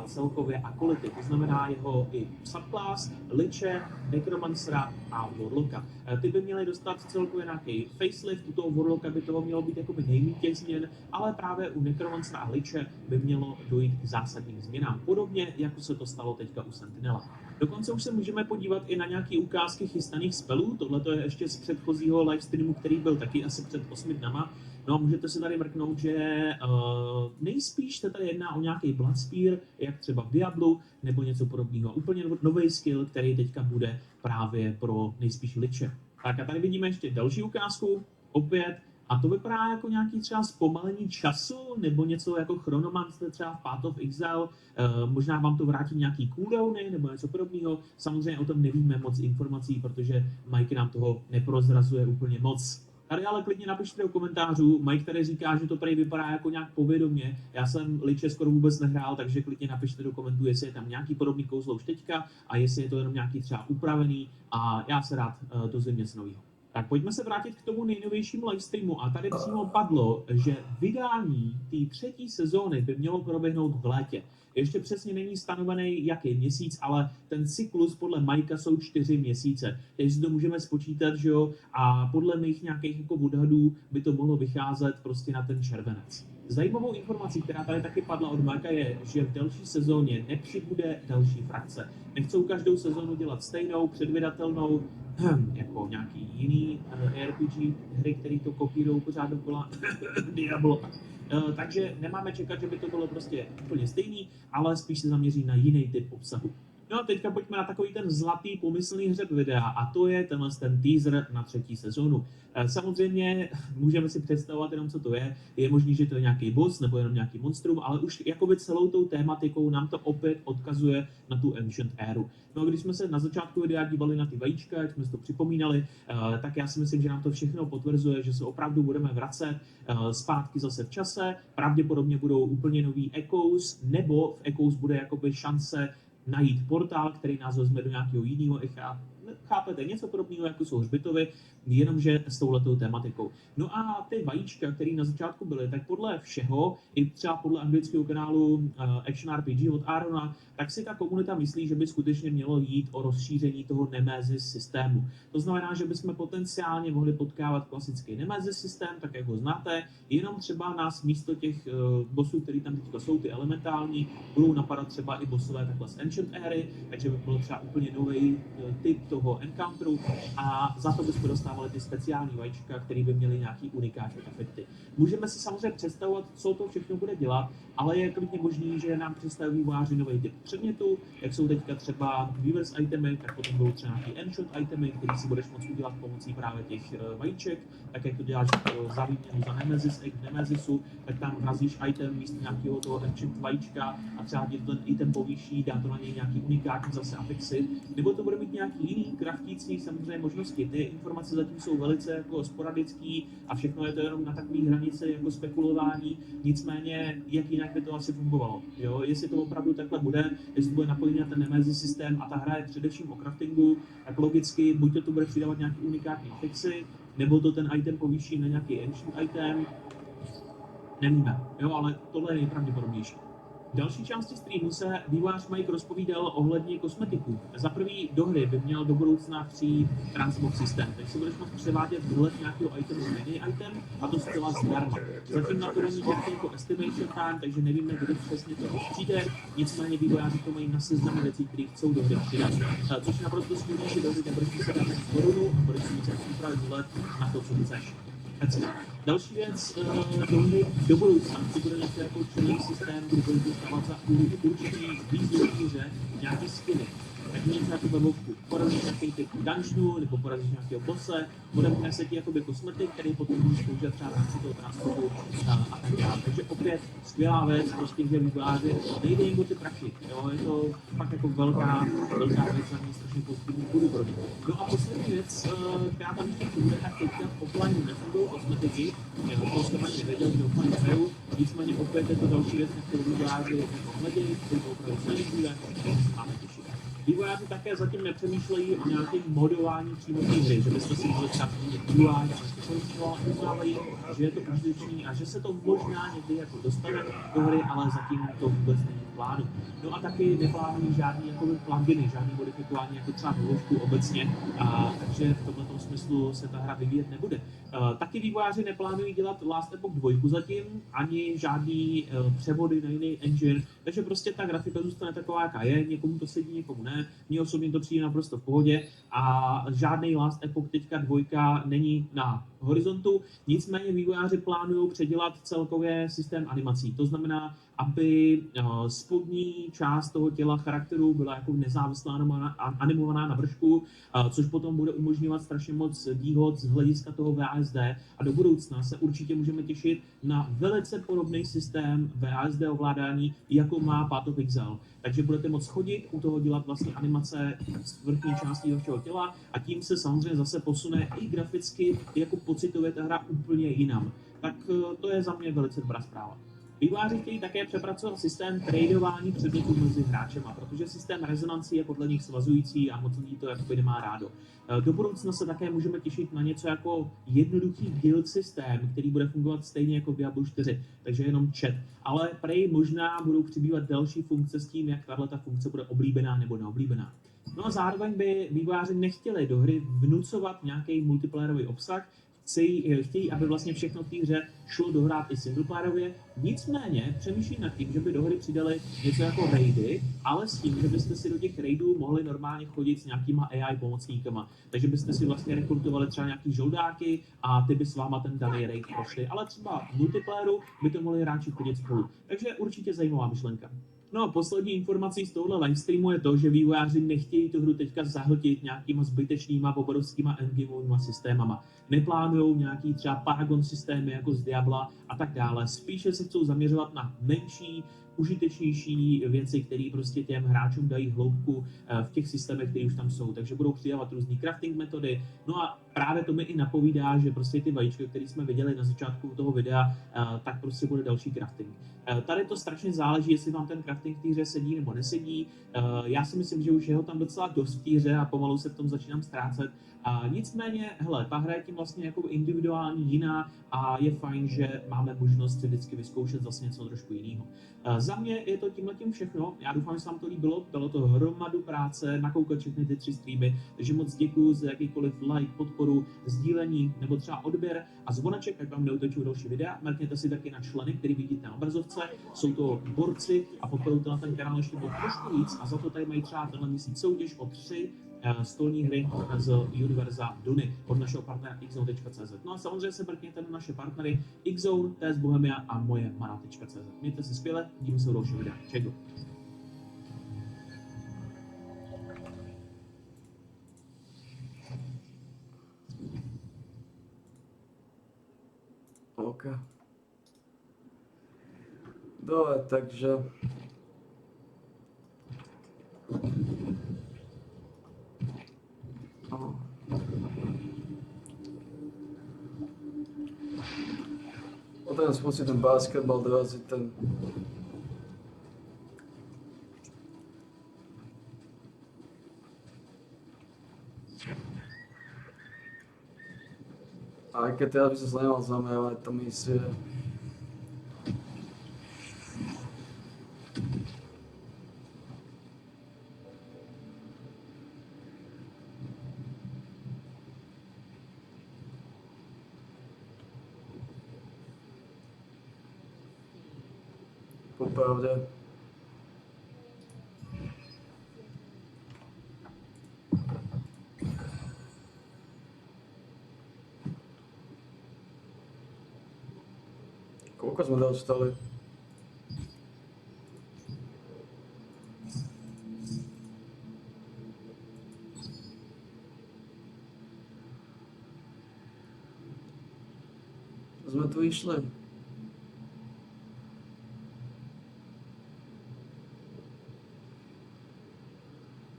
celkově akolity, to znamená jeho i subclass, Liche, Necromancera a Warlocka. Ty by měly dostat celkově nějaký facelift, u toho Warlocka by toho mělo být jakoby nejméně těch změn, ale právě u Necromancera a Liche by mělo dojít k zásadním změnám, podobně jako se to stalo teďka u Sentinela. Dokonce už se můžeme podívat i na nějaké ukázky chystaných spelů, tohle to je ještě z předchozího livestreamu, který byl taky asi před 8 dnama. No a můžete se tady mrknout, že nejspíš se tady jedná o nějaký Bloodspear, jak třeba v Diablu, nebo něco podobného. Úplně nový skill, který teďka bude právě pro nejspíš Liche. Tak a tady vidíme ještě další ukázku, opět, a to vypadá jako nějaký třeba zpomalení času, nebo něco jako Chronomancer třeba v Path of Exile, možná vám to vrátí nějaký cooldowny, nebo něco podobného. Samozřejmě o tom nevíme moc informací, protože Mike nám toho neprozrazuje úplně moc. Tady ale klidně napište do komentářů, Mike tady říká, že to prej vypadá jako nějak povědomě. Já jsem Liche skoro vůbec nehrál, takže klidně napište do komentů, jestli je tam nějaký podobný kouzlo už teďka a jestli je to jenom nějaký třeba upravený a já se rád dozvím něco nového. Tak pojďme se vrátit k tomu nejnovějšímu livestreamu a tady přímo padlo, že vydání té třetí sezóny by mělo proběhnout v létě. Ještě přesně není stanovený jaký měsíc, ale ten cyklus podle Mikea jsou 4 měsíce. Takže si to můžeme spočítat, že jo, a podle mých nějakých jako odhadů by to mohlo vycházet prostě na ten červenec. Zajímavou informací, která tady taky padla od Mikea, je, že v další sezóně nepřibude další frakce. Nechcou každou sezónu dělat stejnou, předvídatelnou, jako nějaký jiný RPG hry, které to kopírují pořád dokola, Diablo. Takže nemáme čekat, že by to bylo prostě úplně stejný, ale spíš se zaměří na jiný typ obsahu. No a teďka pojďme na takový ten zlatý pomyslný hřeb videa a to je ten teaser na 3. sezónu. Samozřejmě můžeme si představovat jenom, co to je. Je možný, že to je nějaký boss nebo jenom nějaký monstrum, ale už jakoby celou tou tématikou nám to opět odkazuje na tu Ancient éru. No a když jsme se na začátku videa dívali na ty vajíčka, jak jsme si to připomínali, tak já si myslím, že nám to všechno potvrzuje, že se opravdu budeme vracet zpátky zase v čase. Pravděpodobně budou úplně nový Echoes, nebo v Echoes bude jakoby šance najít portál, který nás vezme do nějakého jiného echa. Chápete, něco podobného, jako jsou hřbitovy, jenomže s touhletou tematikou. No a ty vajíčka, které na začátku byly, tak podle všeho, i třeba podle anglického kanálu Action RPG od Arona, tak si ta komunita myslí, že by skutečně mělo jít o rozšíření toho Nemesis systému. To znamená, že bychom potenciálně mohli potkávat klasický Nemesis systém, tak jak ho znáte, jenom třeba nás místo těch bossů, který tam teďka jsou, ty elementální, budou napadat třeba i bossové takhle z Ancient éry, takže by bylo třeba úplně nový typ toho encounteru a za to bychom dostávali ty speciální vajíčka, které by měly nějaký unikátní efekty. Můžeme si samozřejmě představovat, co to všechno bude dělat, ale je klidně možný, že nám představí vývojáři nový typ předmětu, jak jsou teďka třeba Weavers itemy, tak potom budou třeba nějaký Ancient itemy, který si budeš moct udělat pomocí právě těch vajíček, tak jak to děláš za výměnu za Nemesis, Nemesisu, tak tam vrazíš item místo nějakého toho Ancient vajíčka a třeba ti ten item povýší, dá to na něj nějaký unikátní zase afixy, nebo to bude mít nějaký jiný kraftící samozřejmě možnosti. Ty informace zatím jsou velice jako sporadický a všechno je to jenom na takové hranici jako spekulování, nicméně jak jinak by to asi fungovalo. Jo? Jestli to opravdu takhle bude, jestli bude napojený na ten Nemesis systém a ta hra je především o craftingu, tak logicky buď to bude přidávat nějaký unikátní fixy, nebo to ten item povýší na nějaký ancient item, nevíme, jo, ale tohle je nejpravděpodobnější. V další části streamu se vývojář Mike rozpovídal ohledně kosmetiků. Za prvý do hry by měl do budoucna přijít transbox systém, takže si budeš moct převádět výhled nějakého itemu na jiný item a to zcela zdarma. Zatím na to není nějaký jako estimation time, takže nevíme, kdy přesně to přijde, nicméně vývojáři to mají na seznamu věcí, které chcou do hry přidat. Což je naprosto smutné, že do hry nebudeš muset dát korunu a budeš si muset upravit výhled na to, co chceš. Další věc, do budoucna, to bude nějaký jako čelný systém, kdy budete dostávat za určitý výzvy v hře nějaký skiny. Tak něco jako webovku. Porazíš nějaký typ dungeonu, nebo porazíš nějakého bosse, podepne se ti jakoby kosmetik, který potom můžeš použít třeba v rámci toho transportu a tak dále. Takže opět skvělá věc, prostě že vývojáři nejde jim o ty prachy. Jo? Je to fakt jako velká věc, na mě strašně pozitivní budu pro ně. No a poslední věc, která tam ještě bude, tak teďka v offline nefungují kosmetiky, to jste ani nevěděl, že offline hraju, nicméně opět je to další věc, na kterou vývojáři hledějí, který to opravdu celý bude, máme těšit. Vývojáři také zatím nepřemýšlejí o nějakém modování přímo té hry, že byste si mohli třeba změnit UI, ale uznávají, že je to užitečný a že se to možná někdy jako dostane do hry, ale zatím to vůbec není v plánu. No a taky neplánují žádný jako pluginy, žádný modifikování jako třeba vložku obecně, takže v tomto smyslu se ta hra vyvíjet nebude. Taky vývojáři neplánují dělat Last Epoch 2 zatím, ani žádný převody na jiný engine, takže prostě ta grafika zůstane taková, jaká je, někomu to sedí, někomu ne, mně osobně to přijde naprosto v pohodě a žádný Last Epoch teďka 2 není na horizontu, nicméně vývojáři plánují předělat celkově systém animací, to znamená, aby spodní část toho těla charakteru byla jako nezávislá animovaná na vršku, což potom bude umožňovat strašně moc výhod z hlediska toho VASD a do budoucna se určitě můžeme těšit na velice podobný systém VASD ovládání, jako má Path of Exile. Takže budete moct chodit, u toho dělat vlastně animace z vrchní části vašeho těla a tím se samozřejmě zase posune i graficky, jako pocitově ta hra úplně jinam. Tak to je za mě velice dobrá zpráva. Vývojáři chtějí také přepracovat systém tradování předmětů mezi hráčema, protože systém rezonancí je podle nich svazující a moc lidí to jakoby nemá rádo. Do budoucna se také můžeme těšit na něco jako jednoduchý guild systém, který bude fungovat stejně jako v Diablo 4, takže jenom chat. Ale prej možná budou přibývat další funkce s tím, jak tato funkce bude oblíbená nebo neoblíbená. No a zároveň by vývojáři nechtěli do hry vnucovat nějaký multiplayerový obsah, chtějí, aby vlastně všechno v té hře šlo dohrát i singleplayerově, nicméně přemýšlí nad tím, že by do hry přidali něco jako raidy, ale s tím, že byste si do těch raidů mohli normálně chodit s nějakýma AI pomocníkama. Takže byste si vlastně rekrutovali třeba nějaký žoldáky a ty by s váma ten daný raid prošli, ale třeba v multiplayeru by to mohli hráči chodit spolu. Takže určitě zajímavá myšlenka. No a poslední informací z tohohle livestreamu je to, že vývojáři nechtějí tu hru teďka zahltit nějakýma zbytečnýma obrovskýma endgameovýma systémama. Neplánujou nějaký třeba Paragon systémy jako z Diabla a tak dále. Spíše se chcou zaměřovat na menší, užitečnější věci, které prostě těm hráčům dají hloubku v těch systémech, které už tam jsou. Takže budou přidávat různý crafting metody. No a právě to mi i napovídá, že prostě ty vajíčka, které jsme viděli na začátku toho videa, tak prostě bude další crafting. Tady to strašně záleží, jestli vám ten crafting v té hře sedí nebo nesedí. Já si myslím, že už je ho tam docela dost v té hře a pomalu se v tom začínám ztrácet. Nicméně, hele, ta hra je tím vlastně jako individuální, jiná a je fajn, že máme možnost si vždycky vyzkoušet zase něco trošku jiného. Za mě je to tímhletím všechno. Já doufám, že se vám to líbilo. Bylo to hromadu práce, nakoukat všechny ty 3 streamy, takže moc děkuju za jakýkoliv like, podporu, sdílení nebo třeba odběr a zvoneček, ať vám neutečou další videa. Mrkněte si taky na členy, který vidíte na obrazovce. Jsou to borci a podporujte na ten kanál ještě bylo trošku víc a za to tady mají třeba tenhle měsíc soutěž o 3 stolní hry z univerza Duny od našeho partnera xzone.cz. No a samozřejmě se mrkněte na naše partnery Xzone, TS Bohemia a moje mana.cz. Mějte se skvěle, vidíme se u dalšího videa. Čejdu. OK. Dobre, takže... Potom spustit ten basketbal, dorazit ten... A aj keď teraz by som sa nemal zamerať, to misie... Popravde. Koľko sme dostali? Sme tu išli.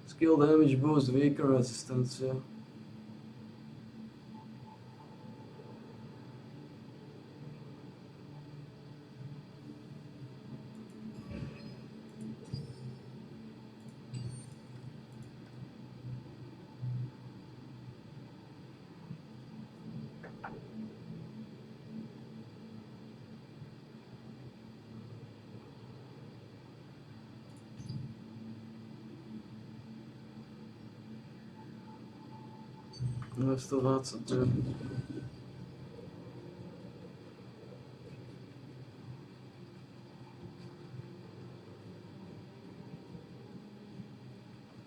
Skill damage boost, weaker rezistencia. No, 129.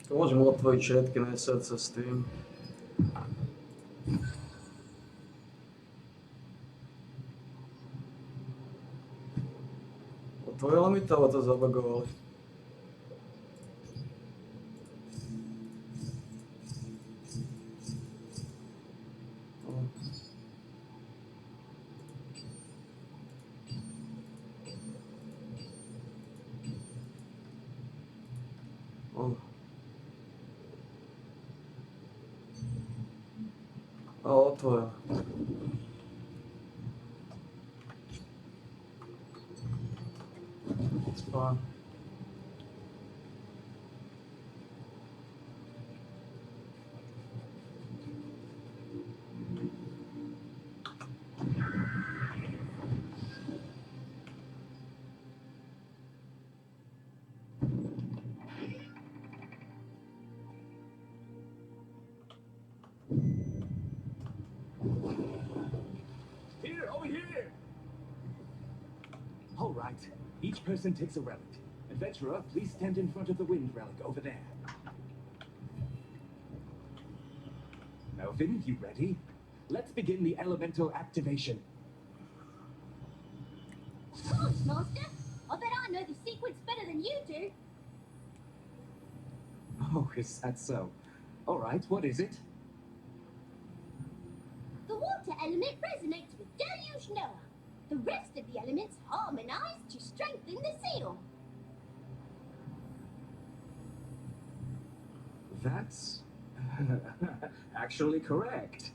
To môžem otvoriť všetky mesiace s tým. Otvorila mi to, ale to zabagovali. Otvoril. Spán. All right. Each person takes a relic. Adventurer, please stand in front of the wind relic over there. Melvin, you ready? Let's begin the elemental activation. Of course, Master. I bet I know the sequence better than you do. Oh, is that so? All right, what is it? The water element resonates with Deluge Noah. The rest of the elements harmonize to strengthen the seal. That's actually correct.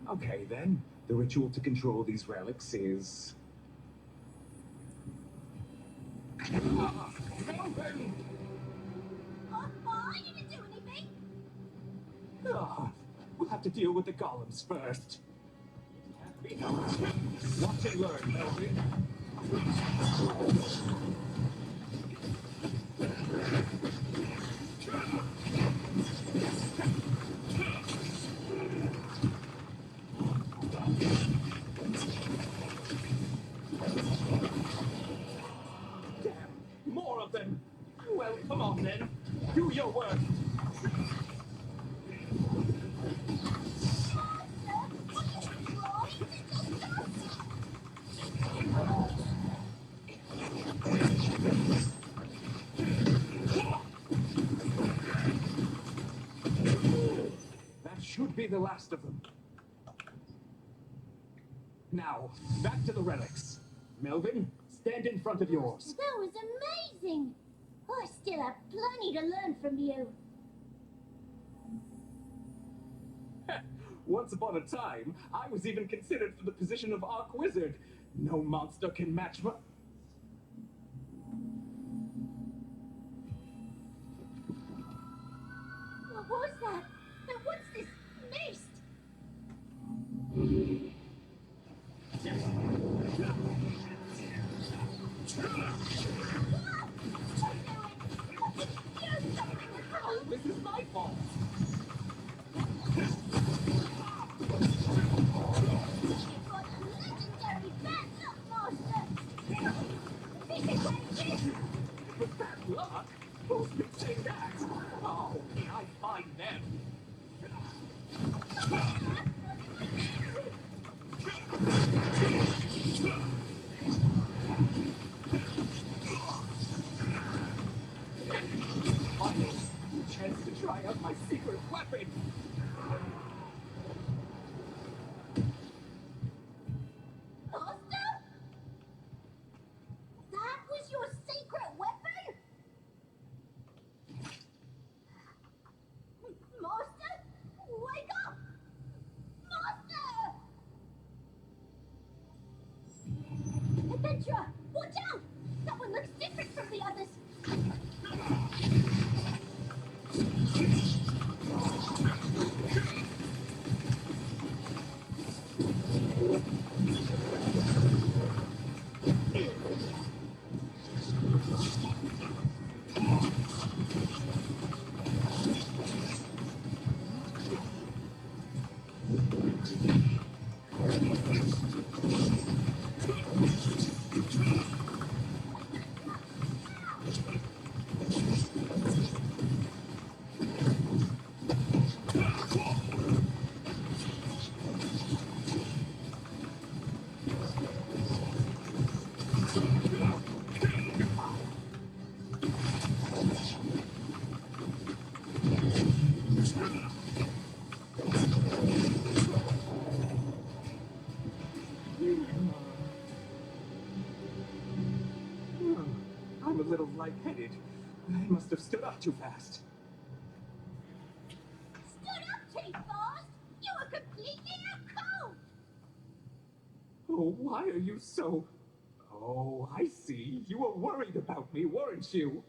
Okay, then. The ritual to control these relics is... I didn't do anything. We'll have to deal with the golems first. Watch and learn, Melvin. Damn, more of them. Well, come on then. Do your work. That should be the last of them. Now, back to the relics. Melvin, stand in front of yours. That was amazing. I still have plenty to learn from you. Once upon a time, I was even considered for the position of Arc Wizard. No monster can match my... What was that? And what's this mist? Oh, this is my fault. Legendary bad luck, Master. With bad luck? Who's been saying that? Oh, can I find them? Finally, a chance to try out my secret weapon. Master? That was your secret weapon? Master? Wake up! Master! Adventurer, watch out! That one looks different from the others. I'm a little lightheaded. I must have stood up too fast. Stood up too fast? You were completely out cold! Oh, why are you so... Oh, I see. You were worried about me, weren't you?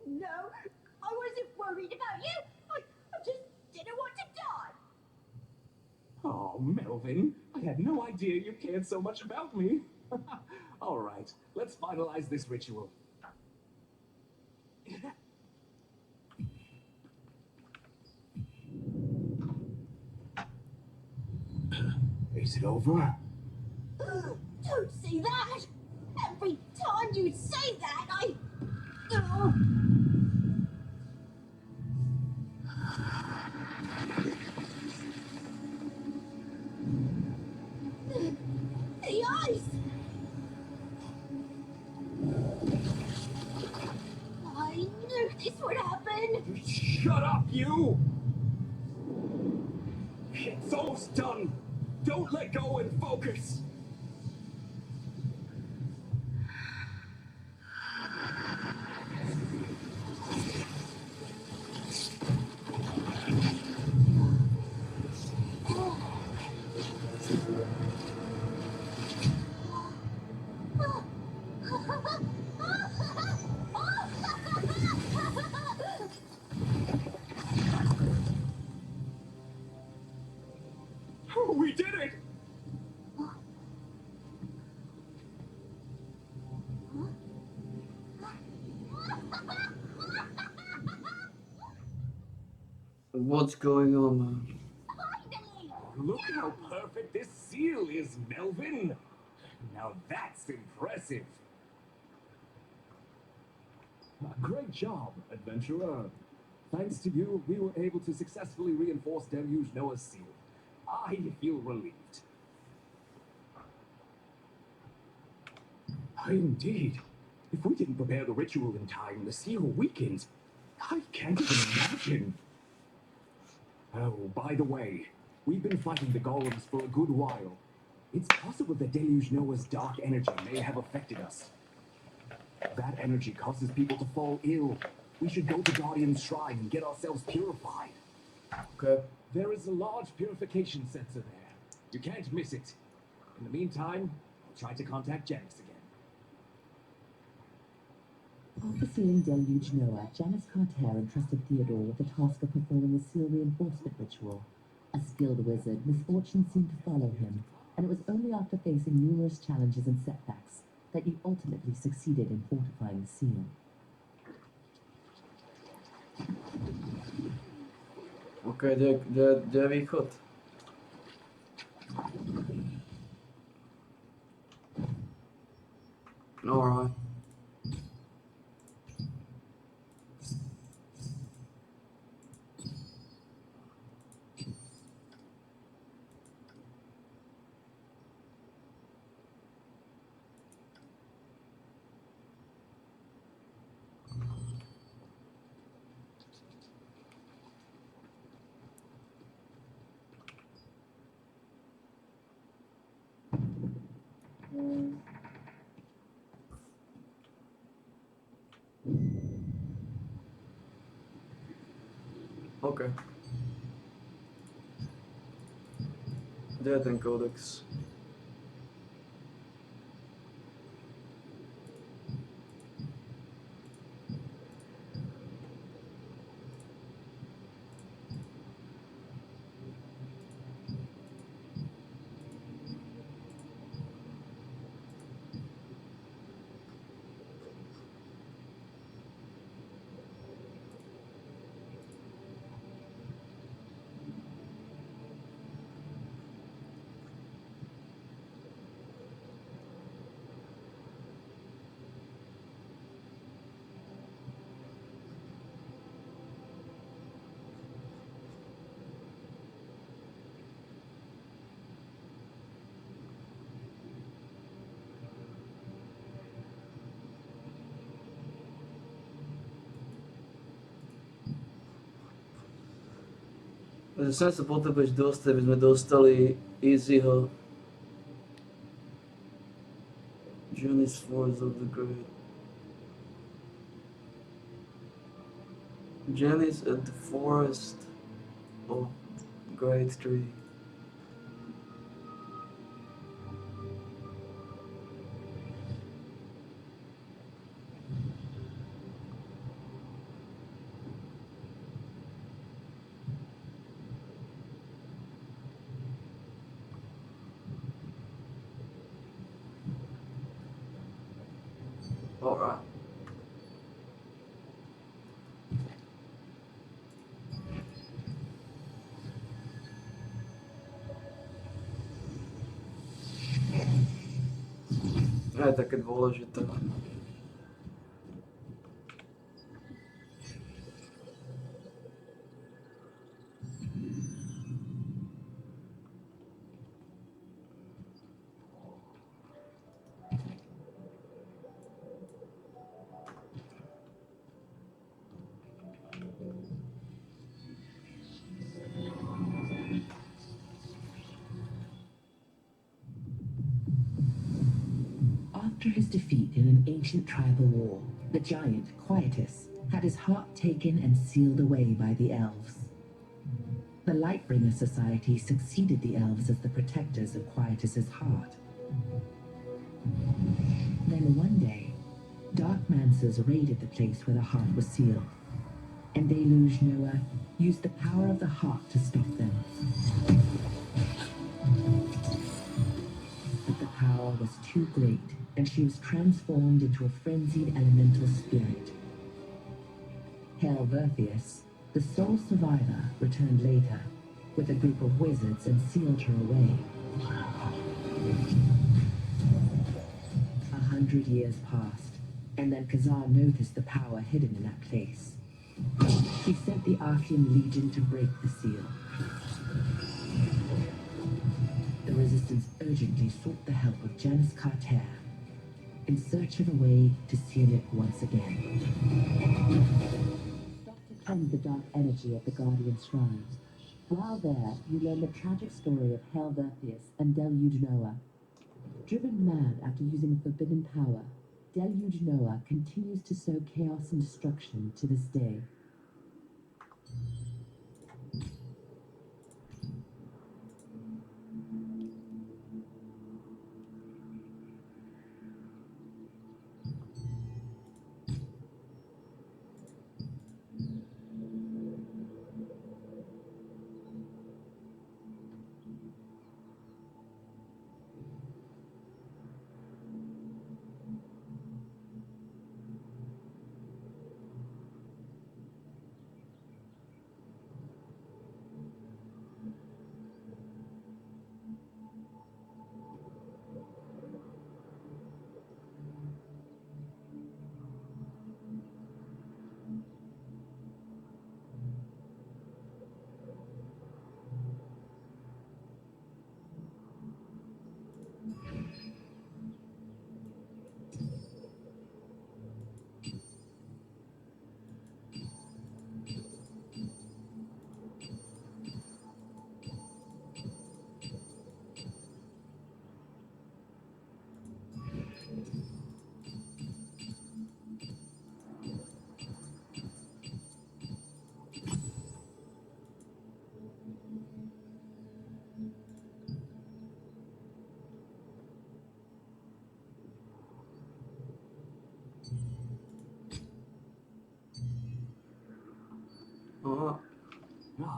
No, I wasn't worried about you. I just didn't want to die. Oh, Melvin, I had no idea you cared so much about me. All right, let's finalize this ritual. Is it over? Don't say that! Every time you say that, The ice! Shut up, you! It's almost done. Don't let go and focus. We did it! What's going on, man? Look how perfect this seal is, Melvin. Now that's impressive. Great job, adventurer. Thanks to you, we were able to successfully reinforce Deluge Noah's seal. I feel relieved. Indeed. If we didn't prepare the ritual in time, the seal weakened. I can't even imagine. Oh, by the way, we've been fighting the golems for a good while. It's possible that Deluge Noah's dark energy may have affected us. That energy causes people to fall ill. We should go to Guardian's Shrine and get ourselves purified. Okay. There is a large purification sensor there. You can't miss it. In the meantime, I'll try to contact Janice again. After sealing Deluge Noah, Janice Carter entrusted Theodore with the task of performing the seal reinforcement ritual. A skilled wizard, misfortune seemed to follow him, and it was only after facing numerous challenges and setbacks that he ultimately succeeded in fortifying the seal. Oké, de východ. Alright. Oké. Dit ten codex. Zase se potřebuješ dostat, aby jsme dostali Easyho. Journey's Force of the Great. Journey's at the forest of Great Tree. Alright. Je také dôležité. After his defeat in an ancient tribal war, the giant, Quietus, had his heart taken and sealed away by the elves. The Lightbringer Society succeeded the elves as the protectors of Quietus's heart. Then one day, Dark Mancers raided the place where the heart was sealed, and Deluge Noah used the power of the heart to stop them. But the power was too great, and she was transformed into a frenzied elemental spirit. Helverthius, the sole survivor, returned later with a group of wizards and sealed her away. 100 years passed, and then Kazar noticed the power hidden in that place. He sent the Archean Legion to break the seal. The Resistance urgently sought the help of Janus Carter in search of a way to seal it once again. Stop to cleanse the dark energy at the Guardian Shrine. While there, you learn the tragic story of Helverthius and Deluge Noah. Driven mad after using forbidden power, Deluge Noah continues to sow chaos and destruction to this day.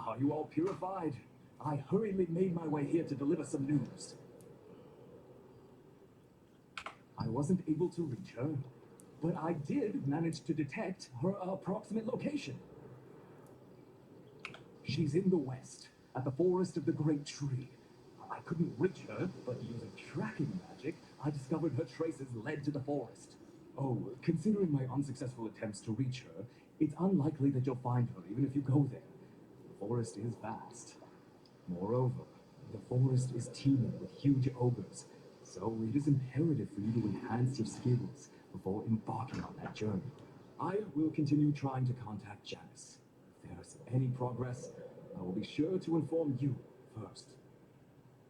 Are you all purified? I hurriedly made my way here to deliver some news. I wasn't able to reach her, but I did manage to detect her approximate location. She's in the west, at the forest of the Great Tree. I couldn't reach her, but using tracking magic, I discovered her traces led to the forest. Oh, considering my unsuccessful attempts to reach her, it's unlikely that you'll find her even if you go there. The forest is vast. Moreover, the forest is teeming with huge ogres, so it is imperative for you to enhance your skills before embarking on that journey. I will continue trying to contact Janus. If there's any progress, I will be sure to inform you first.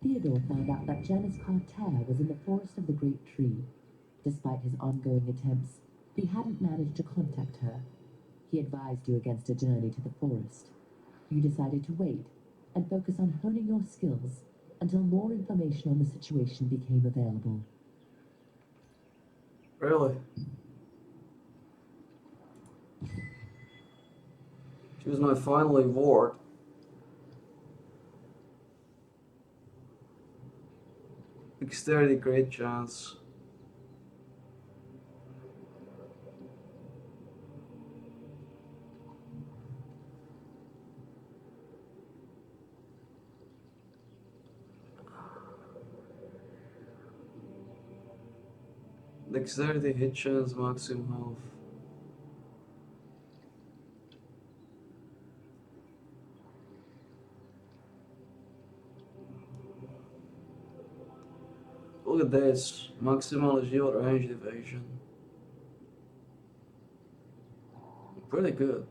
Theodore found out that Janus Carter was in the forest of the Great Tree. Despite his ongoing attempts, he hadn't managed to contact her. He advised you against a journey to the forest. You decided to wait and focus on honing your skills until more information on the situation became available. Really? She was my final reward. Dexterity, great chance. Dexterity, hit chance, maximum health. Look at this. Maximal shield range evasion. Pretty good.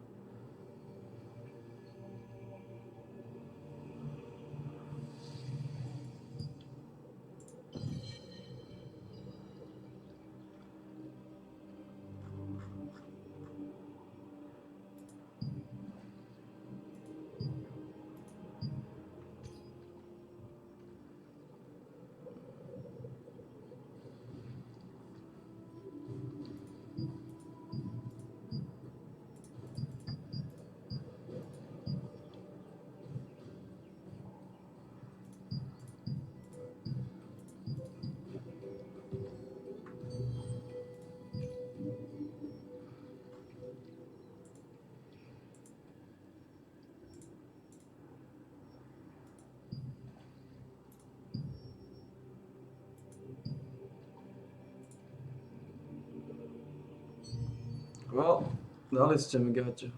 Well, dali ste mi gate.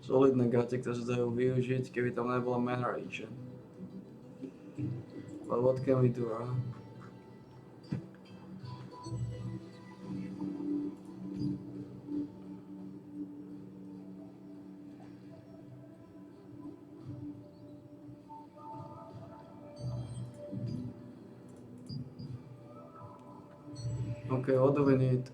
Solidné gate, ktoré sa dajú využiť, keby tam nebola mana regen. But what can we do, huh? Okay, what do we need?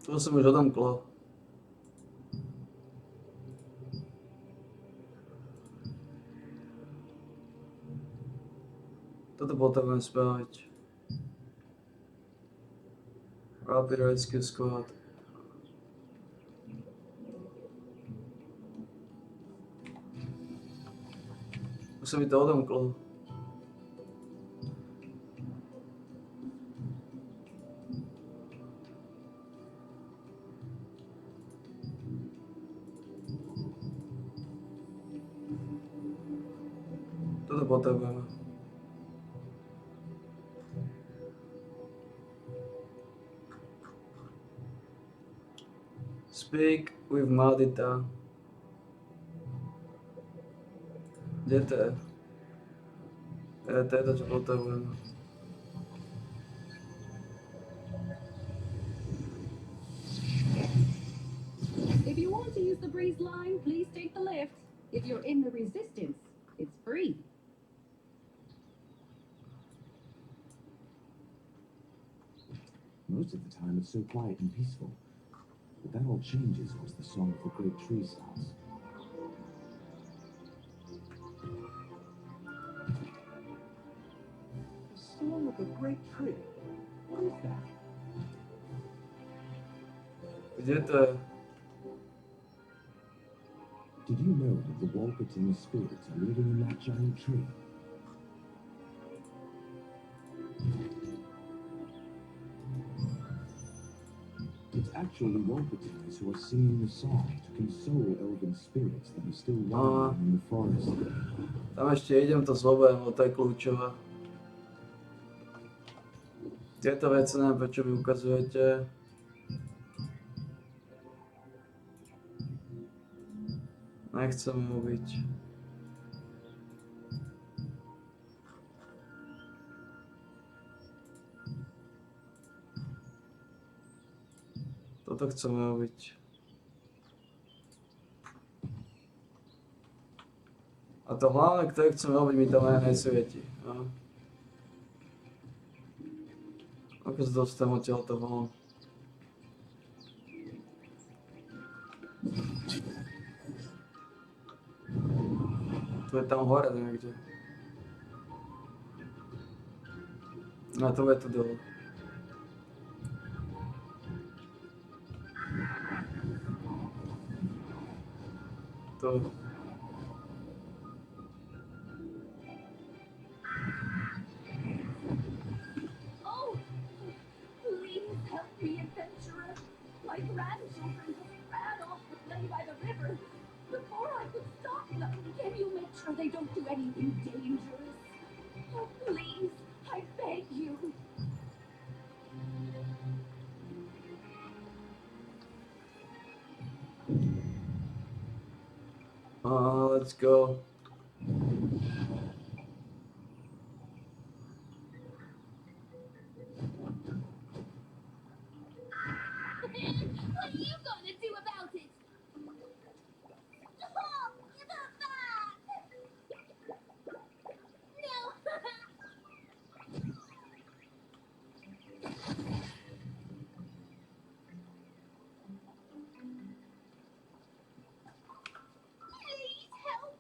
To som už odomklo. Toto potrebujem spraviť. Rapid Rescue Squad. Už sa mi to odomklo. Toto potrebujeme. Speak with Madita. Kde to je? To je to, čo potrebujeme. If you want to use the breeze line, please take the lift. If you're in the resistance, it's free. Most of the time it's so quiet and peaceful. But that all changes once the song of the great tree starts. The song of the great tree. What is that? Kde to je? Did you know that the Walkerton spirits are living in that giant tree? It's actually Walkertons who are singing the song to console elven spirits that are still wandering in the forest. Tam ešte idem to zoberiem, lebo to je kľúčové. Tieto veci neviem, prečo mi ukazujete. Nechcem robiť. Toto chcem robiť. A to hlavné, ktoré chcem robiť, mi tam aj nesvieti. No. Ako sa dostanem odtiaľto von? To je tam hore niekde. A to je tu dole. To... Oh, please help me, adventurer. My grandchildren just ran off to play by the river. Before I could stop them, can you make sure they don't do anything dangerous? Oh, please, I beg you. Let's go. What are you gonna do about it? Stop! Give her back! No! Please help!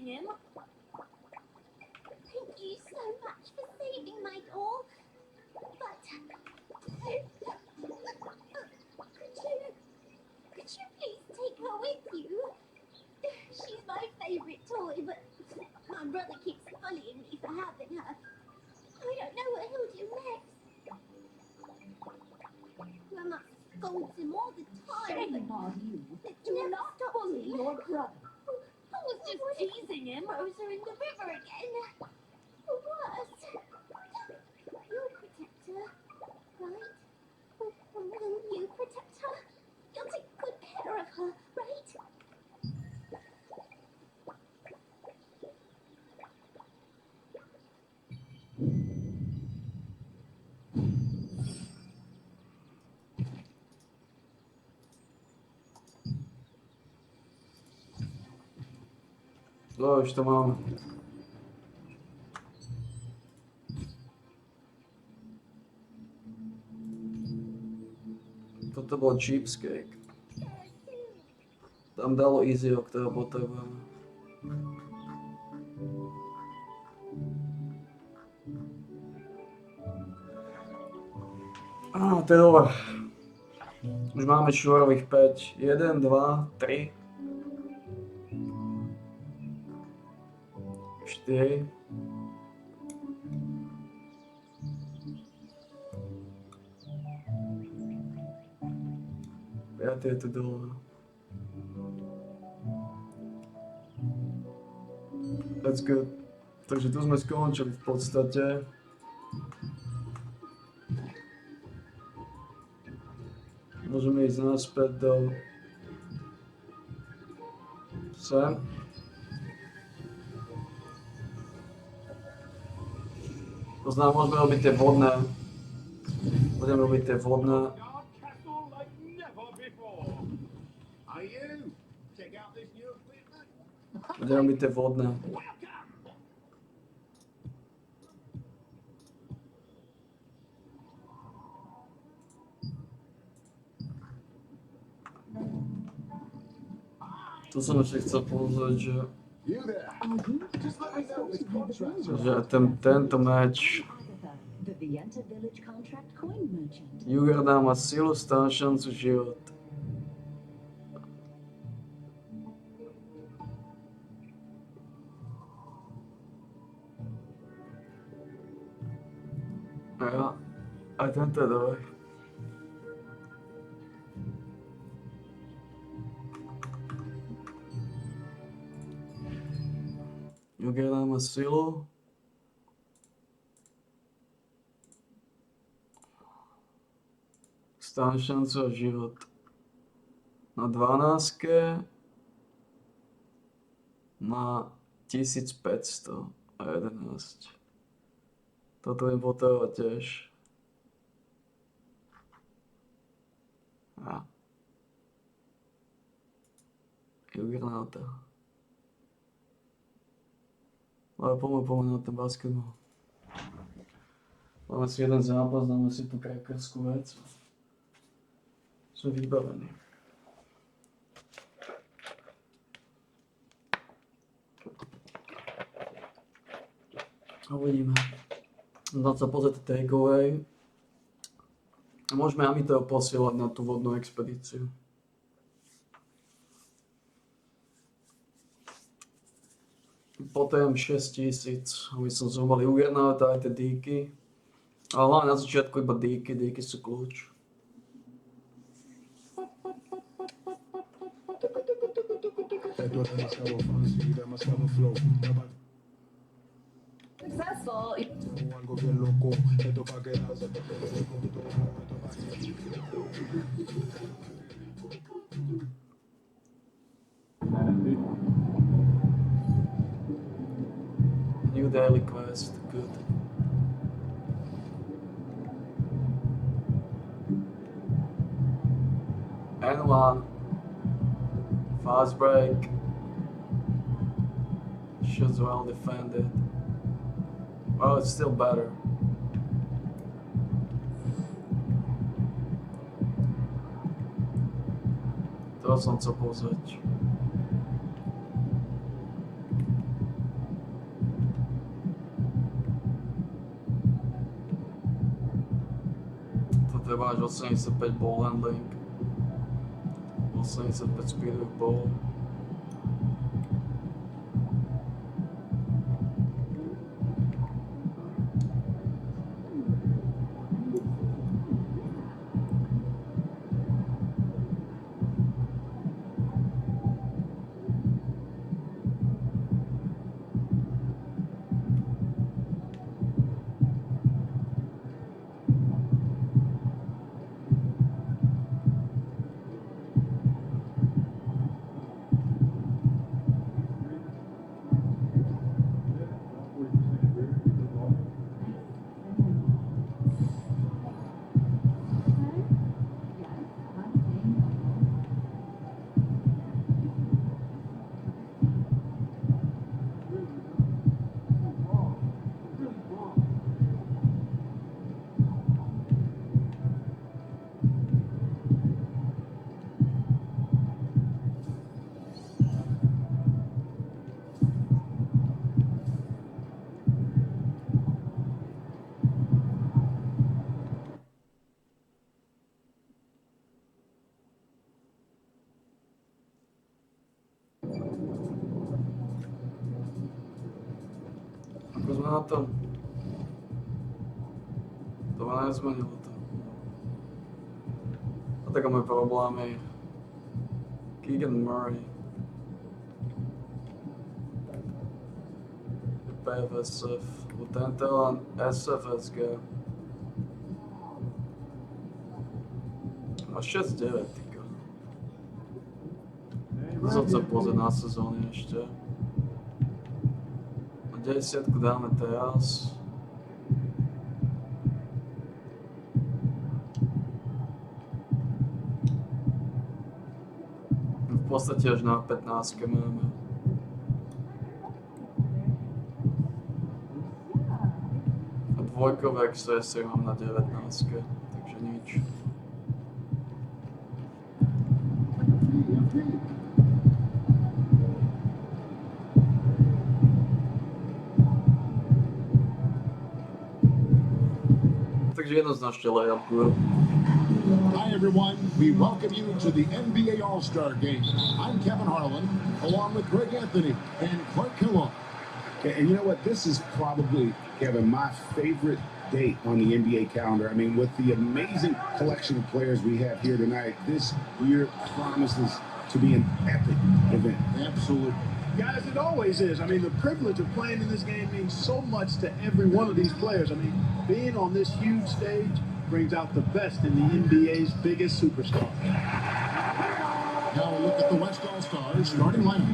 teasing him. Thank you so much for saving my doll. But could you please take her with you? She's my favorite toy, but my brother keeps bullying me for having her. I don't know what he'll do next. Grandma scolds him all the time. Shame on you. Do not bully your brother. I was just teasing him. Throws her in the river again. Or worse. You'll protect her, right? Will you protect her? You'll take good care of her, right? No, už to mám. Toto bol cheapskate. Tam dalo easy, o ktorého potrebujeme. Á, to je dobré. Už máme šúrových 5. 1, 2, 3. 4. Piatý je tu dole. That's good. Takže tu sme skončili v podstate. Môžeme ísť naspäť do sem. To znamená, môžeme robiť tie vodné. Budeme robiť tie vodné. Budeme robiť tie vodné. To som ešte chcel pozrieť, že tento meč Juggernaut má silu, stan, šancu, život. Ja, aj tento je dobrý. Juggernaut má silu. Stan, šancu a život. Na 12 má 1500 a 11. Toto je potrebovať tiež. A. Juggernauta. Ale poďme na ten basketbal. Máme si jeden zápas, dáme si tú krakerskú vec. Sme vybavení. A uvidíme. Dať sa pozrieť takeaway. A môžeme Amiteho posielať na tú vodnú expedíciu. Potrebujem 6000, aby som zhrumal Juggernauta aj tie díky. Ale hlavne na začiatku iba díky sú kľúč. Successful. New daily quest, good. N1. Fast break. Shoots well defended. Well, it's still better. To som chcel pozrieť. Treba až 85 ball handling. 85 speedových ball. Ako sme na tom? To ma nezmenilo to. A tak môj problém je Keegan Murray. PFSF, tento len SFSG. A 6-9, týka. Som sa pozrieť na sezóny ešte. 10 dáme teraz. V podstate až na 15 máme. A dvojkové XS mám na 19, takže nič. Takže jednoznačne layup guru. Hi everyone, we welcome you to the NBA All-Star Game. I'm Kevin Harlan, along with Greg Anthony and Clark Kellogg. And you know what? This is probably, Kevin, my favorite date on the NBA calendar. I mean, with the amazing collection of players we have here tonight, this year promises to be an epic event. Absolutely. Guys, it always is. I mean, the privilege of playing in this game means so much to every one of these players. I mean, being on this huge stage brings out the best in the NBA's biggest superstar. Now look at the West All-Stars starting lineup.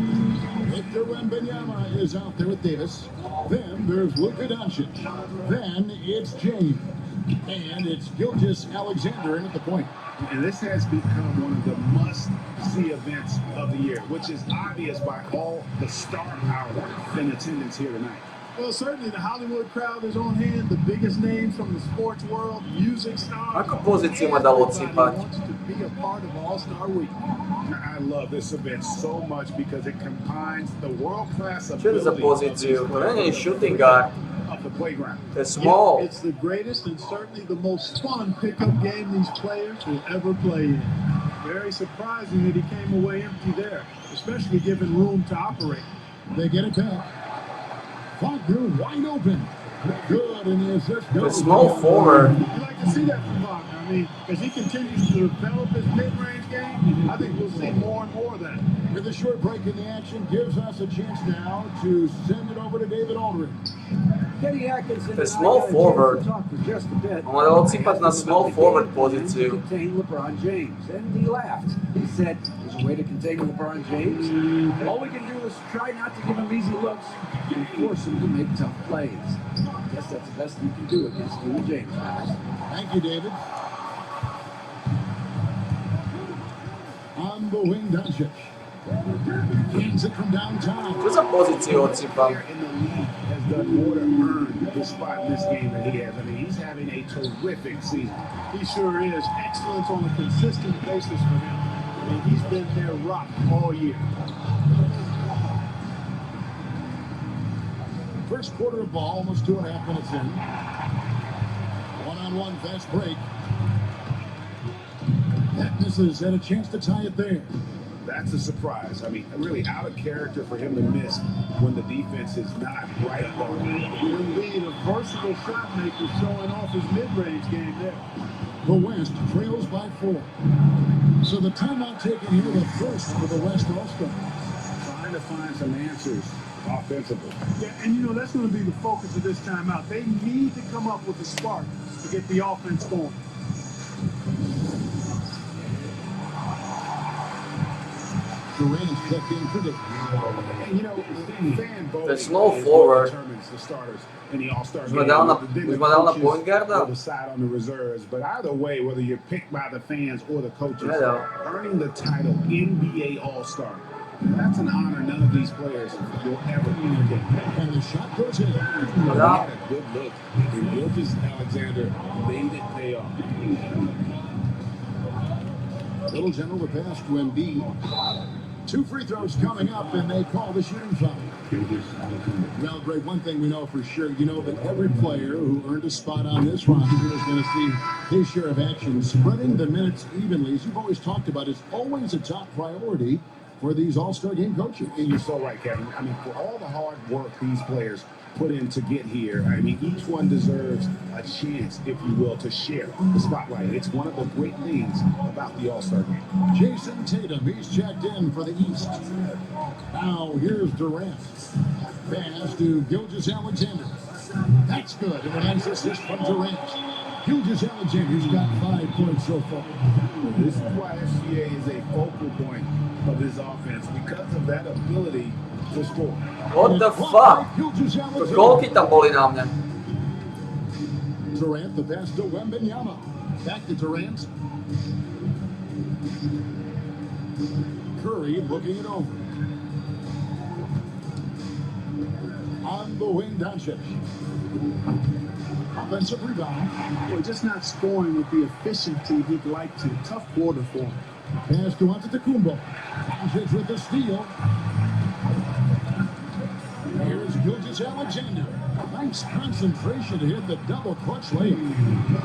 Victor Wembanyama is out there with Davis. Then there's Luka Doncic. Then it's James. And it's Gilgeous Alexander in at the point. And this has become one of the must-see events of the year, which is obvious by all the star power in attendance here tonight. Well, certainly the Hollywood crowd is on hand, the biggest names from the sports world, music stars. Ako pozíciu ma dalo odsýpať? Wants to be a part of All-Star Week. I love this event so much because it combines the world-class Čo je za ability pozíciu? To nie je shooting guard. of the playground. To je small. It's the greatest and certainly the most fun pickup game these players will ever play in. Very surprising that he came away empty there, especially given room to operate. They get it back. Wagner wide open. Good, and the assist To goes. small forward. You like to see that from Wagner. I mean, as he continues to develop his mid-range game, I think we'll see more and more of that. With a short break in the action, gives us a chance now to send it over to David Aldridge. Kenny Atkinson To and I small got a chance to forward. talk for just a bit. On ma dalo odsýpať na small forward pozíciu. Contain LeBron James, and he laughed. He said, "There's a way to contain LeBron James. All we can do is try not to give him easy looks and force him to make tough plays." I guess that's the best you can do against King James, guys. Thank you, David. On the wing, Doncic. Kings it from downtown. Čo za pozíciu odsýpam? In the league has done more to earn his spot in this game than he has. I mean, he's having a terrific season. He sure is. Excellence on a consistent basis for him. I mean, he's been their rock all year. First quarter of ball, almost 2.5 minutes in. One-on-one fast break. Misses and a chance to tie it there. That's a surprise. I mean, really out of character for him to miss when the defense is not right on. Indeed, a versatile shot maker showing off his mid-range game there. The West trails by 4. So the timeout taken here, the first for the West All-Stars. Trying to find some answers offensively. Yeah, and you know, that's going to be the focus of this timeout. They need to come up with a spark to get the offense going. Durant checked in for the. And you know, fan voting There's no is forward. what determines the starters in the All-Star Už game. ma dal na Coaches point guarda? will decide on the reserves, but either way, whether you're picked by the fans or the coaches, Hello. earning the title NBA All-Star, that's an honor none of these players will ever get. And the shot goes in. He had a good look, and Gilgeous Alexander made it pay off. Little General the pass to Embiid. 2 free throws coming up, and they call the shooting foul. Well, Greg, one thing we know for sure, you know that every player who earned a spot on this roster is going to see his share of action. Spreading the minutes evenly, as you've always talked about, is always a top priority for these All-Star game coaches. And you're so right, Kevin. I mean, for all the hard work these players put in to get here, I mean, each one deserves a chance, if you will, to share the spotlight. It's one of the great things about the All-Star game. Jason Tatum, he's checked in for the East. Now here's Durant. Pass to Gilgeous Alexander. That's good, and a nice assist from Durant. Gilgeous Alexander's got 5 points so far. This is why SGA is a focal point of this offense, because of that ability to score. What the fuck? Koľky tam boli na mňa? Durant, the pass to Wembanyama. Back to Durant. Curry looking it over. On the wing, Doncic. Offensive rebound. Well, just not scoring with the efficiency he'd like to. Tough quarter for him. Pass to Antetokounmpo. Doncic with the steal. Here's Gilgeous Alexander. Nice concentration to hit the double clutch layup.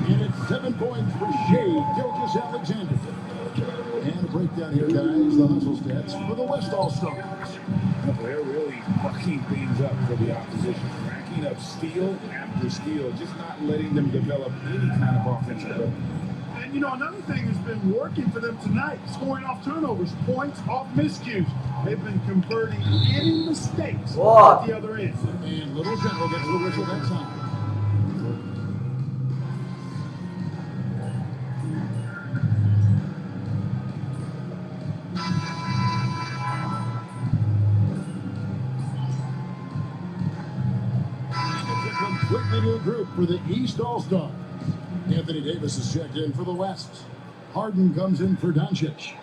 And it's 7 points for Shea Gilgeous Alexander. And a breakdown here, guys. The hustle stats for the West All-Stars. They're really fucking things up for the opposition. Racking up steal after steal, just not letting them develop any kind of offensive ability. And you know, another thing that's been working for them tonight, scoring off turnovers, points off miscues. They've been converting any mistakes at the other end. And Little General gets the whistle that time. Completely new group for the East All-Star. Anthony Davis is checked in for the West. Harden comes in for Doncic.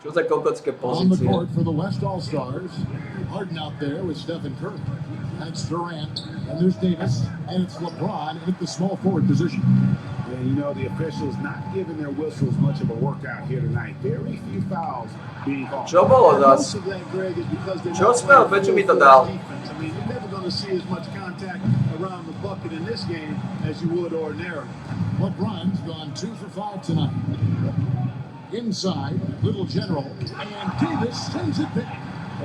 Čo za kokocké On the pozície? court for the West All-Stars. Harden out there with Stephen Curry. That's Durant. And there's Davis. And it's LeBron at the small forward position. And you know, the officials not giving their whistles much of a workout here tonight. Very few fouls being called. Čo bolo Most zas? of that, Greg, is because they're Čo not smel? playing Prečo mi to full dal? defense. I mean, you're never going to see as much contact around the bucket in this game as you would ordinarily. LeBron's gone 2 for 5 tonight. Inside, Little General. And Davis sends it back.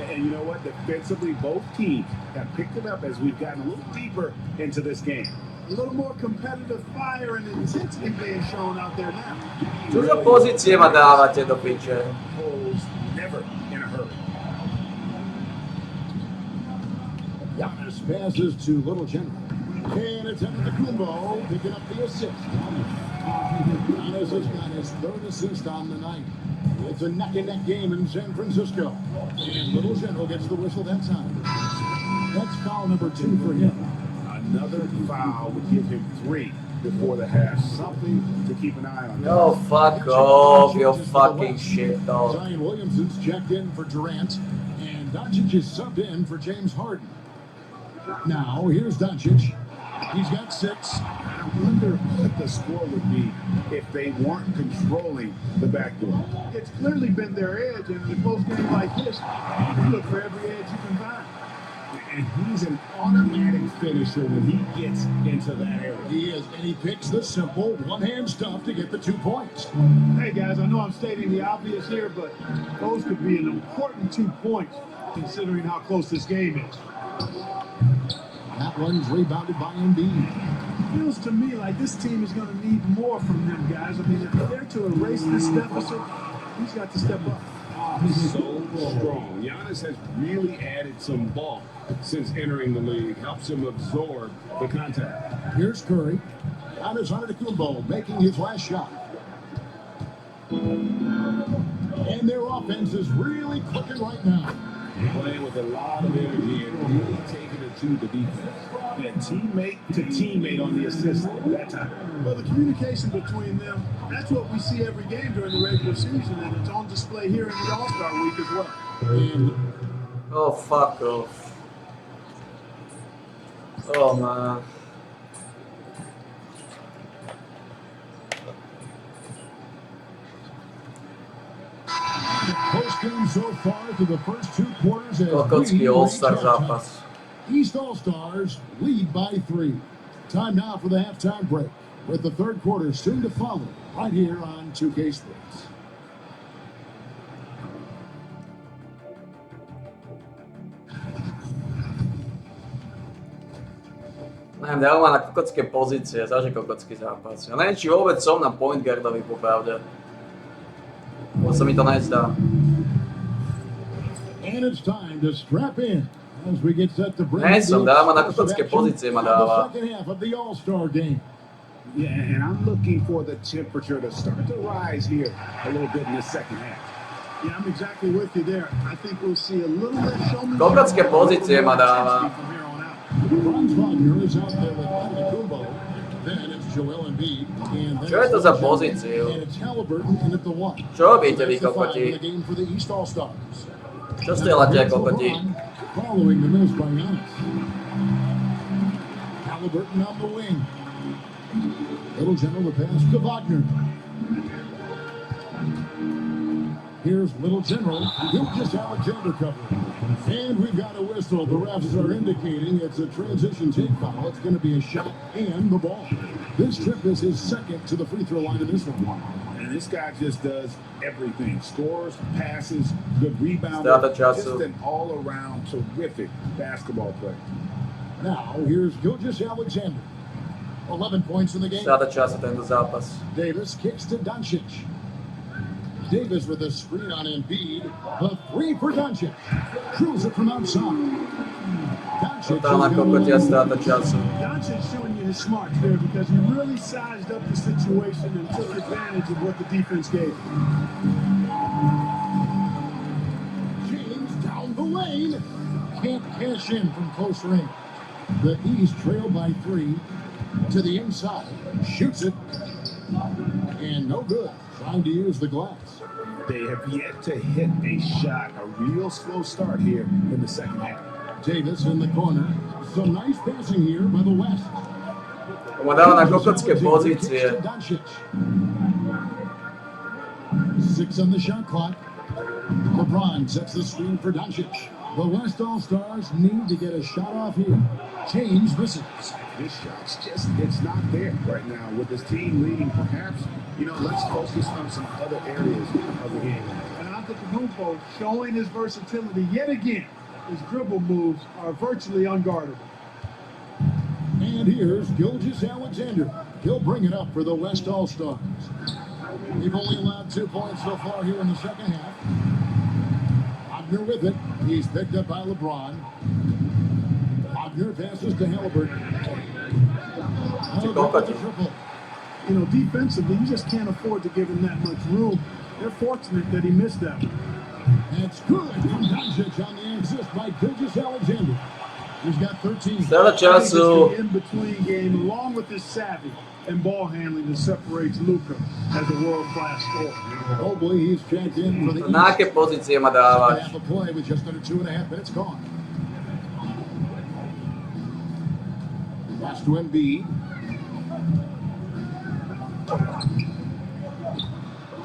And you know what? Defensively, both teams have picked it up as we've gotten a little deeper into this game. A little more competitive fire and intensity being shown out there now. Čo za pozície ma dávate do piče? Holes never in a hurry. Giannis passes to Little General. And it's Antetokounmpo picking up the assist. Giannis has got his 3rd assist on the night. It's a neck-and-neck game in San Francisco. And Little General gets the whistle that time. That's foul number 2 for him. Another foul would give him 3 before the half. Something to keep an eye on. No, fuck off, you fucking shit dog. Zion Williamson's checked in for Durant. And Doncic is subbed in for James Harden. Now, here's Doncic. He's got 6. I wonder what the score would be if they weren't controlling the backdoor. It's clearly been their edge, and in a close game like this, you look for every edge you can find. and he's an automatic finisher when he gets into that area. He is, and he picks the simple one-hand stuff to get the 2 points. Hey guys, I know I'm stating the obvious here, but those could be an important 2 points considering how close this game is. That one's rebounded by Embiid. Feels to me like this team is going to need more from them guys. I mean, if they're to erase this deficit, he's got to step up. So strong. Giannis has really added some bulk since entering the league. Helps him absorb the contact. Here's Curry. Giannis Antetokounmpo making his last shot. And their offense is really clicking right now. Playing with a lot of energy and really taking it to the defense. And teammate to teammate on the assist that time. Well, the communication between them, that's what we see every game during the regular season, and it's on display here in the All-Star week as well. Oh, fuck off. Oh, man. Postgame so far to the first 2 quarters as Kokocký All-Star zápas. East All-Stars lead by 3. Time now for the halftime break, with the third quarter soon to follow, right here on 2K Sports. Neviem, Dal má na kokocké pozície, zažil kokocký zápas. Ja neviem, či vôbec som na point guardovi, popravde. Bo sa mi to nezdá. And it's time to strap in as we get set to bring Nie som, dáva na kokocké pozície, ma the dáva. second half of the All-Star game. Yeah, and I'm looking for the temperature to start to rise here a little bit in the second half. Yeah, I'm exactly with you there. I think we'll see a little less showmanship. Kokocké pozície ma dáva. Franz Wagner is out there with Antetokounmpo. Then it's Joel Embiid. And then Čo je to za pozíciu? and it's Halliburton in at the 1. Čo robíte vy, That's the five kokoti? in the game for the East All-Stars. Čo strieľate, kokoti? Following the miss by Giannis. Halliburton on the wing. Little General the pass to Wagner. Here's Little General. Gilgeous Alexander covering. And we've got a whistle. The refs are indicating it's a transition take foul. It's going to be a shot and the ball. This trip is his second to the free throw line in this one. And this guy just does everything. Scores, passes, good rebounder. Strata času. Just an all-around terrific basketball player. Now, here's Gilgeous Alexander. 11 points in the game. Strata času tento zápas. Davis kicks to Doncic. Davis with a screen on Embiid. A 3 for Doncic. Cruiser from outside. Doncic Totálna kokotia strata času. Doncic showing you his smarts there because he really sized up the situation and took advantage of what the defense gave him. James down the lane. Can't cash in from close range. The East trail by 3 to the inside. Shoots it. And no good. Trying to use the glass. They have yet to hit a shot, a real slow start here in the second half. Davis in the corner. Some nice passing here by the West. To ma dáva na kokocké pozície. 6 on the shot clock. LeBron sets the screen for Doncic. The West All-Stars need to get a shot off here. James misses. This shot's just, it's not there right now. With this team leading, perhaps, let's focus on some other areas of the game. And Antetokounmpo showing his versatility yet again. His dribble moves are virtually unguardable. And here's Gilgeous Alexander. He'll bring it up for the West All-Stars. They've only allowed 2 points so far here in the second half. Wagner with it. He's picked up by LeBron. Wagner passes to Halliburton. Defensively, you just can't afford to give him that much room. They're fortunate that he missed that one. That's good from Doncic on the assist by Gilgeous Alexander. He's got 13. Strata času. In-between game, along with his savvy and ball handling that separates Luka as a world-class scorer. Oh boy, he's checked in for the Na aké pozície ma dávaš? half a play with just under 2.5 minutes gone. Pass to Embiid.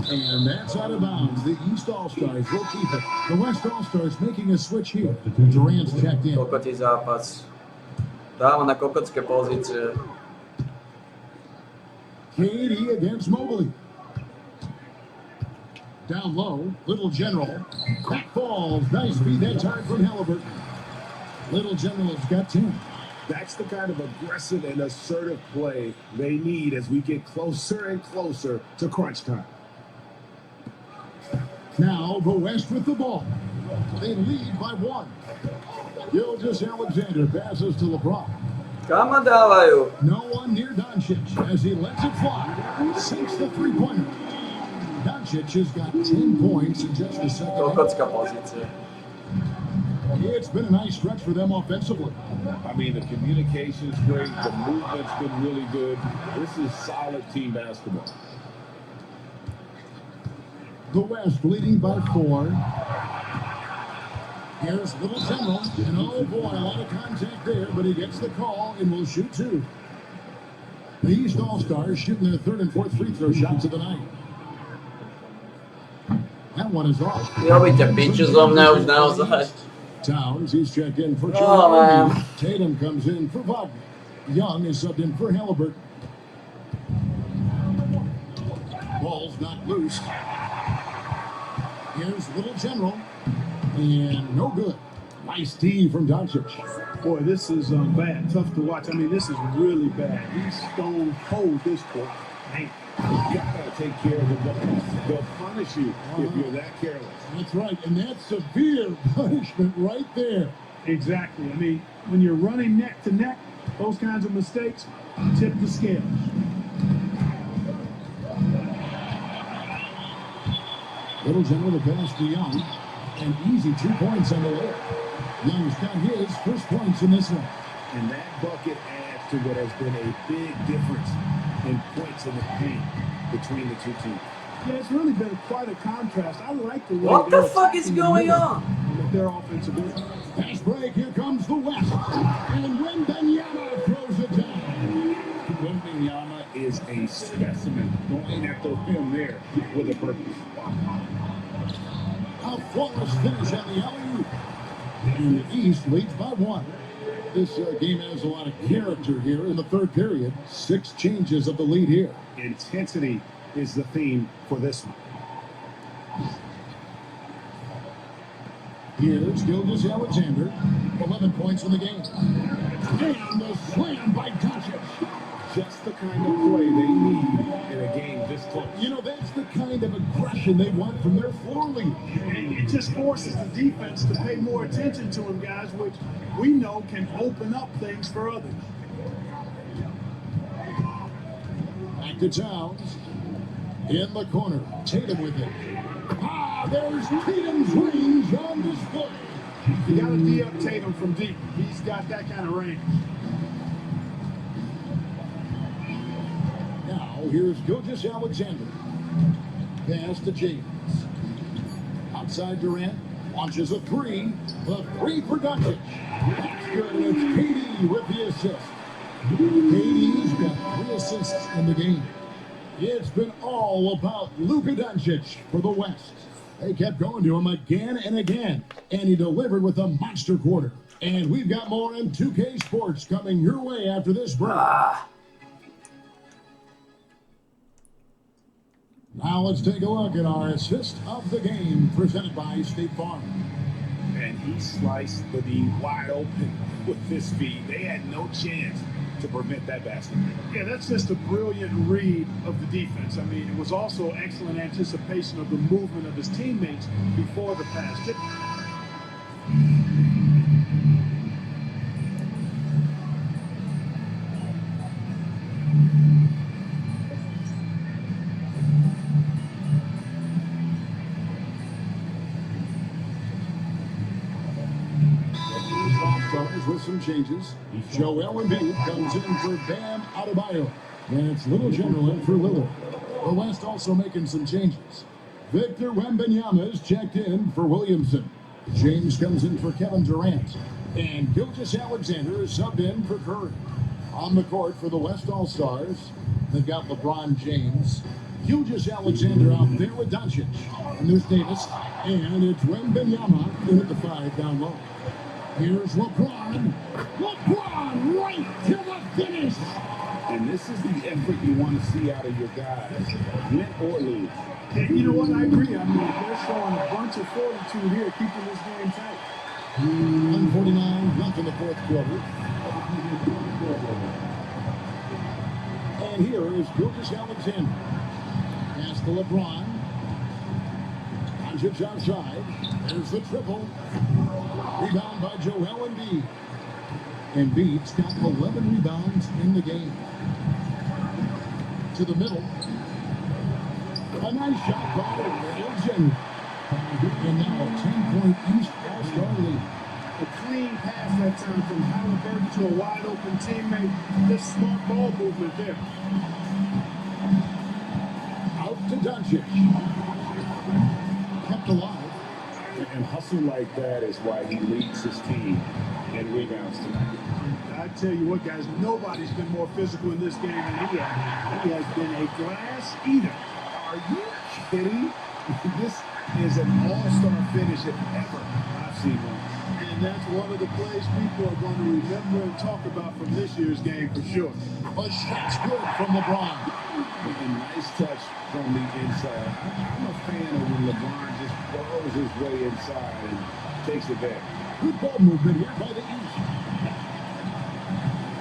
And that's out of bounds. The East All-Stars will keep it. The West All-Stars making a switch here. Durant's checked in. Kokotý zápas. Dáva na kokotské pozície. Katie against Mobley. Down low, Little General. Quick balls. Nice feed that time from Halliburton. Little General's got 10. That's the kind of aggressive and assertive play they need as we get closer and closer to crunch time. Now the West with the ball. They lead by 1. Gilgeous-Alexander passes to LeBron. Kam dávajú? No one near Doncic as he lets it fly. Sinks the three-pointer. Doncic has got 10 points in just the second half. Kokotská pozícia. It's been a nice stretch for them offensively. I mean, the communication's great. The movement's been really good. This is solid team basketball. The West leading by 4. Here's Little General, and oh boy, a lot of contact there, but he gets the call and will shoot 2. The East All-Stars shooting their 3rd and 4th free throw shots of the night. That one is off. Robíte piču zo mňa už naozaj. Towns, he's checked in for Oh, Joel. man. Tatum comes in for Wagner. Young is subbed in for Halliburton. Ball's not loose. Here's Little General. And no good. Nice D from Doncic. Boy, this is bad. Tough to watch. I mean, this is really bad. He's stone cold this court. Man. You gotta take care of the ball. They'll punish you if you're that careless. That's right, and that's severe punishment right there. Exactly. I mean, when you're running neck to neck, those kinds of mistakes tip the scales. Little General the pass to Young. An easy 2 points on the way. Young's got his first points in this one. And that bucket adds to what has been a big difference in points in the paint between the two teams. Yeah, it's really been quite a contrast. I like the way What the fuck is going on? With their offensive game. Fast break, here comes the West. And Wembanyama throws it down. Wembanyama is a specimen going after him there with a purpose. A flawless finish on the alley-oop. And the East leads by 1. This game has a lot of character here in the 3rd period. 6 changes of the lead here. Intensity is the theme for this one. Here's Gilgeous-Alexander. 11 points in the game. And the slam by Doncic. Just the kind of play they need in a game this close. You know, that's the kind of aggression they want from their floor leader. And it just forces the defense to pay more attention to him, guys, which we know can open up things for others. Back to Towns. In the corner. Tatum with it. Ah, there's Tatum's range on display. You got to D-up Tatum from deep. He's got that kind of range. Now, here's Gilgeous-Alexander. Pass to James. Outside Durant. Launches a 3. The 3 for Doncic. That's good, and it's KD with the assist. KD's got 3 assists in the game. It's been all about Luka Doncic for the West. They kept going to him again and again, and he delivered with a monster quarter. And we've got more in 2K Sports coming your way after this break. Now let's take a look at our assist of the game presented by State Farm. And he sliced the D wide open with this feed. They had no chance to prevent that basket. Yeah, that's just a brilliant read of the defense. I mean, it was also excellent anticipation of the movement of his teammates before the pass. With some changes, Joel Embiid comes in for Bam Adebayo, and it's Little General in for Lillard. The West also making some changes. Victor Wembanyama is checked in for Williamson. James comes in for Kevin Durant, and Gilgeous-Alexander is subbed in for Curry. On the court for the West All-Stars, they've got LeBron James, Gilgeous Alexander out there with Doncic. And there's Davis. And it's Wembanyama in at the 5 down low. Here's LeBron. LeBron right to the finish. And this is the effort you want to see out of your guys, win or lose. And you know what? I agree. I mean, they're showing a bunch of fortitude here, keeping this game tight. 149 left in the fourth quarter. And here is Gilgeous Alexander. Pass to LeBron. Doncic outside. There's the triple. Rebound by Joel Embiid. Embiid's got 11 rebounds in the game. To the middle. A nice shot by Wilson. And now a 10-point East All-Star lead. A clean pass that time from Halliburton to a wide-open teammate. Just smart ball movement there. Out to Doncic. Kept alive. And hustle like that is why he leads his team in rebounds tonight. I tell you what, guys, nobody's been more physical in this game than he has. He has been a glass eater. Are you kidding? This is an all-star finish if ever I've seen one. And that's one of the plays people are going to remember and talk about from this year's game for sure. A shot's good from LeBron. A nice touch from the inside. I'm a fan of when LeBron just burrows his way inside and takes it back. Good ball movement here by the East.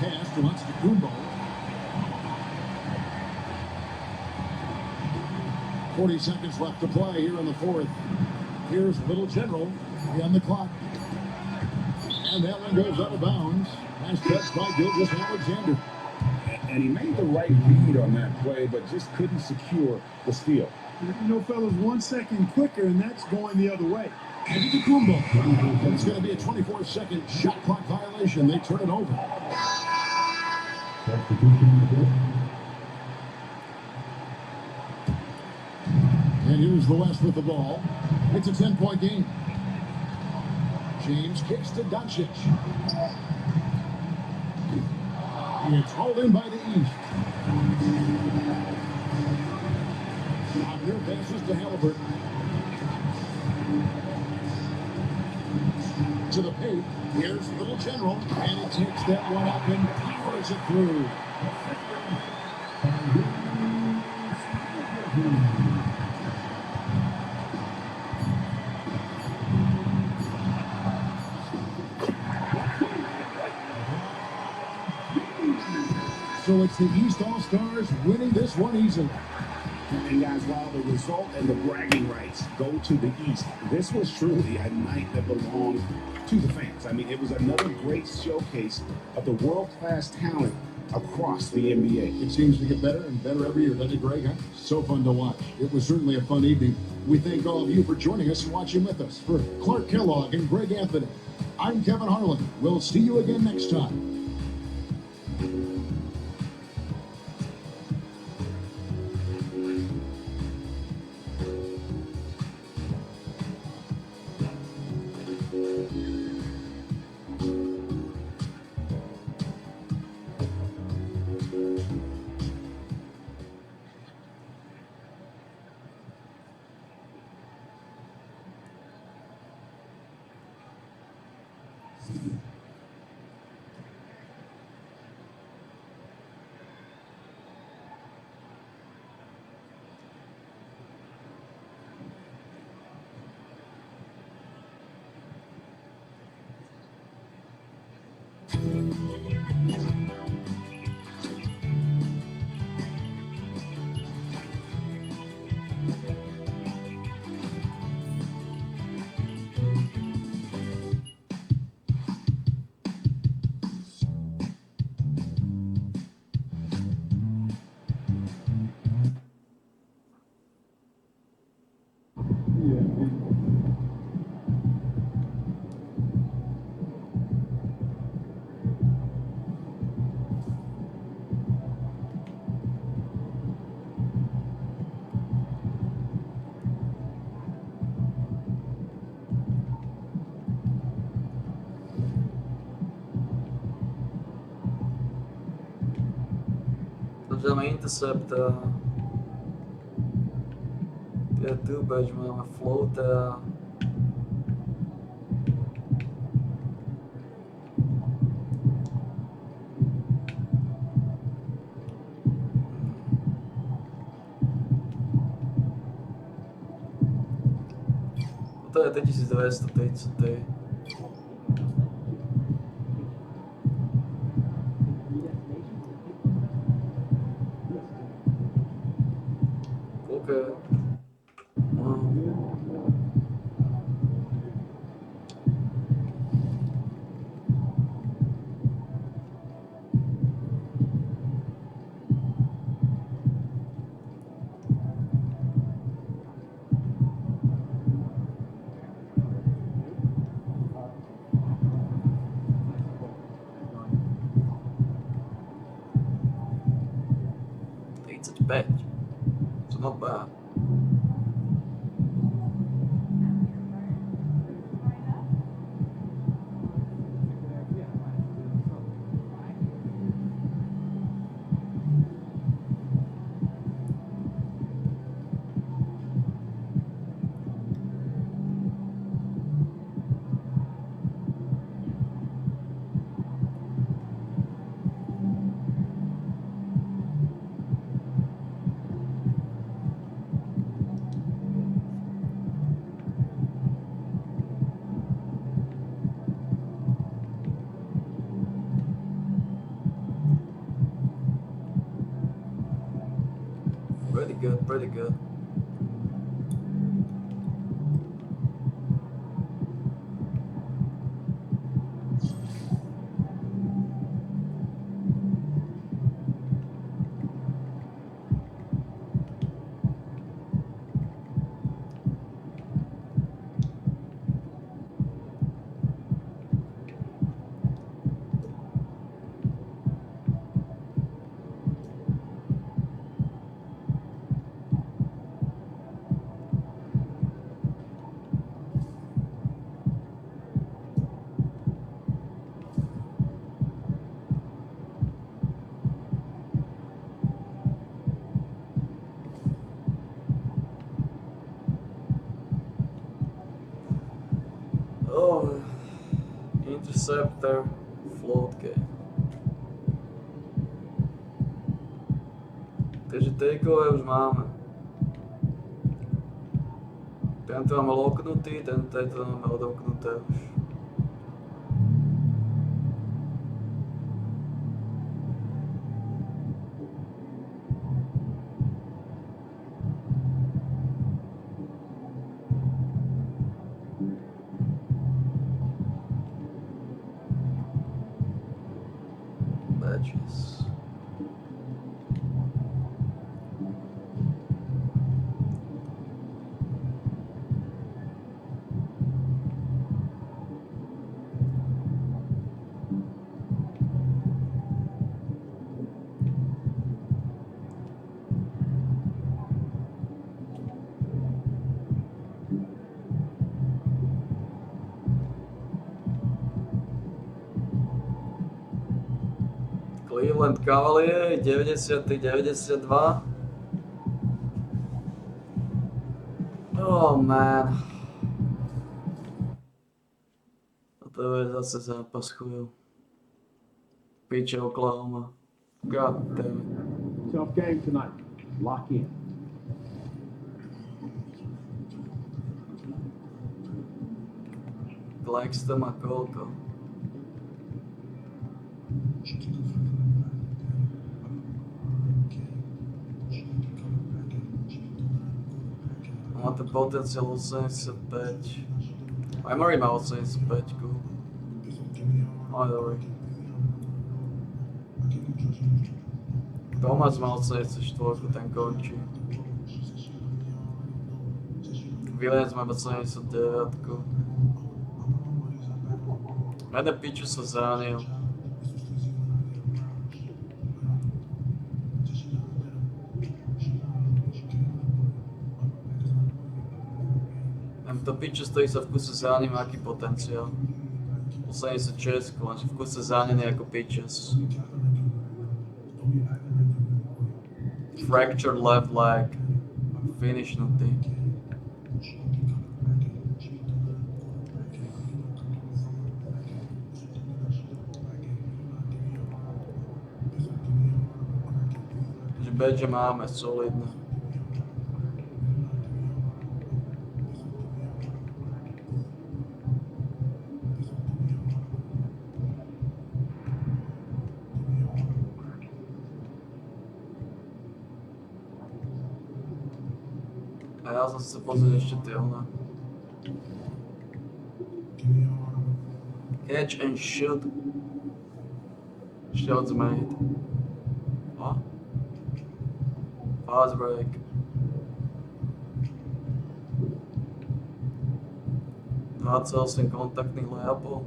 Pass to Antetokounmpo. 40 seconds left to play here in the fourth. Here's Little General on the clock. And that one goes out of bounds. Nice catch by Gilgeous Alexander. And he made the right read on that play, but just couldn't secure the steal. You know, fellas, 1 second quicker, and that's going the other way. Antetokounmpo. It's going to be a 24-second shot clock violation. They turn it over. And here's the West with the ball. It's a 10-point game. James kicks to Doncic. It's hauled in by the East. Out here passes to Halliburton. To the paint. Here's Little General. And he takes that one up and powers it through. So it's the East All-Stars winning this one easily. And guys, while the result and the bragging rights go to the East, this was truly a night that belonged to the fans. I mean, it was another great showcase of the world-class talent across the NBA. It seems to get better and better every year, doesn't it, Greg? Huh? So fun to watch. It was certainly a fun evening. We thank all of you for joining us and watching with us. For Clark Kellogg and Greg Anthony, I'm Kevin Harlan. We'll see you again next time. Takže máme intercept. Je tu bež, máme Floata. To je 1200, teď co ty. OK. No. Bad. It's not bad. Pretty good, pretty good. Oh, interceptor, float game. Takže takeaway už máme. Tento máme loknutý, tento máme odoknuté už. Badges. Cleveland Cavaliers, 90-92. Oh man. A to je zase zápas chuju. Piče Oklahoma. God damn it. Tough game tonight. Lock in. Claxton a koľko? Má ten potenciál 85. Aj Murray má 85. Ale dobrý. Thomas má 84, ten končí. Williams má 79. Jeden piču sa zranil. To piču stojí sa v kuse zraním, aký potenciál. 86, lenže v kuse zranený ako pičes. Fractured left leg. Finishnutý. Badge máme, solidné. A ja som sa pozrieť ešte tie ona. Catch and shoot. Shots made. A? Fast break. ...28 kontaktných layupov.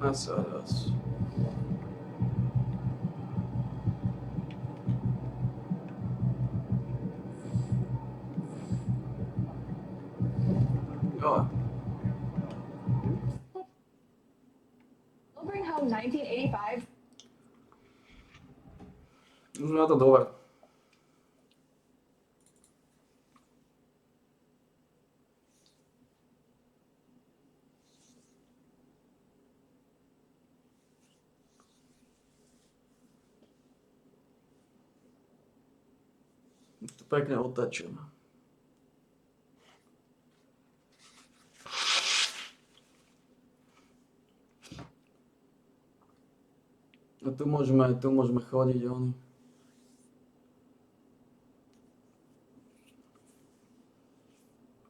Raz. Jo. We'll bring home 1985. Už na to dole. To pekne otačím. A tu môžeme chodiť oni.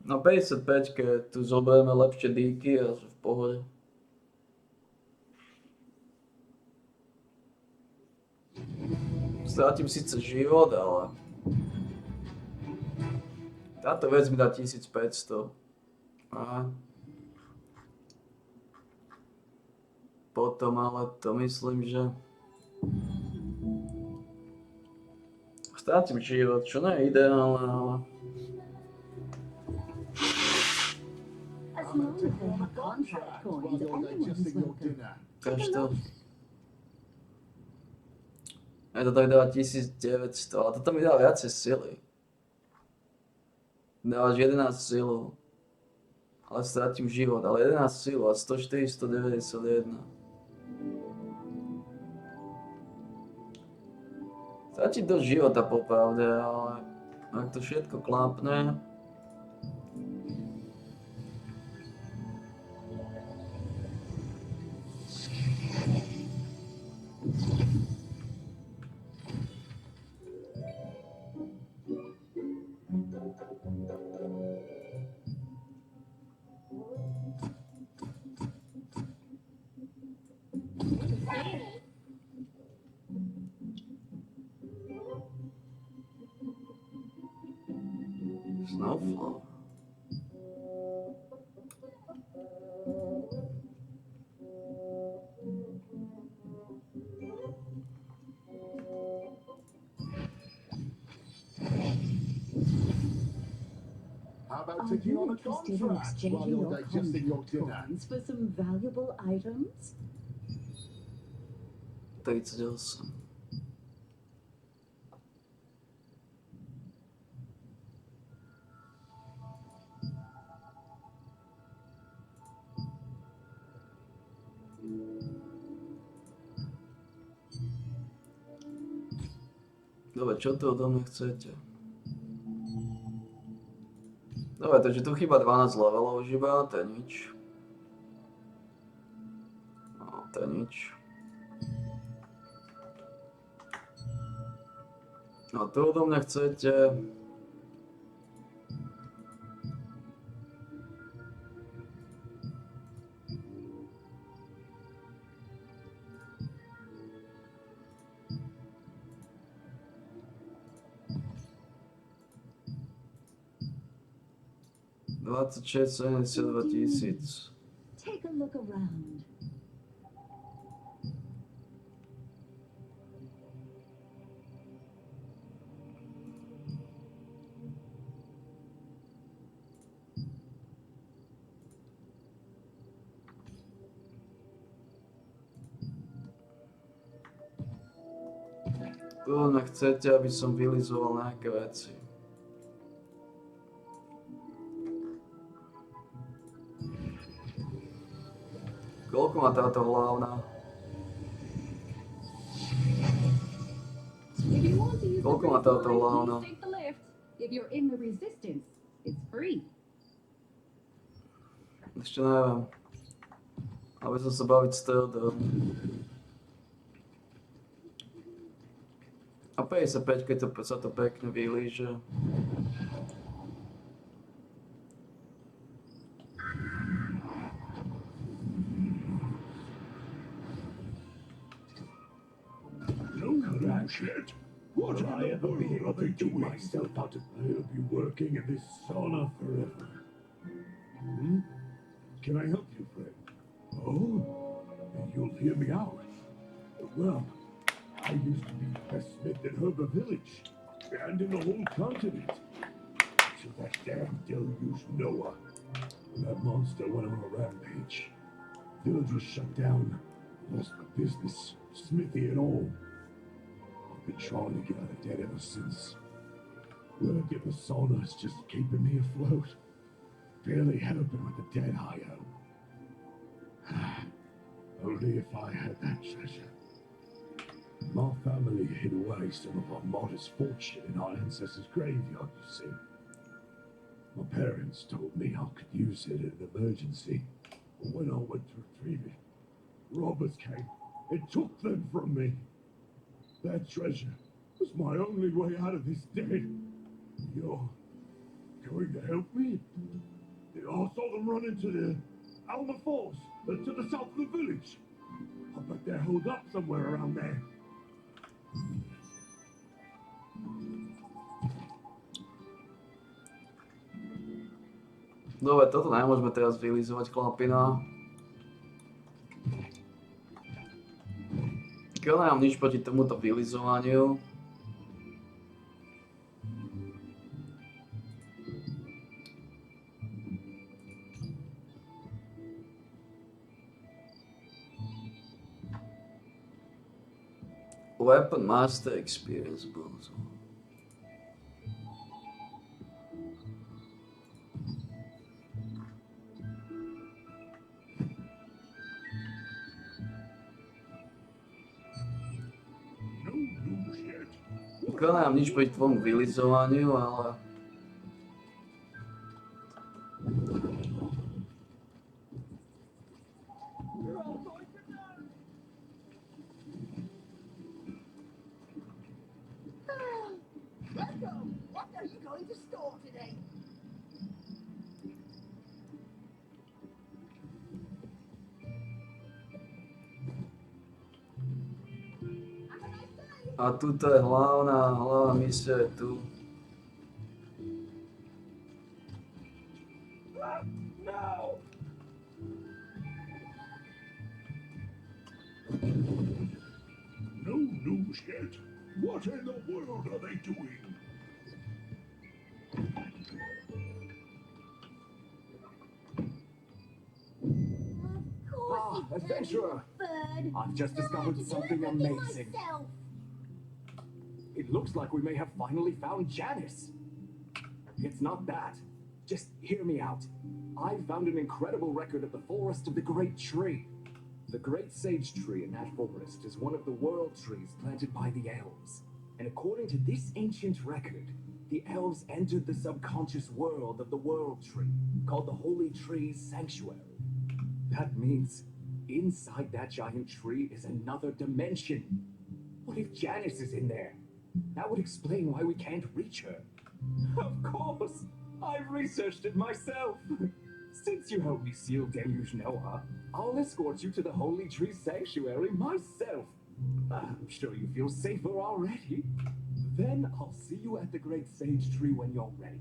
Na 55-ke tu zoberieme lepšie díky a v pohode. Strátim síce život, ale táto vec mi dá 1500. Aha. Potom ale to myslím, že strátim život, čo nie je ideálne, ale Kaž to. Aj to tak dáva 1900, ale toto mi dá viacej sily. Dávaš 11 silu, ale strátim život, ale 11 silu a 104, 191. Strátim dosť života popravde, ale ak to všetko klápne, Snowflower. How about Are taking you on a interested in contract while exchanging you're your digesting your contract dinner? coins for some valuable items? 38. Dobre, čo tu odo mňa chcete? Dobre, takže tu chýba 12 levelov už iba, to je nič. No, to je nič. No tu odo mňa chcete 2672 tisíc. Take a look around. Tu nechcete, aby som vylizoval nejaké veci. Koľko má táto hlavná? If you want to use the Koľko má breeze táto line, hlavná? please take the lift. If you're in the resistance, it's free. Ešte neviem. Aby som sa baviť s Teodorom. A 55, keď sa to pekne vylíže. No shit. What would I ever be able to do myself out of? I'll be working in this sauna forever. Hmm? Can I help you, friend? Oh, you'll hear me out. Well, I used to be the best smith in Herba Village, and in the whole continent. Till that damn deluge Noah. When that monster went on a rampage. Village was shut down. Lost my business, smithy and all. I've been trying to get out of debt ever since. Working the sauna's just keeping me afloat. Barely helping with the debt I owe. Only if I had that treasure. My family hid away some of our modest fortune in our ancestors' graveyard, you see. My parents told me I could use it in an emergency. But when I went to retrieve it, robbers came and took them from me. That treasure was my only way out of this debt. You're going to help me? I saw them run into the Alma Falls, to the south of the village. I bet they're holed up somewhere around there. Dobre, toto nemôžeme teraz vylizovať, chlapina. Keď nemám nič proti tomuto vylizovaniu. Weapon Master Experience bonus. Nemám nič proti tvojmu vylizovaniu, ale... Welcome. What are you going to store today? A tuto je hlavná misia je tu. No! No news yet. What in the world are they doing? Of course adventurer! bird. I've just discovered something amazing. It looks like we may have finally found Janice. It's not that. Just hear me out. I found an incredible record of the Forest of the Great Tree. The Great Sage Tree in that forest is one of the world trees planted by the elves. And according to this ancient record, the elves entered the subconscious world of the World Tree, called the Holy Tree's Sanctuary. That means inside that giant tree is another dimension. What if Janice is in there? That would explain why we can't reach her. Of course! I've researched it myself. Since you helped me seal Deluge Noah, I'll escort you to the Holy Tree Sanctuary myself. I'm sure you feel safer already. Then I'll see you at the Great Sage Tree when you're ready.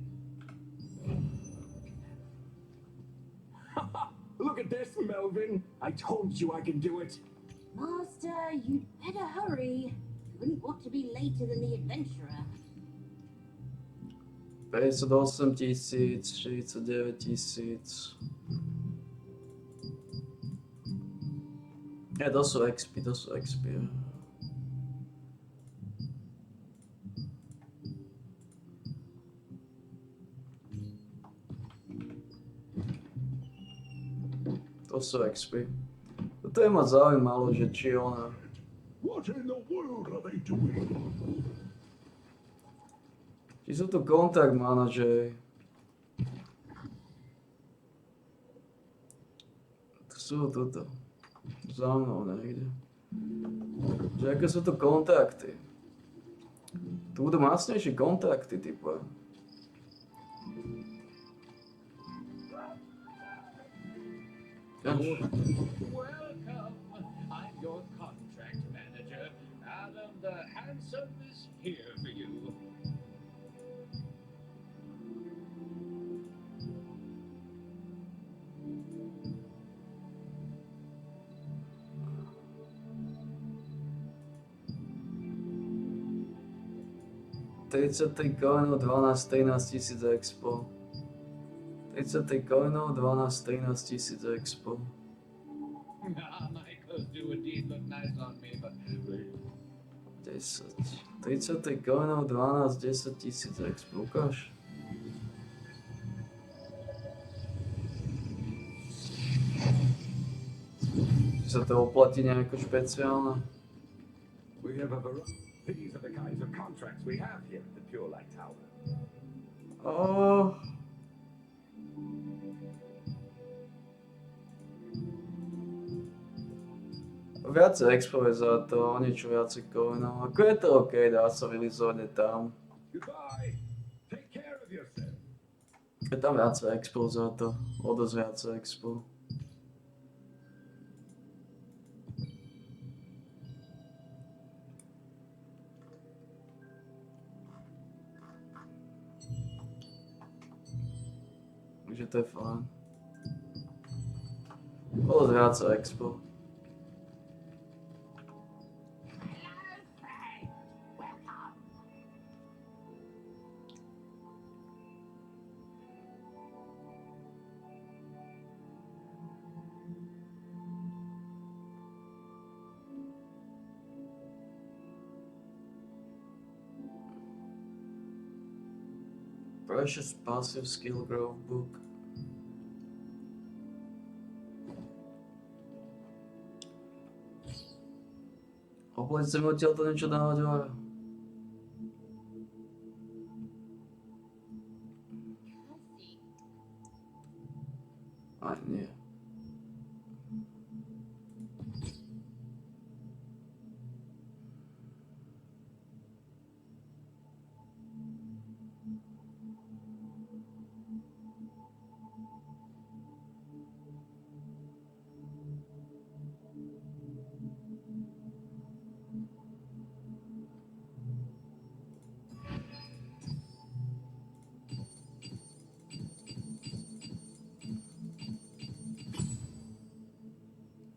Look at this, Melvin. I told you I can do it. Master, you'd better hurry. You wouldn't want to be later than the adventurer. 58 tisíc, 49 tisíc. To sú expy, to sú expy. To sú expy. Toto je ma zaujímalo, že či ona... What in the world are they doing? Či sú to kontakt manažeri. Tu sú toto. Za mnou niekde. Že aké sú to kontakty? Tu budú masnejšie kontakty, typu. Welcome. I'm your contract manager. Adam the Handsome is here for you. Coinov, 12, 13 tisíc expo. 30 coinov, 12, 13 tisíc expo. My clothes do indeed look nice on me, but 10. 30 coinov, 12, 10 tisíc expo. Ukáž. Či sa to oplatí nejako špeciálne? We have a variety. These are the kinds of contracts we have here at the Pure Light Tower. Oh. Viacej expo je za to, o niečo viacej coinov. Ako je to OK, dá sa vylizovať tam. Goodbye. Take care of yourself. Je tam viacej expo za to, o dosť viacej expo. Takže to je fajn. O dosť viacej expo. Precious Passive Skill Growth Book. Opleť sa mi odtiaľ to niečo dávať hore. Aj nie.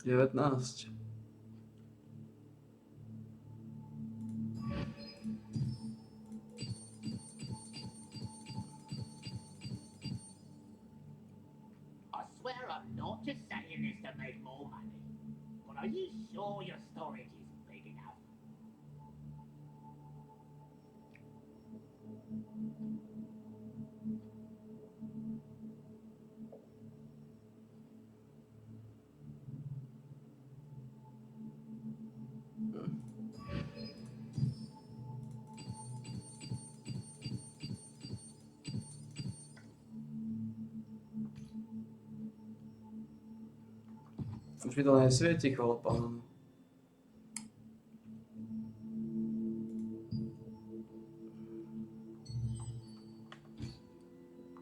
Девятнадцать. I swear I'm not just saying this to make more money. But are you sure your storage is big enough? Už mi to nesvieti, chlapán.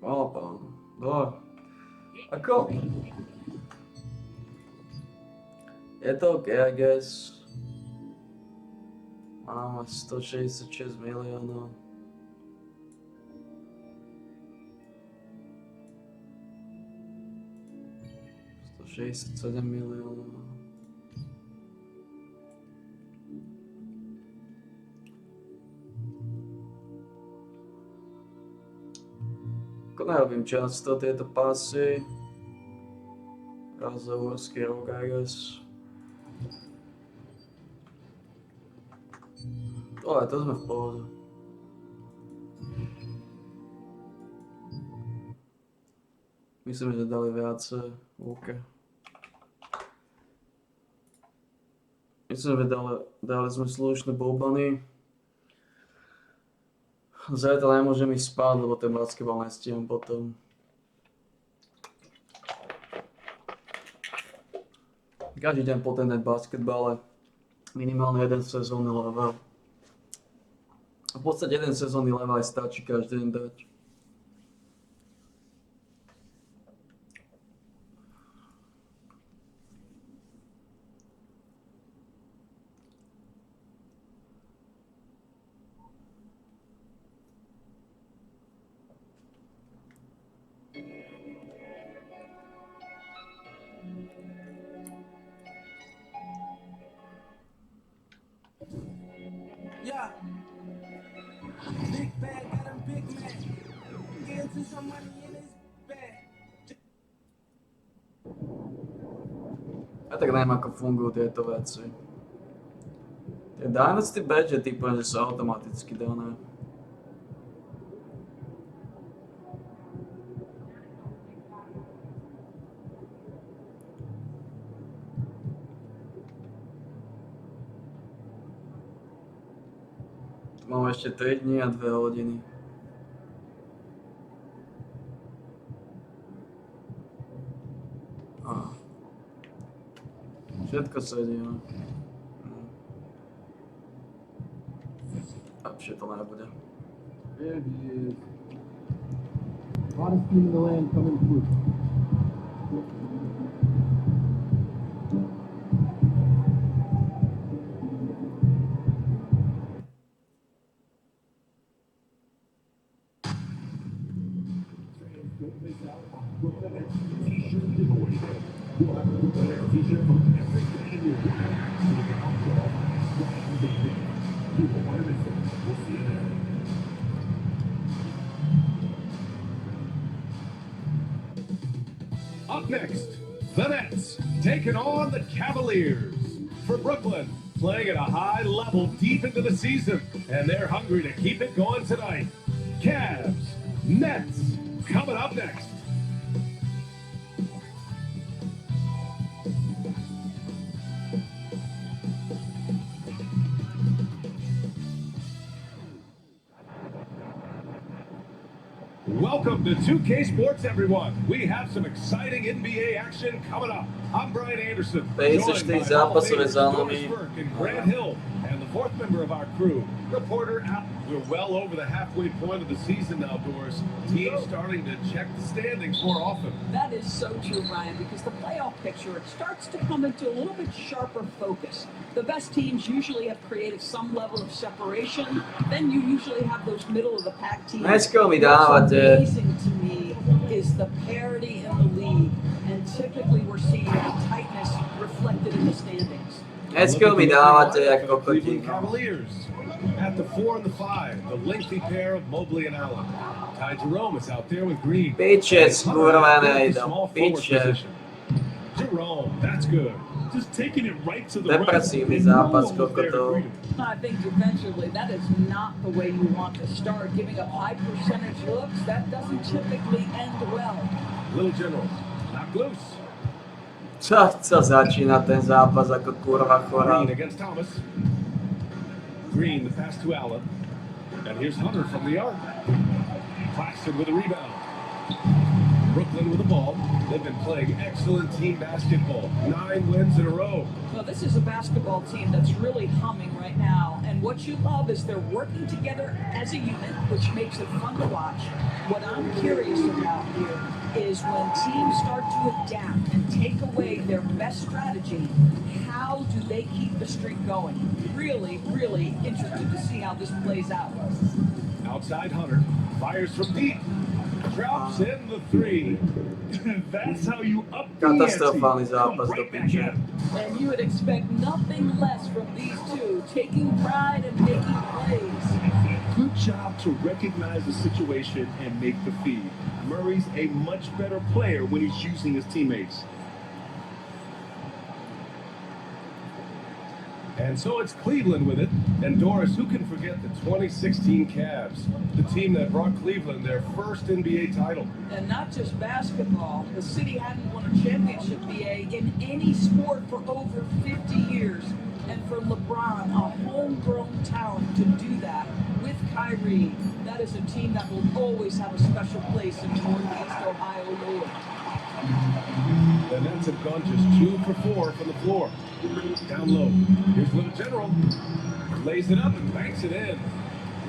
Chlapán, no. Ako? Je to OK, I guess. Máme 166 miliónov. 67 miliónov. Ako nerobím často tieto pasy. Raz za uhorský rok, I guess. Ale to sme v pohode. Myslím, že dali viacej. OK. Myslím, že dali sme slušné bobany. Zajtra nemôžem ísť spať, lebo ten basketbal nestíham potom. Každý deň po ten basketbale minimálne jeden sezónny level. A v podstate jeden sezónny level aj stačí každý deň dať. Yeah. Big bag, got him big man. Into some money in his bag. Ja tak neviem, ako fungujú tieto veci. Tie Dynasty badge typujem, že sú automaticky dané. Mám ešte 3 dní a 2 hodiny. Všetko sedí, no. Lepšie to nebude. There he is. Hottest team in the land coming through. Up next, the Nets taking on the Cavaliers. For Brooklyn, playing at a high level deep into the season, and they're hungry to keep it going tonight. Cavs, Nets, coming up next. Welcome to 2K Sports, everyone. We have some exciting NBA action coming up. I'm Brian Anderson, joined by Hall of Famers Doris Burke and Grant Hill, and the fourth member of our crew, reporter Al. We're well over the halfway point of the season now, Doris. Teams starting to check the standings more often. That is so true, Ryan, because the playoff picture, it starts to come into a little bit sharper focus. The best teams usually have created some level of separation. Then you usually have those middle-of-the-pack teams. Let's go, mi What's dávate. amazing to me is the parity in the league, and typically we're seeing the tightness reflected in the standings. Dneska mi dávate ako Cleveland kotík. Cavaliers at the 4 and the 5, the lengthy pair of Mobley and Allen. Ty Jerome is out there with Green. Piče, skurvené idú. Piče. Jerome, that's good. Just taking it right to the Depresívny zápas, kokotov. I think defensively, that is not the way you want to start. Giving up high percentage looks, that doesn't typically end well. Little General, not loose. Čo začína ten zápas ako kurva chorá. Green against Thomas. Green, the pass to Allen. And here's Hunter from the arc. Claxton with a rebound. Brooklyn with the ball. They've been playing excellent team basketball. 9 wins in a row. Well, this is a basketball team that's really humming right now. And what you love is they're working together as a unit, which makes it fun to watch. What I'm curious about here is when teams start to adapt and take away their best strategy, how do they keep the streak going? Really, really interested to see how this plays out. Outside Hunter. Fires from deep. Drops in the three. That's how you up the ante. Katastrofálny zápas do Right back piče. at it. And you would expect nothing less from these two, taking pride and making plays. Good job to recognize the situation and make the feed. Murray's a much better player when he's using his teammates. And so it's Cleveland with it. And Doris, who can forget the 2016 Cavs, the team that brought Cleveland their first NBA title? And not just basketball. The city hadn't won a championship, BA, in any sport for over 50 years. And for LeBron, a homegrown talent, to do that with Kyrie, that is a team that will always have a special place in Northeast Ohio lore. The Nets have gone just 2 for 4 from the floor. Down low. Here's Little General. Lays it up and banks it in.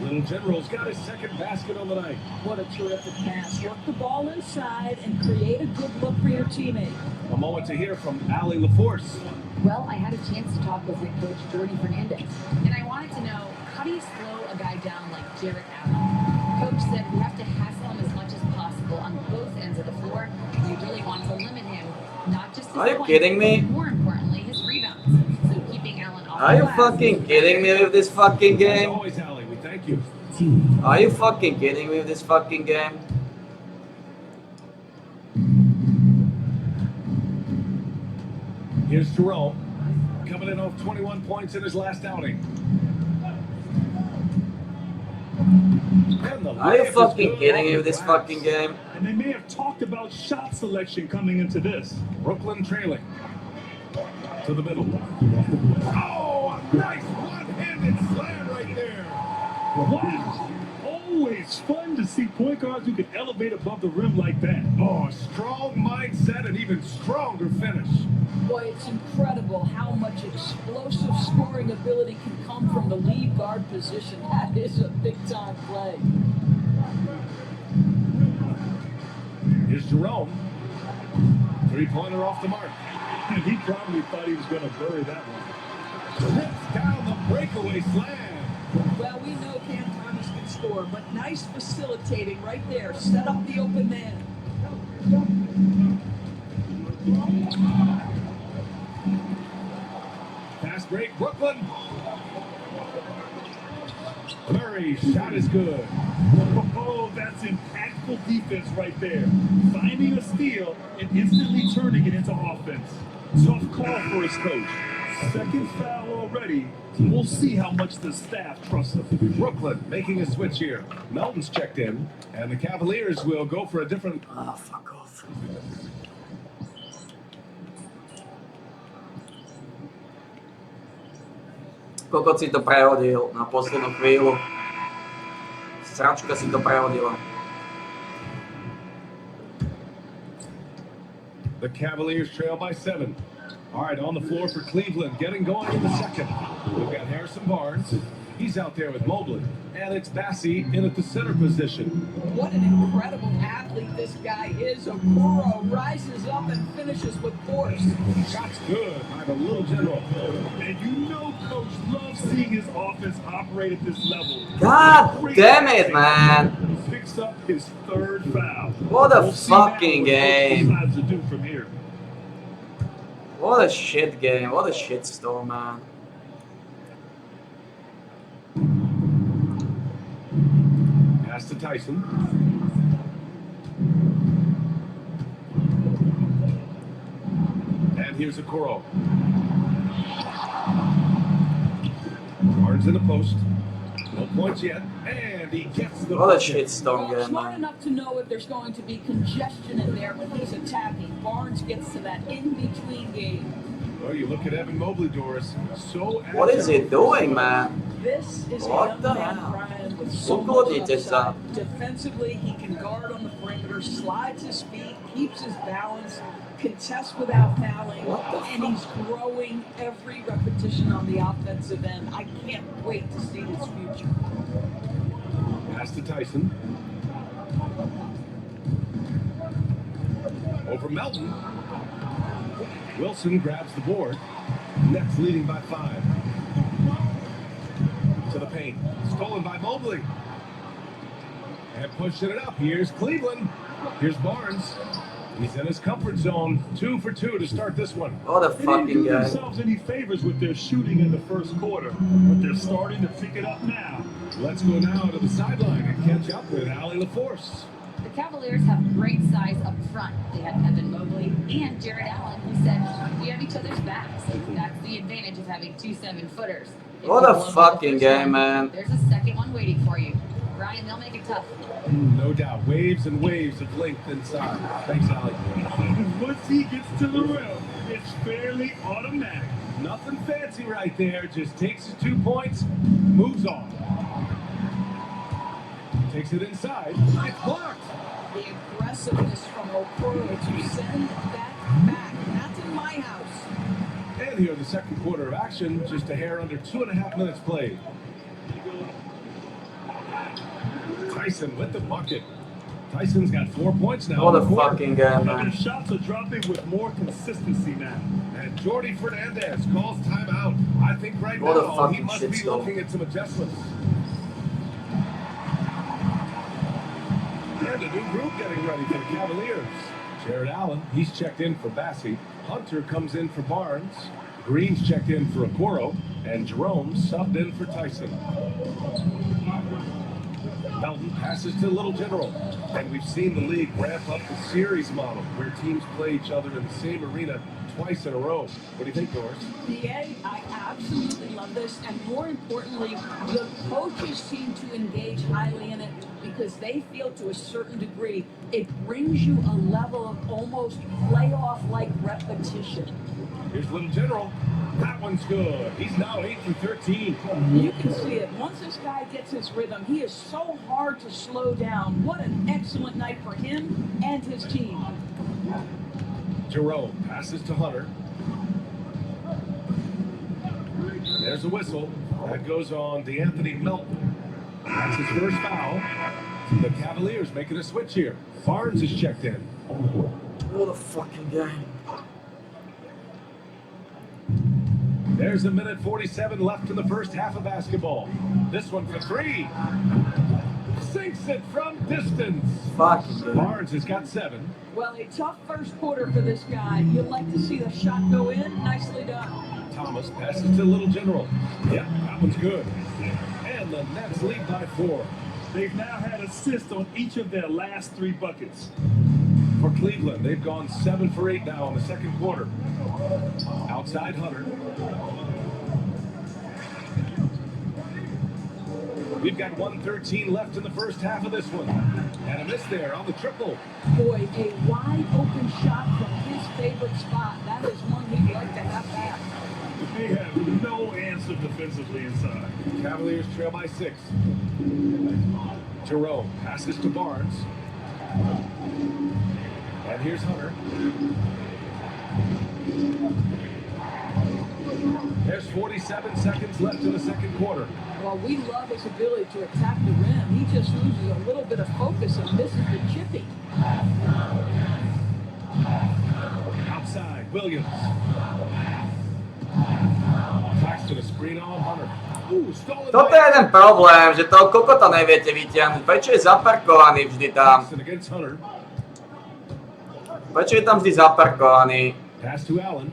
Little General's got his second basket on the night. What a terrific pass. Work the ball inside and create a good look for your teammate. A moment to hear from Allie LaForce. Well, I had a chance to talk with head coach Jordy Fernandez, and I wanted to know, how do you slow a guy down like Jarrett Allen? Coach said we have to hassle him as much as possible on both ends of the floor. We really want to limit him, not just his Are you points, kidding me? but more importantly, his rebounds. So keeping Allen off Are the you glass fucking kidding me with this fucking As game? always, Allie, we thank you. Are you fucking kidding me with this fucking game? Here's Jerome. Coming in off 21 points in his last outing. And the Are you layup is fucking good kidding me off with this the glass. fucking game? And they may have talked about shot selection coming into this. Brooklyn trailing. To the middle. Oh, a nice one-handed slam right there. Wow. Always fun to see point guards who can elevate above the rim like that. Oh, strong mindset and even stronger finish. Boy, it's incredible how much explosive scoring ability can come from the lead guard position. That is a big-time play. Here's Jerome. Three-pointer off the mark. And he probably thought he was going to bury that one. Tips down the breakaway slam. Well, we know Cam Thomas can score, but nice facilitating right there. Set up the open man. Fast break, Brooklyn. Murray's shot is good. Oh, that's impactful defense right there. Finding a steal and instantly turning it into offense. Tough call for his coach. Second foul already. We'll see how much the staff trusts him. Brooklyn making a switch here. Melton's checked in, and the Cavaliers will go for a different... Ah, fuck off. Kokot si to prehodil na poslednú chvíľu. Sračka si to prehodila. The Cavaliers trail by 7. All right, on the floor for Cleveland, getting going in the second. We've got Harrison Barnes. He's out there with Mobley. And it's Bassie in at the center position. What an incredible athlete this guy is. Okoro rises up and finishes with force. Shot's good by the Little General. And you know Coach loves seeing his offense operate at this level. God damn it, man. Picks up his third foul. What a We'll see now fucking what Coach game. decides to do from here. What a shit game. What a shit storm, man. Pass to Tyson. And here's Okoro. Barnes in the post. No points yet. And he gets the What a bucket. shit storm Well, game, smart man. enough to know if there's going to be congestion in there when he's attacking. Barnes gets to that in-between game. Well, you look at Evan Mobley, Doris. So What is he agile. doing, man? This is What a young the man, hell? Brian, with so Look much at this, upside. Defensively, he can guard on the perimeter, slides his feet, keeps his balance, contests without fouling, and he's growing every repetition on the offensive end. I can't wait to see his future. Pass to Tyson. Over Melton. Wilson grabs the board. Nets leading by 5. To the paint. Stolen by Mobley. And pushing it up. Here's Cleveland. Here's Barnes. He's in his comfort zone. 2 for 2 to start this one. What a They didn't fucking do guy. themselves any favors with their shooting in the first quarter, but they're starting to pick it up now. Let's go now to the sideline and catch up with Allie LaForce. The Cavaliers have great size up front. They have Evan Mobley and Jared Allen, who said, we have each other's backs. That's the advantage of having 2 7-footers. If What you a blow the fucking first game, one, man. There's a second one waiting for you. Brian, they'll make it tough. No doubt. Waves and waves of length inside. Thanks, Allie. Once he gets to the rim, it's fairly automatic. Nothing fancy right there. Just takes his 2 points, moves on. Takes it inside. It's blocked. The aggressiveness from Okoro to send that back. That's in my house. And here, the second quarter of action, just a hair under 2.5 minutes played. Tyson with the bucket. Tyson's got 4 points now. What in a the quarter. fucking guy, man. Their shots are dropping with more consistency now. And Jordy Fernandez calls timeout. I think right What a now he fucking must be shitstorm. looking at some adjustments. And a new group getting ready for the Cavaliers. Jared Allen, he's checked in for Bassey. Hunter comes in for Barnes. Green's checked in for Okoro. And Jerome subbed in for Tyson. Melton passes to Little General. And we've seen the league ramp up the series model where teams play each other in the same arena twice in a row. What do you think, Doris? DA, I absolutely love this, and more importantly, the coaches seem to engage highly in it because they feel to a certain degree it brings you a level of almost playoff-like repetition. Here's Little General. That one's good. He's now 8 for 13. You can see it. Once this guy gets his rhythm, he is so hard to slow down. What an excellent night for him and his team. Jerome passes to Hunter. There's a whistle. That goes on DeAnthony Melton. That's his first foul. The Cavaliers making a switch here. Barnes is checked in. What a fucking game. There's 1:47 left in the first half of basketball. This one for 3. Sinks it from distance. Fucking game. Barnes has got 7. Well, a tough first quarter for this guy. You'd like to see the shot go in. Nicely done. Thomas passes to Little General. Yeah, that one's good. And the Nets lead by 4. They've now had assists on each of their last 3 buckets. For Cleveland, they've gone 7 for 8 now in the second quarter. Outside Hunter. We've got 1:13 left in the first half of this one. And a miss there on the triple. Boy, a wide open shot from his favorite spot. That is one he'd like to have back. They have no answer defensively inside. Cavaliers trail by 6. Jerome passes to Barnes. And here's Hunter. There's 47 seconds left in the second quarter. Well, we love his ability to attack the rim. He just loses a little bit of focus and misses the chippy. Outside, Williams. Claxton a screen on Hunter. Ooh, stolen Toto je jeden problém, že toho kokota neviete vyťahnuť. Prečo je zaparkovaný vždy tam? Claxton against Hunter. Prečo je tam vždy zaparkovaný? Pass to Allen.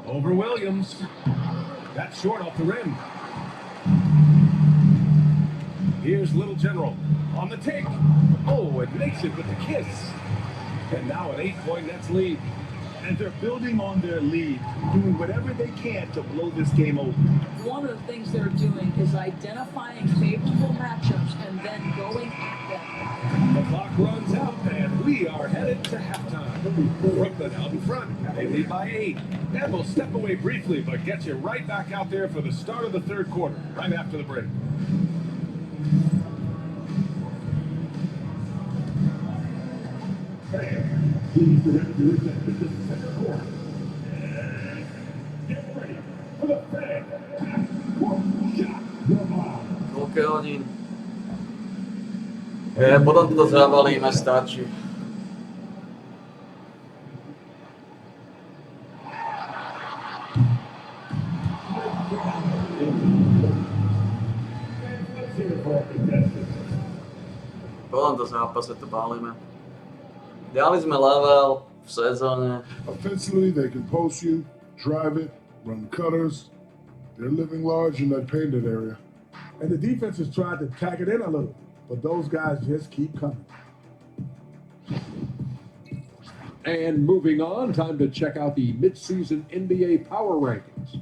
Over Williams. That's short off the rim. Here's Little General on the take. Oh, it makes it with the kiss. And now an 8-point Nets lead. And they're building on their lead, doing whatever they can to blow this game open. One of the things they're doing is identifying favorable matchups and then going at them. The clock runs out, and we are headed to halftime. Brooklyn out in front. They lead by 8. And we'll step away briefly, but get you right back out there for the start of the third quarter, right after the break. Please direct your attention to the center court. And get ready for the fan. Court shot. Your mind. Koľko hodín? Potom to zavalíme, stačí. V tomto zápase to balíme. Dali sme level v sezóne. Offensively, they can post you, drive it, run cutters. They're living large in that painted area. And the defense has tried to tack it in a little, but those guys just keep coming. And moving on, time to check out the midseason NBA power rankings.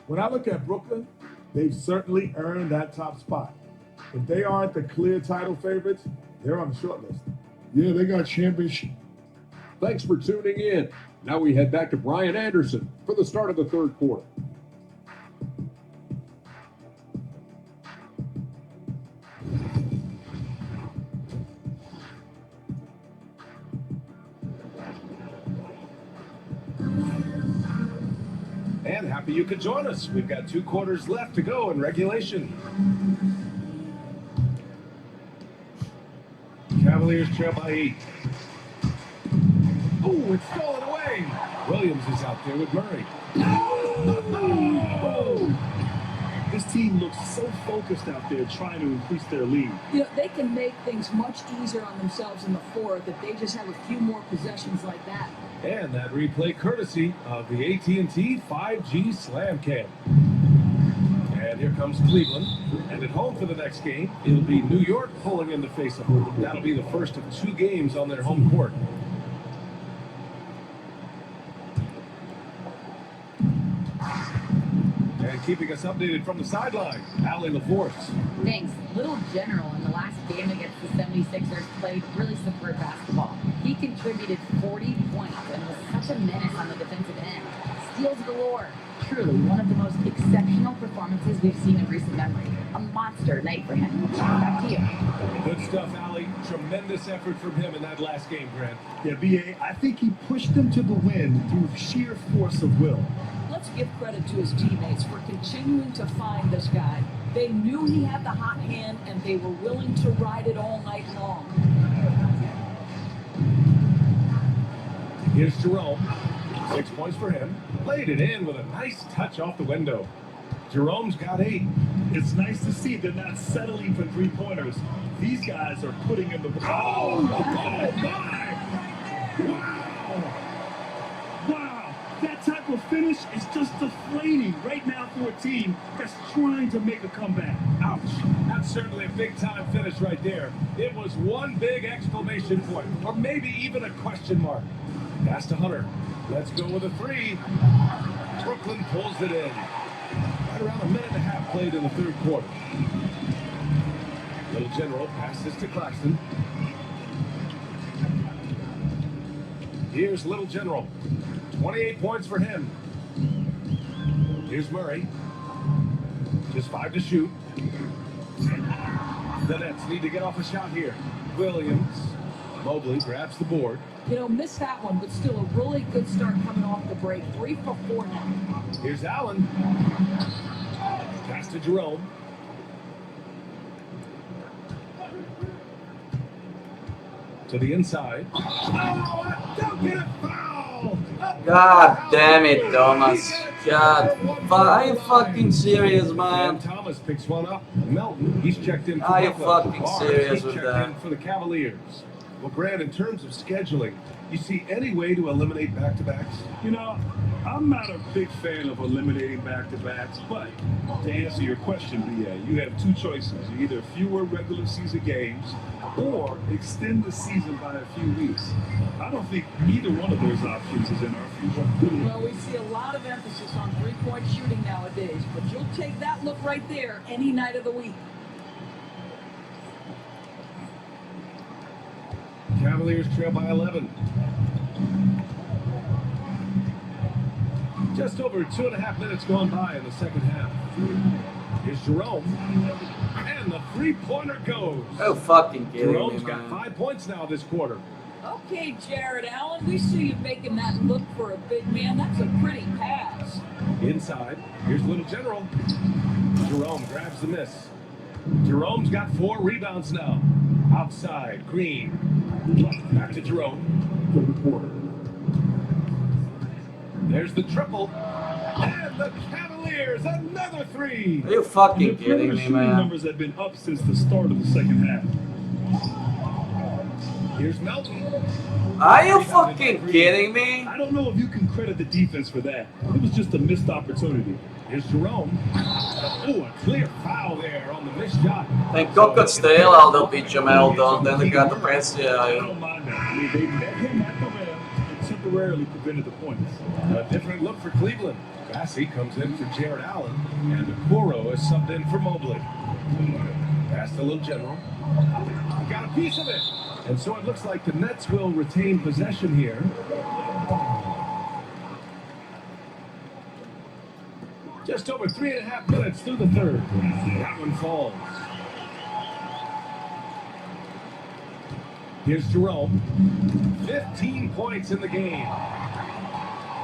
When I look at Brooklyn, they've certainly earned that top spot. If they aren't the clear title favorites, they're on the short list. Yeah, they got championship. Thanks for tuning in. Now we head back to Brian Anderson for the start of the third quarter. And happy you could join us. We've got 2 quarters left to go in regulation. Cavaliers trail by 8. Oh, it's stolen away. Williams is out there with Murray. Oh! This team looks so focused out there trying to increase their lead. You know, they can make things much easier on themselves in the fourth if they just have a few more possessions like that. And that replay courtesy of the AT&T 5G Slam Cam. And here comes Cleveland. And at home for the next game, it'll be New York pulling in the face of them. That'll be the first of 2 games on their home court. And keeping us updated from the sideline, Allie LaForce. Thanks. Little General in the last game against the 76ers played really superb basketball. He contributed 40 points and was such a menace on the defensive end. Steals galore. Truly one of the most exceptional performances we've seen in recent memory. A monster night for him. Back to you. Good stuff, Allie. Tremendous effort from him in that last game, Grant. Yeah, B.A., I think he pushed them to the win through sheer force of will. Let's give credit to his teammates for continuing to find this guy. They knew he had the hot hand, and they were willing to ride it all night long. Here's Jerome. 6 points for him. Laid it in with a nice touch off the window. Jerome's got 8. It's nice to see they're not settling for 3-pointers. These guys are putting in the... Oh, my! Wow! Wow! That type of finish is just deflating right now for a team that's trying to make a comeback. Ouch. That's certainly a big-time finish right there. It was one big exclamation point, or maybe even a question mark. Pass to Hunter. Let's go with a 3. Brooklyn pulls it in. Right around a minute and a half played in the third quarter. Little General passes to Claxton. Here's Little General. 28 points for him. Here's Murray. Just 5 to shoot. The Nets need to get off a shot here. Williams. Mobley grabs the board. You know, missed that one, but still a really good start coming off the break. 3 for 4 now. Here's Allen. Pass to Jerome. To the inside. Oh, don't get a foul! God damn it, Thomas. God, are you fucking serious, man? And Thomas picks one up. Melton, he's checked in for Are you Brooklyn. fucking Barnes, serious he's with checked that? in for the Cavaliers. Well, Grant, in terms of scheduling, you see any way to eliminate back-to-backs? You know, I'm not a big fan of eliminating back-to-backs, but to answer your question, B.A., you have 2 choices. Either fewer regular season games or extend the season by a few weeks. I don't think either one of those options is in our future. Well, we see a lot of emphasis on 3-point shooting nowadays, but you'll take that look right there any night of the week. Cavaliers trail by 11. Just over 2.5 minutes gone by in the second half. Here's Jerome. And the 3-pointer goes. Oh, fucking kidding Jerome's me, got man. 5 points now this quarter. Okay, Jared Allen, we see you making that look for a big man. That's a pretty pass. Inside. Here's Little General. Jerome grabs the miss. Jerome's got 4 rebounds now. Outside, Green. Back to Jerome. There's the triple. And the Cavaliers, another 3. Are you fucking And their kidding perimeter me, shooting man? numbers have been up since the start of the second half. Here's Melton. Are you fucking kidding me? I don't know if you can credit the defense for that. It was just a missed opportunity. Here's Jerome. Oh, a clear foul there on the missed shot. Tänk Gockert stela del pitcher Melton, then they got the press. I don't mind that. I mean, they met him at the rim and temporarily prevented the points. A different look for Cleveland. Bassey comes in for Jared Allen, and Okoro is subbed in for Mobley. Pass to Little General. Got a piece of it. And so it looks like the Nets will retain possession here. Just over 3.5 minutes through the third. That one falls. Here's Jerome. 15 points in the game.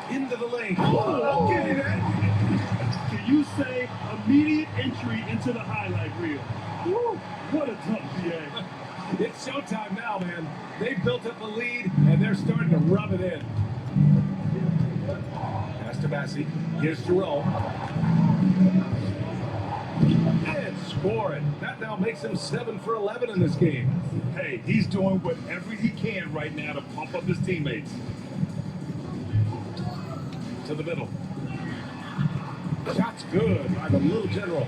Into the lane. Oh, getting it. Can you say immediate entry into the highlight reel? Woo, what a dunk, PA. It's showtime now, man. They built up a lead, and they're starting to rub it in. Pass to Bassey. Here's Jerome. And scoring. That now makes him 7 for 11 in this game. Hey, he's doing whatever he can right now to pump up his teammates. To the middle. Shot's good by the Little General.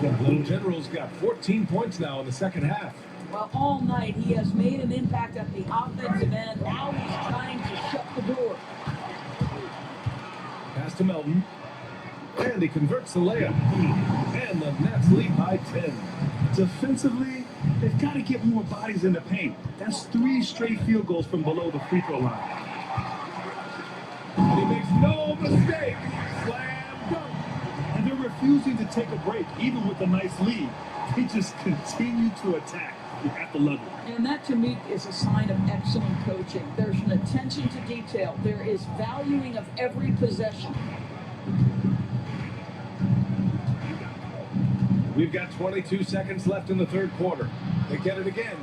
The Little General's got 14 points now in the second half. Well, all night he has made an impact at the offensive end. Now he's trying to shut the door. Pass to Melton. And he converts the layup. And the Nets lead by 10. Defensively, they've got to get more bodies in the paint. That's 3 straight field goals from below the free throw line. And he makes no mistake. Slam dunk. And they're refusing to take a break, even with a nice lead. They just continue to attack. You have to love it. And that, to me, is a sign of excellent coaching. There's an attention to detail. There is valuing of every possession. We've got 22 seconds left in the third quarter. They get it again.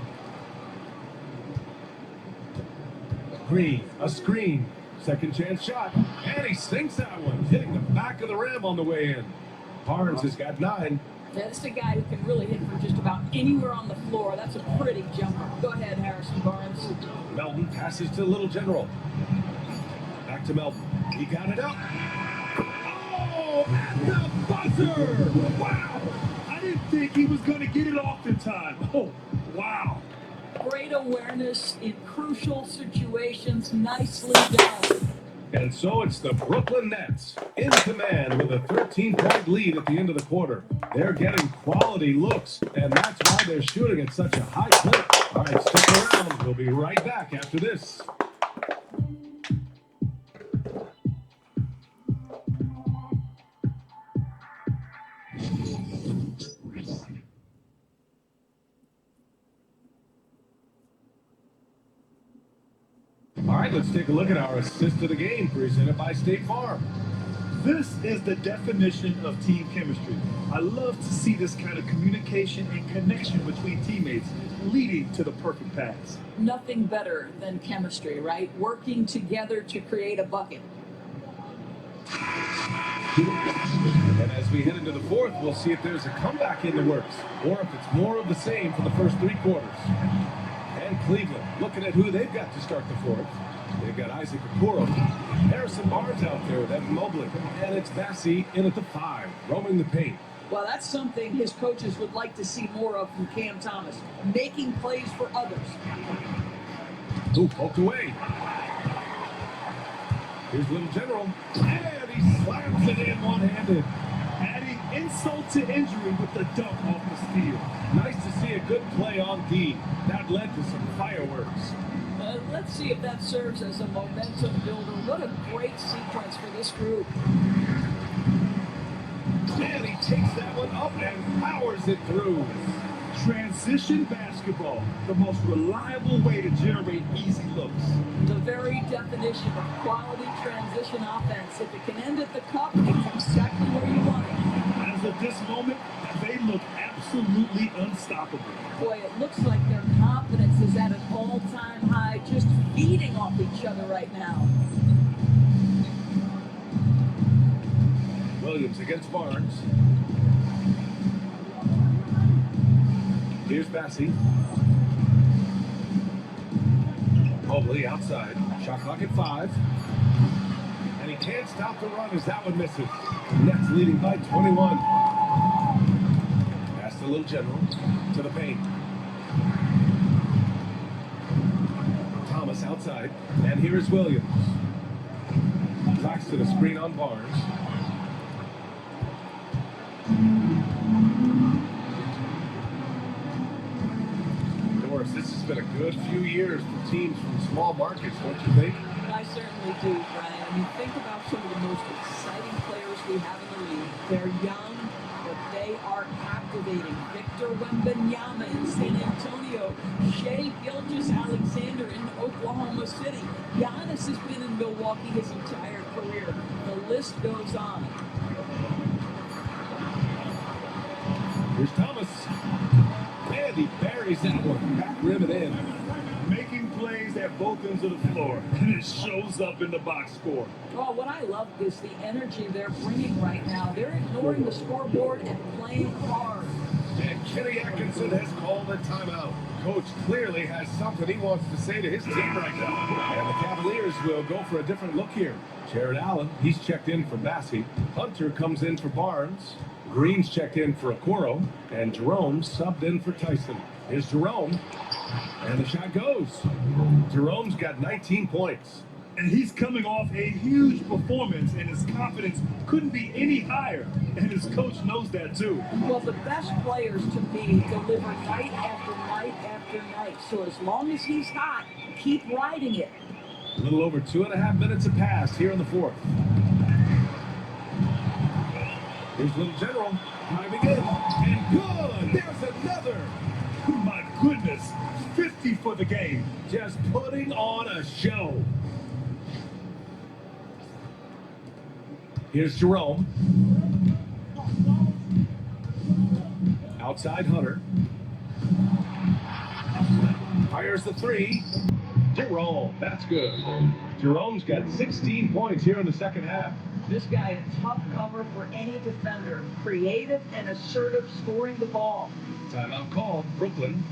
Green, a screen. Second chance shot. And he sinks that one, hitting the back of the rim on the way in. Barnes has got 9. That's a guy who can really hit from just about anywhere on the floor. That's a pretty jumper. Go ahead, Harrison Barnes. Melton passes to Little General. Back to Melton. He got it up. Oh, at the buzzer! Wow! I didn't think he was going to get it off in time. Oh, wow. Great awareness in crucial situations. Nicely done. And so it's the Brooklyn Nets in command with a 13-point lead at the end of the quarter. They're getting quality looks, and that's why they're shooting at such a high clip. All right, stick around. We'll be right back after this. All right, let's take a look at our assist to the game presented by State Farm. This is the definition of team chemistry. I love to see this kind of communication and connection between teammates leading to the perfect pass. Nothing better than chemistry, right? Working together to create a bucket. And as we head into the fourth, we'll see if there's a comeback in the works, or if it's more of the same for the first 3 quarters. And Cleveland, looking at who they've got to start the fourth. They've got Isaac Okoro, Harrison Barnes out there with Evan Mobley, and it's Bassey in at the 5, roaming the paint. Well, that's something his coaches would like to see more of from Cam Thomas, making plays for others. Ooh, poked away. Here's Little General, and he slams it in one-handed. Adding insult to injury with the dunk off the steal. Nice to see a good play on D. That led to some fireworks. Let's see if that serves as a momentum builder. What a great sequence for this group. And he takes that one up and powers it through. Transition basketball, the most reliable way to generate easy looks. The very definition of quality transition offense. If it can end at the cup, it's exactly where you want it. As of this moment, they look absolutely unstoppable. Boy, it looks like their confidence is at an all-time high, just feeding off each other right now. Williams against Barnes. Here's Bassey. Mobley outside. Shot clock at 5. And he can't stop the run as that one misses. Nets leading by 21. Pass to Little General. To the paint. Thomas outside. And here is Williams. Backs to the screen on Barnes. Doris, this has been a good few years for teams from small markets, don't you think? I certainly do, Brian. I mean, think about some of the most exciting players we have in the league. They're young, but they are captivating. Victor Wembanyama in San Antonio, Shea Gilgeous-Alexander in Oklahoma City. Giannis has been in Milwaukee his entire career. The list goes on. Here's Thomas. And he buries that one. Back rim it in. Making plays at both ends of the floor, and it shows up in the box score. Well, what I love is the energy they're bringing right now. They're ignoring the scoreboard and playing hard. And Kenny Atkinson has called a timeout. Coach clearly has something he wants to say to his team right now. And the Cavaliers will go for a different look here. Jared Allen, he's checked in for Bassey. Hunter comes in for Barnes. Green's checked in for Okoro. And Jerome subbed in for Tyson. Here's Jerome. And the shot goes. Jerome's got 19 points. And he's coming off a huge performance, and his confidence couldn't be any higher. And his coach knows that too. Well, the best players to me deliver night after night after night. So as long as he's hot, keep riding it. A little over 2.5 minutes have passed here in the fourth. Here's Little General driving in. And good! There's another! My goodness, 50 for the game. Just putting on a show. Here's Jerome. Outside Hunter. Fires the 3. Jerome, that's good. Jerome's got 16 points here in the second half. This guy, a tough cover for any defender. Creative and assertive scoring the ball. Timeout called, Brooklyn.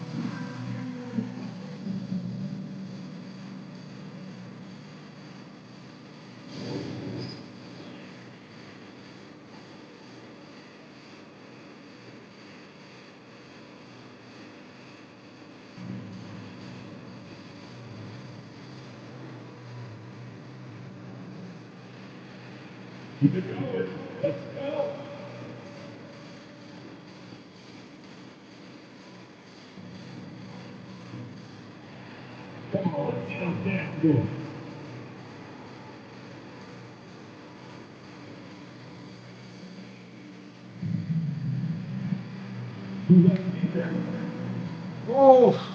Keep it going. Let's go. Come on, let's get that good. Oh.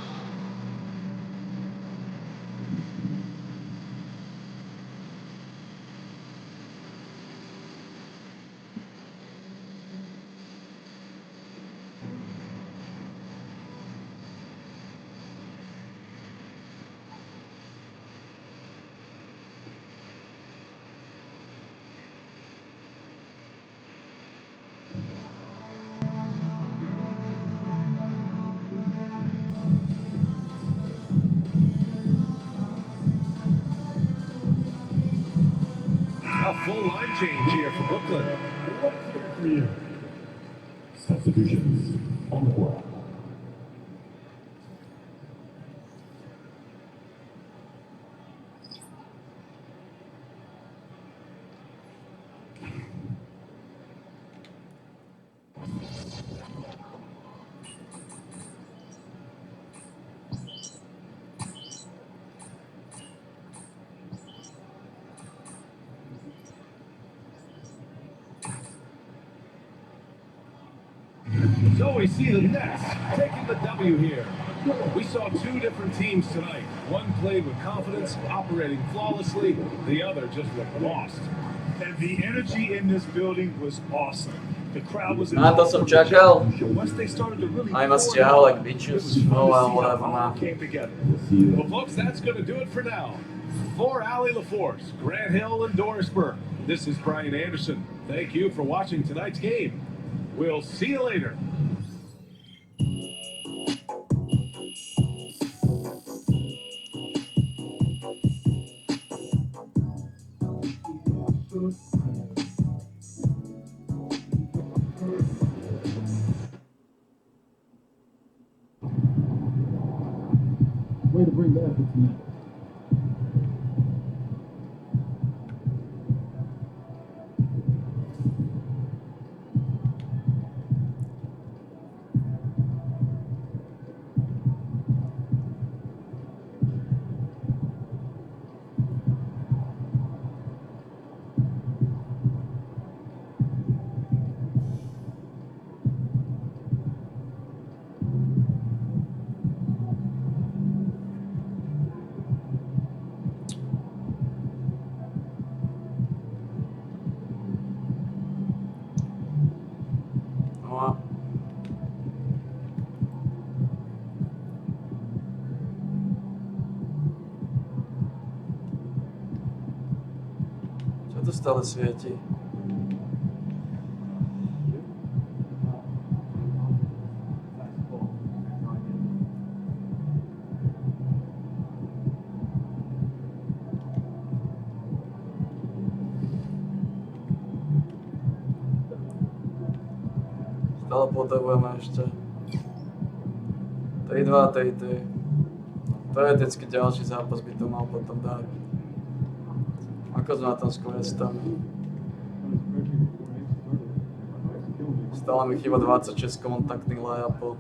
A full line change here for Brooklyn. For you. Substitutions on the court. So we see the Nets taking the W here. We saw two different teams tonight. One played with confidence, operating flawlessly. The other just looked lost. And the energy in this building was awesome. The crowd was A to sam čekal. Once they started to really Ajma stihal like bitches. Whatever, man. came together. Well, folks, that's going to do it for now. For Allie LaForce, Grant Hill, and Doris Burke, this is Brian Anderson. Thank you for watching tonight's game. We'll see you later. way to bring the effort tonight. No. Čo tu stále svieti? Stále potrebujeme ešte 3-2, 3-3. Teoreticky ďalší zápas by to mal potom dať. Ako sme na tom skôr stali? Stále mi chýba 26 kontaktných layupov.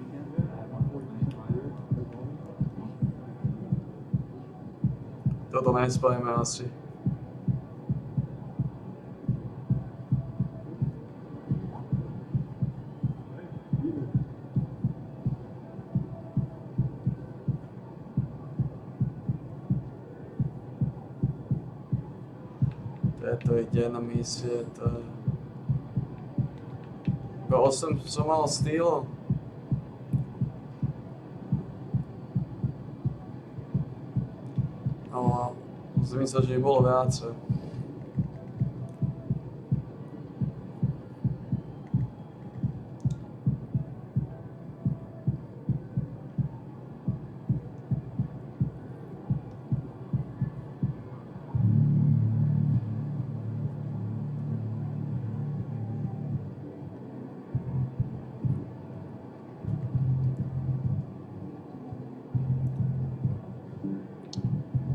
Toto nespravíme asi. To ide na misie, to je... Iba 8 som mal stýlov. No, musím myslieť, že ich bolo viacej.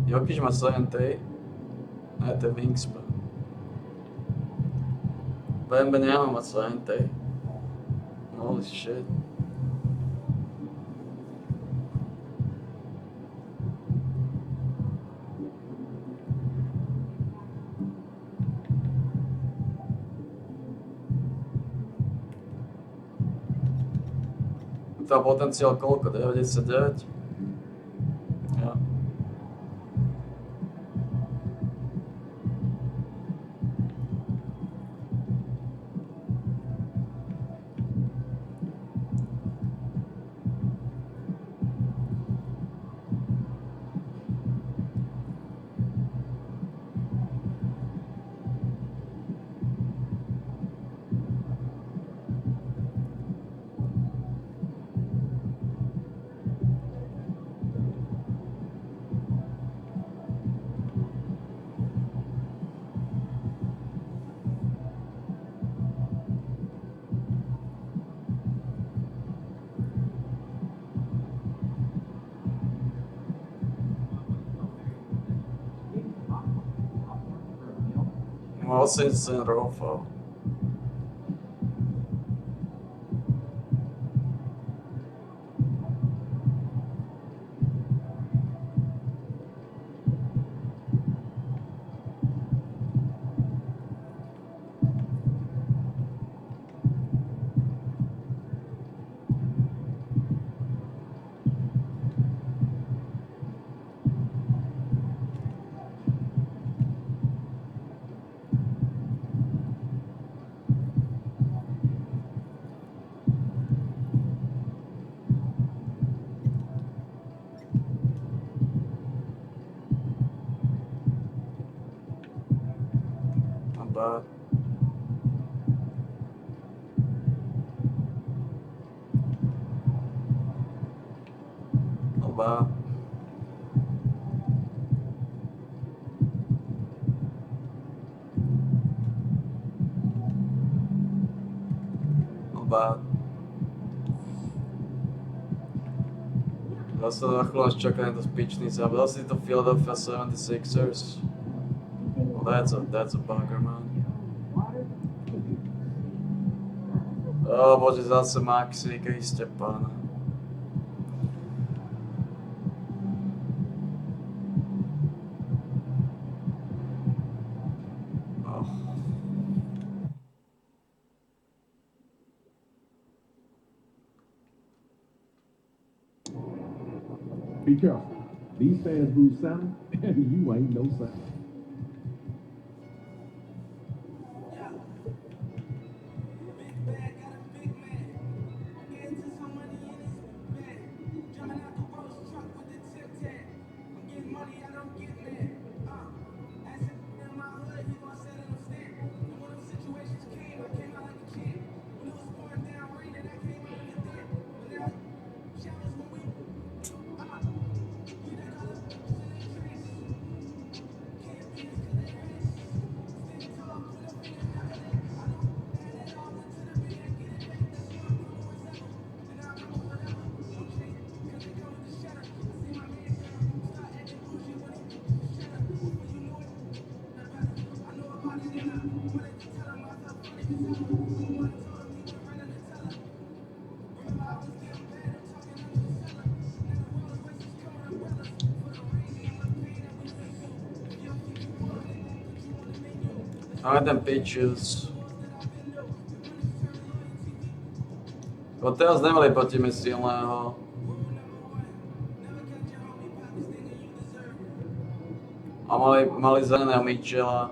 Jokic má 7-3. Ne, to je Wingspan. BNB nemá mať 7-3. Holy shit. To má potenciál koľko? 99? Ja. Mal 80 rofa. Not bad. Not bad. Not bad. Zase na chvíľu nás čaká tento spičný zápas. Zase to Philadelphia 76ers. That's a bugger, man. Bože, zase Maxi, Kriste pána. Be careful. These fans move sound, and you ain't no sound. Ale ten pitches. Bo teraz nemali proti mi silného. A mali zraneného Mitchella.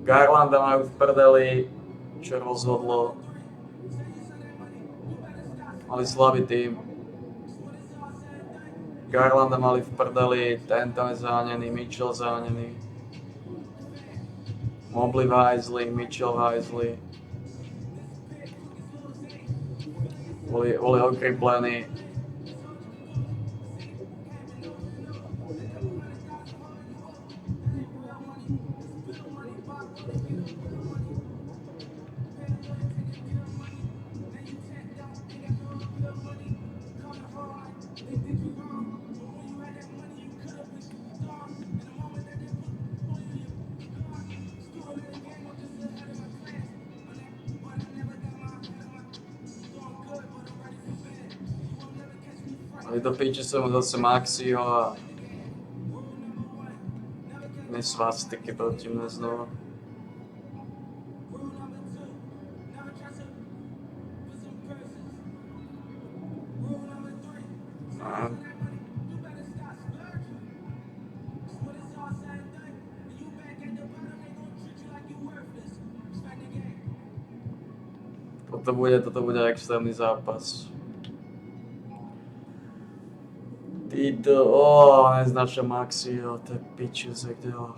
Garlanda majú v prdeli, čo rozhodlo. Mali slabý tým. Garlanda mali v prdeli, tento je zranený, Mitchell zranený. Mobley v hajzli, Mitchell v hajzli. Boli okryplení. Ale do piči som zase Maxiho a nesvastiky proti mne znova. Toto bude extrémny zápas. Títo, neznáša Maxi, to je pičus, kde ho.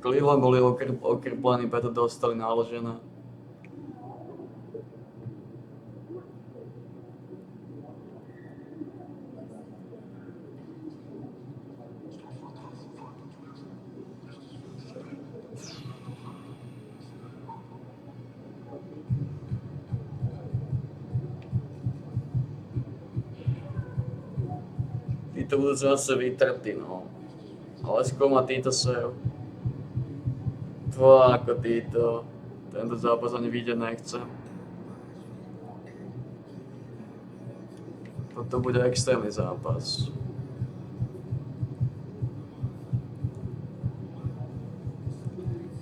Cleveland boli okrplení, preto dostali naložené. Títo budú zase vytrtí, no. Ale skôr ma títo seru. Ako títo. Tento zápas ani vidieť nechcem. Toto bude extrémny zápas.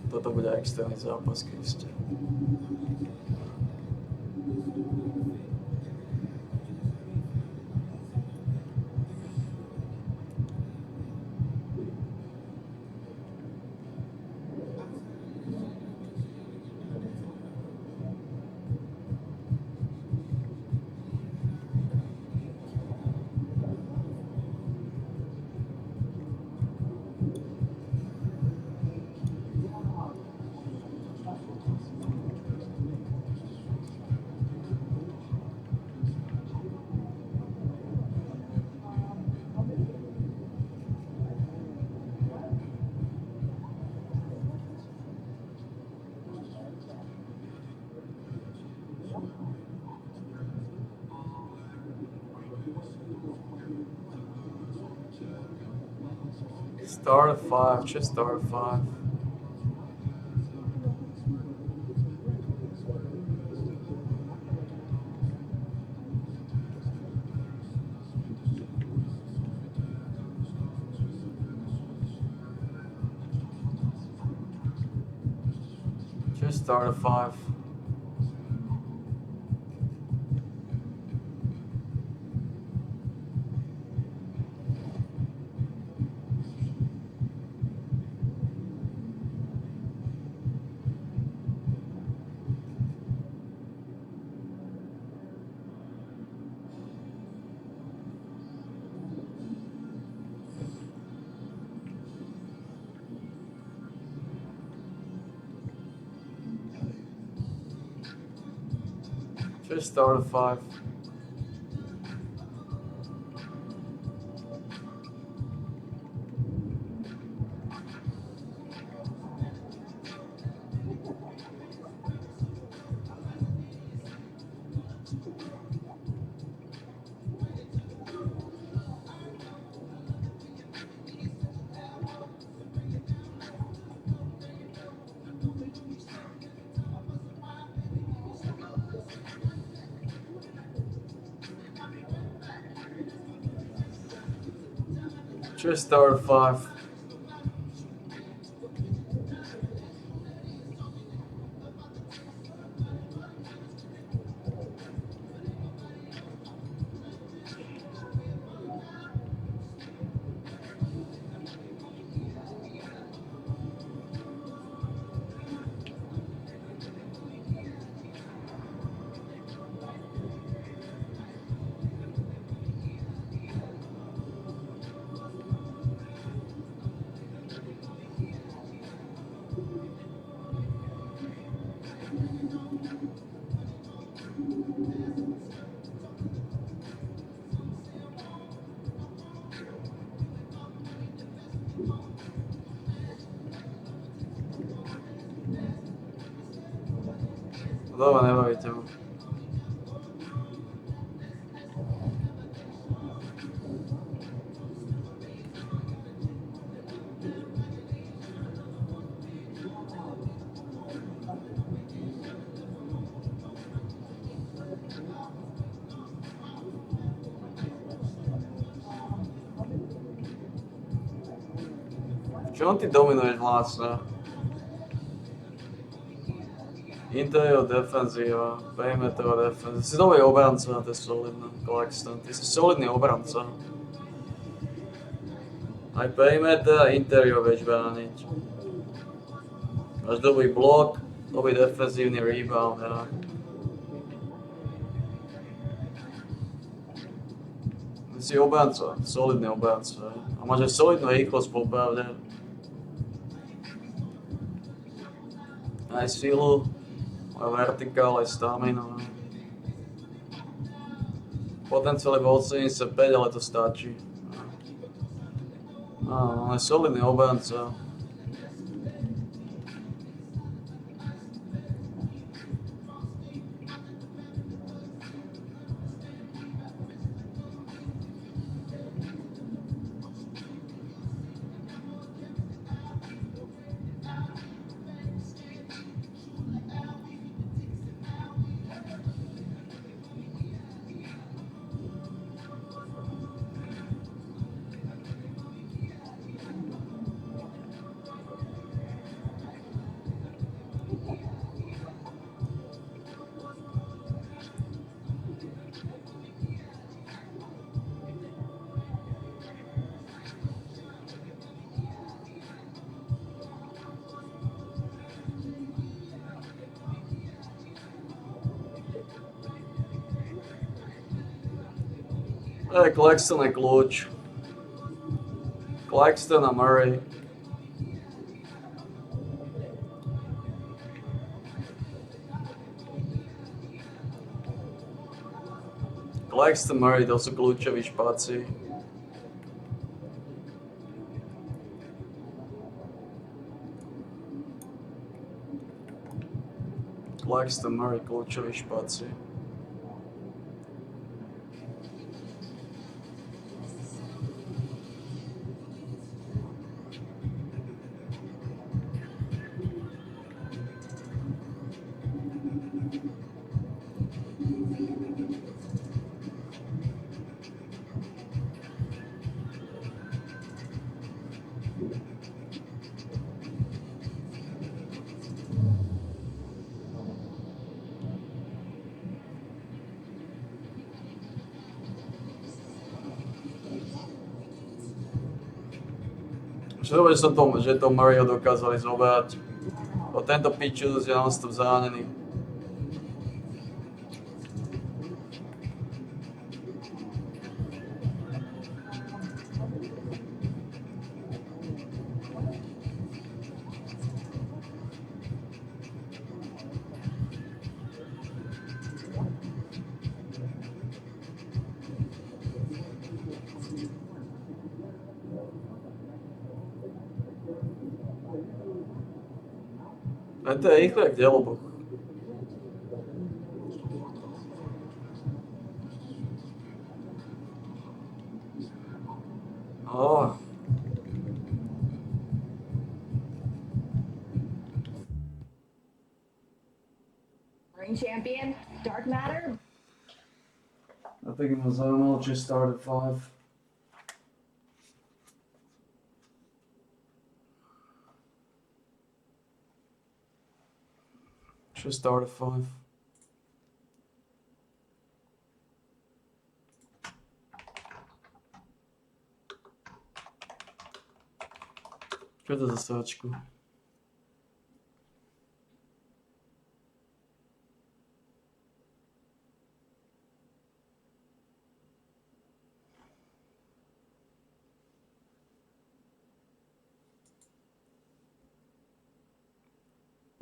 Toto bude extrémny zápas, Kriste. Start at 5, just start at 5. Just start at 5. Just start at 5. Just start at 5. Dobro, ne bavite mu. Čom ty dominuješ vlastne? Interior defenzíva, perimeter defenzíva. Si dobrý obranca, to je solidný. Claxton, ty si solidný obranca. Aj perimeter a interior vieš brániť. Máš dobrý blok, dobrý defenzívny rebound, ja. Ty si obranca, solidný obranca. A máš aj solidnú rýchlosť po pravde. Aj silu, aj vertikál, aj stamina. Potenciál je bol 75, ale to stačí. On je solidný obranca. Claxton je kľúč. Claxton a Murray. Claxton, Murray, to sú kľúčoví špáci. Claxton, Murray, kľúčoví špáci. Že sa to Murrayho dokázali zobrať. O tento pičus je non-stop zranený. A to je rýchle jak děloboch. Oh. Ring champion, Dark Matter. I think it was Omar just started 5. Just started 5. Čo je to za sáčku?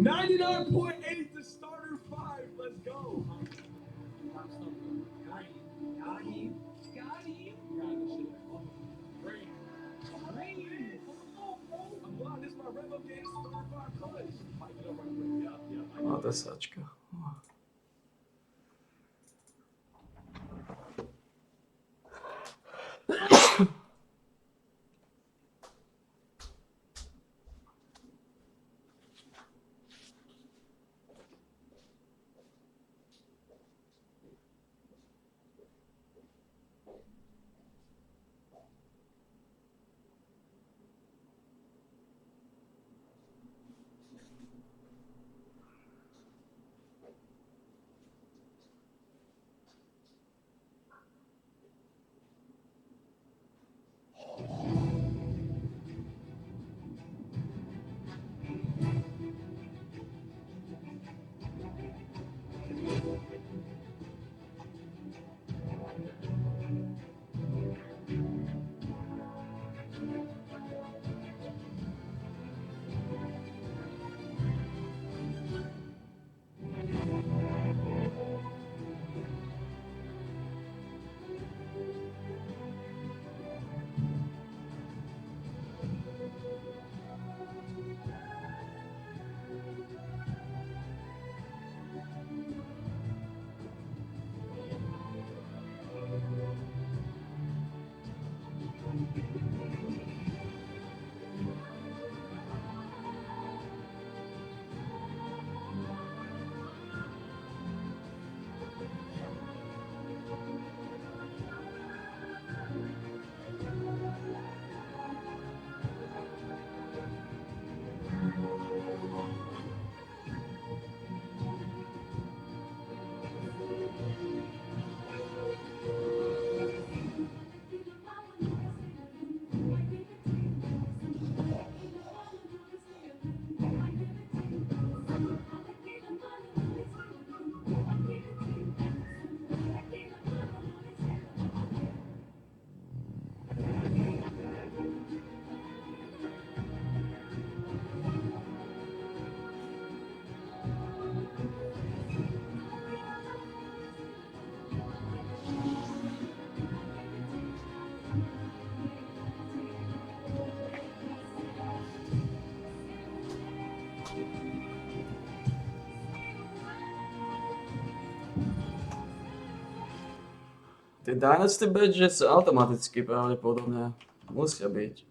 $99.8 to starter 5. Let's go. No, to je sáčka. Tie Dynasty Badges automaticky pravdepodobne musia byť.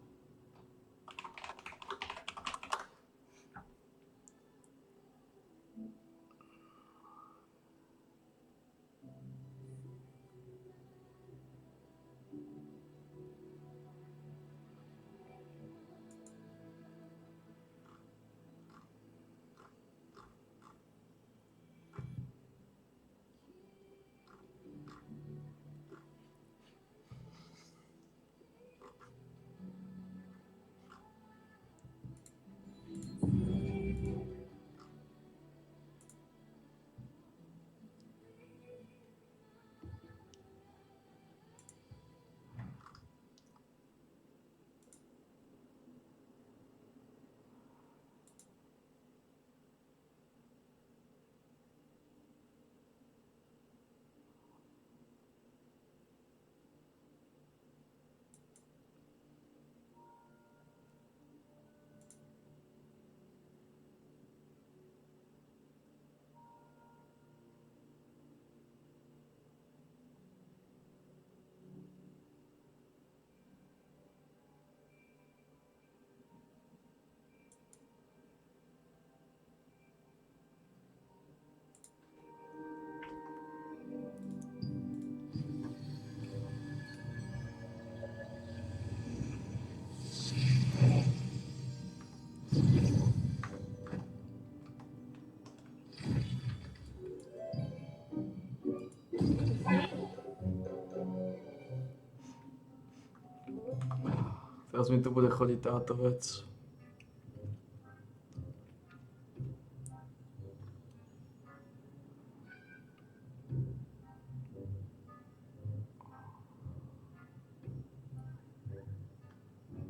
Teraz mi tu bude chodiť táto vec.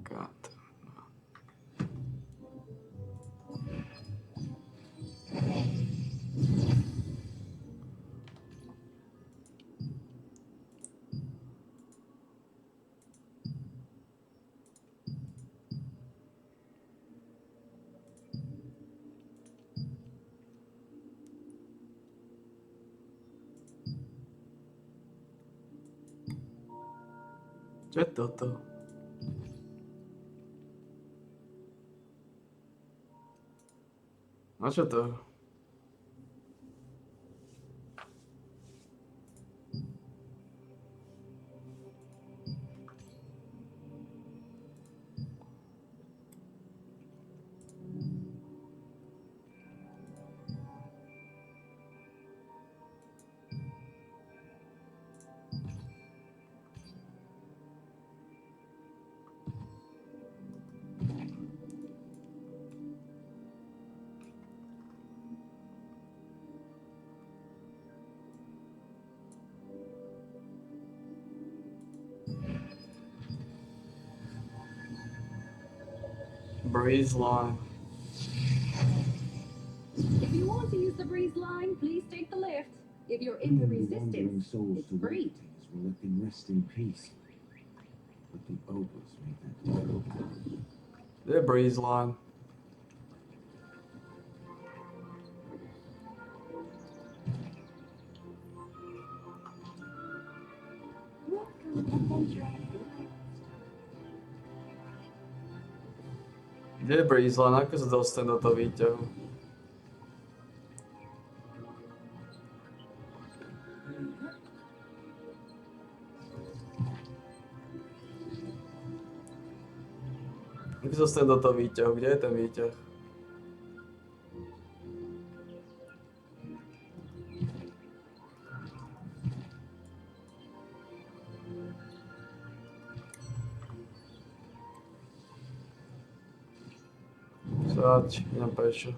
God. Čo je toto? A čo to? Breeze line. If you want to use the breeze line, please take the lift. If you're in the resistance, it's free. Will let them rest in peace. But the ogres made that terrible. The breeze line. Kde je breeze line? Ako sa dostanem do toho výťahu? Ako sa dostanem do toho výťahu? Kde je ten výťah? Srať, idem pešo.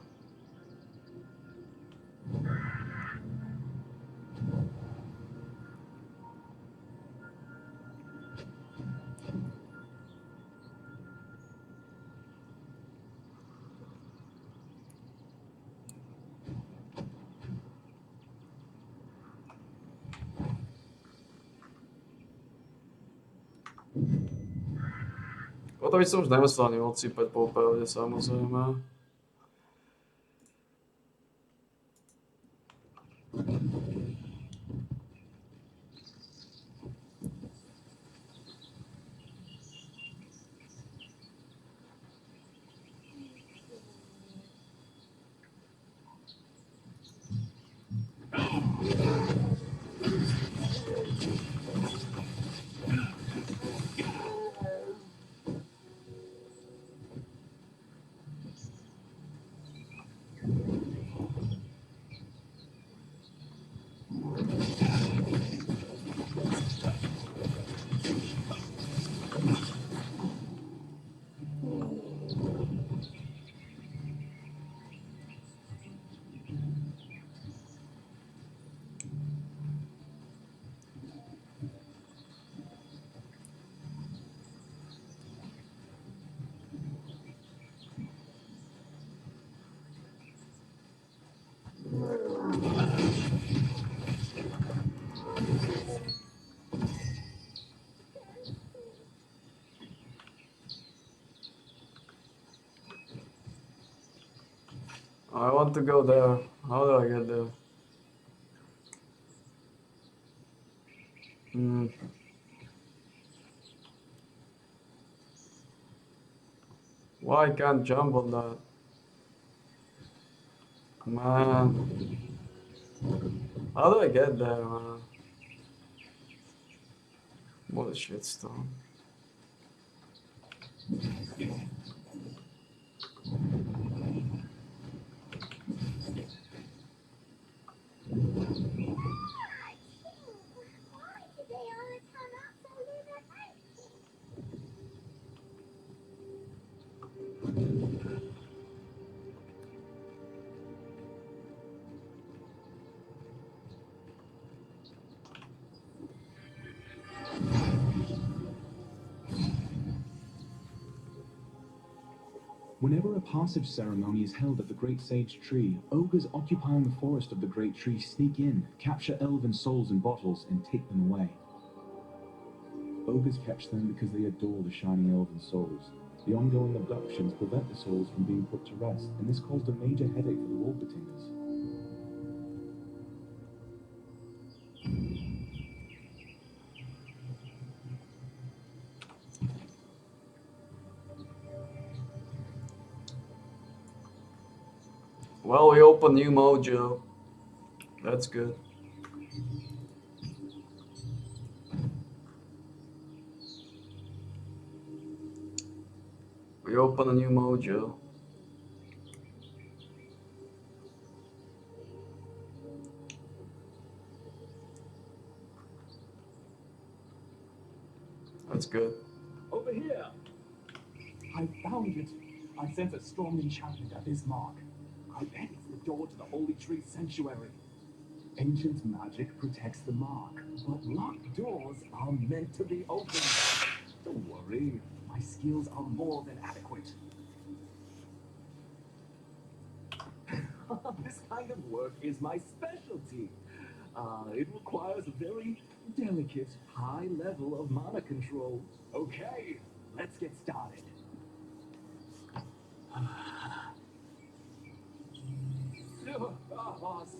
O to by som už nemusel ani odsýpať po opravde, samozrejme. I want to go there. How do I get there? Why I can't jump on that? Man. How do I get there, man? What a shitstorm. Whenever a passive ceremony is held at the Great Sage Tree, ogres occupying the forest of the Great Tree sneak in, capture elven souls in bottles, and take them away. Ogres catch them because they adore the shining elven souls. The ongoing abductions prevent the souls from being put to rest, and this caused a major headache for the Wolvertingers. Well, we open new mojo. That's good. We open a new mojo. That's good. Over here! I found it. I sense a strong enchantment at this mark. I bet it's the door to the Holy Tree Sanctuary. Ancient magic protects the mark, but locked doors are meant to be opened. Don't worry, my skills are more than adequate. This kind of work is my specialty. It requires a very delicate, high level of mana control. Okay, let's get started.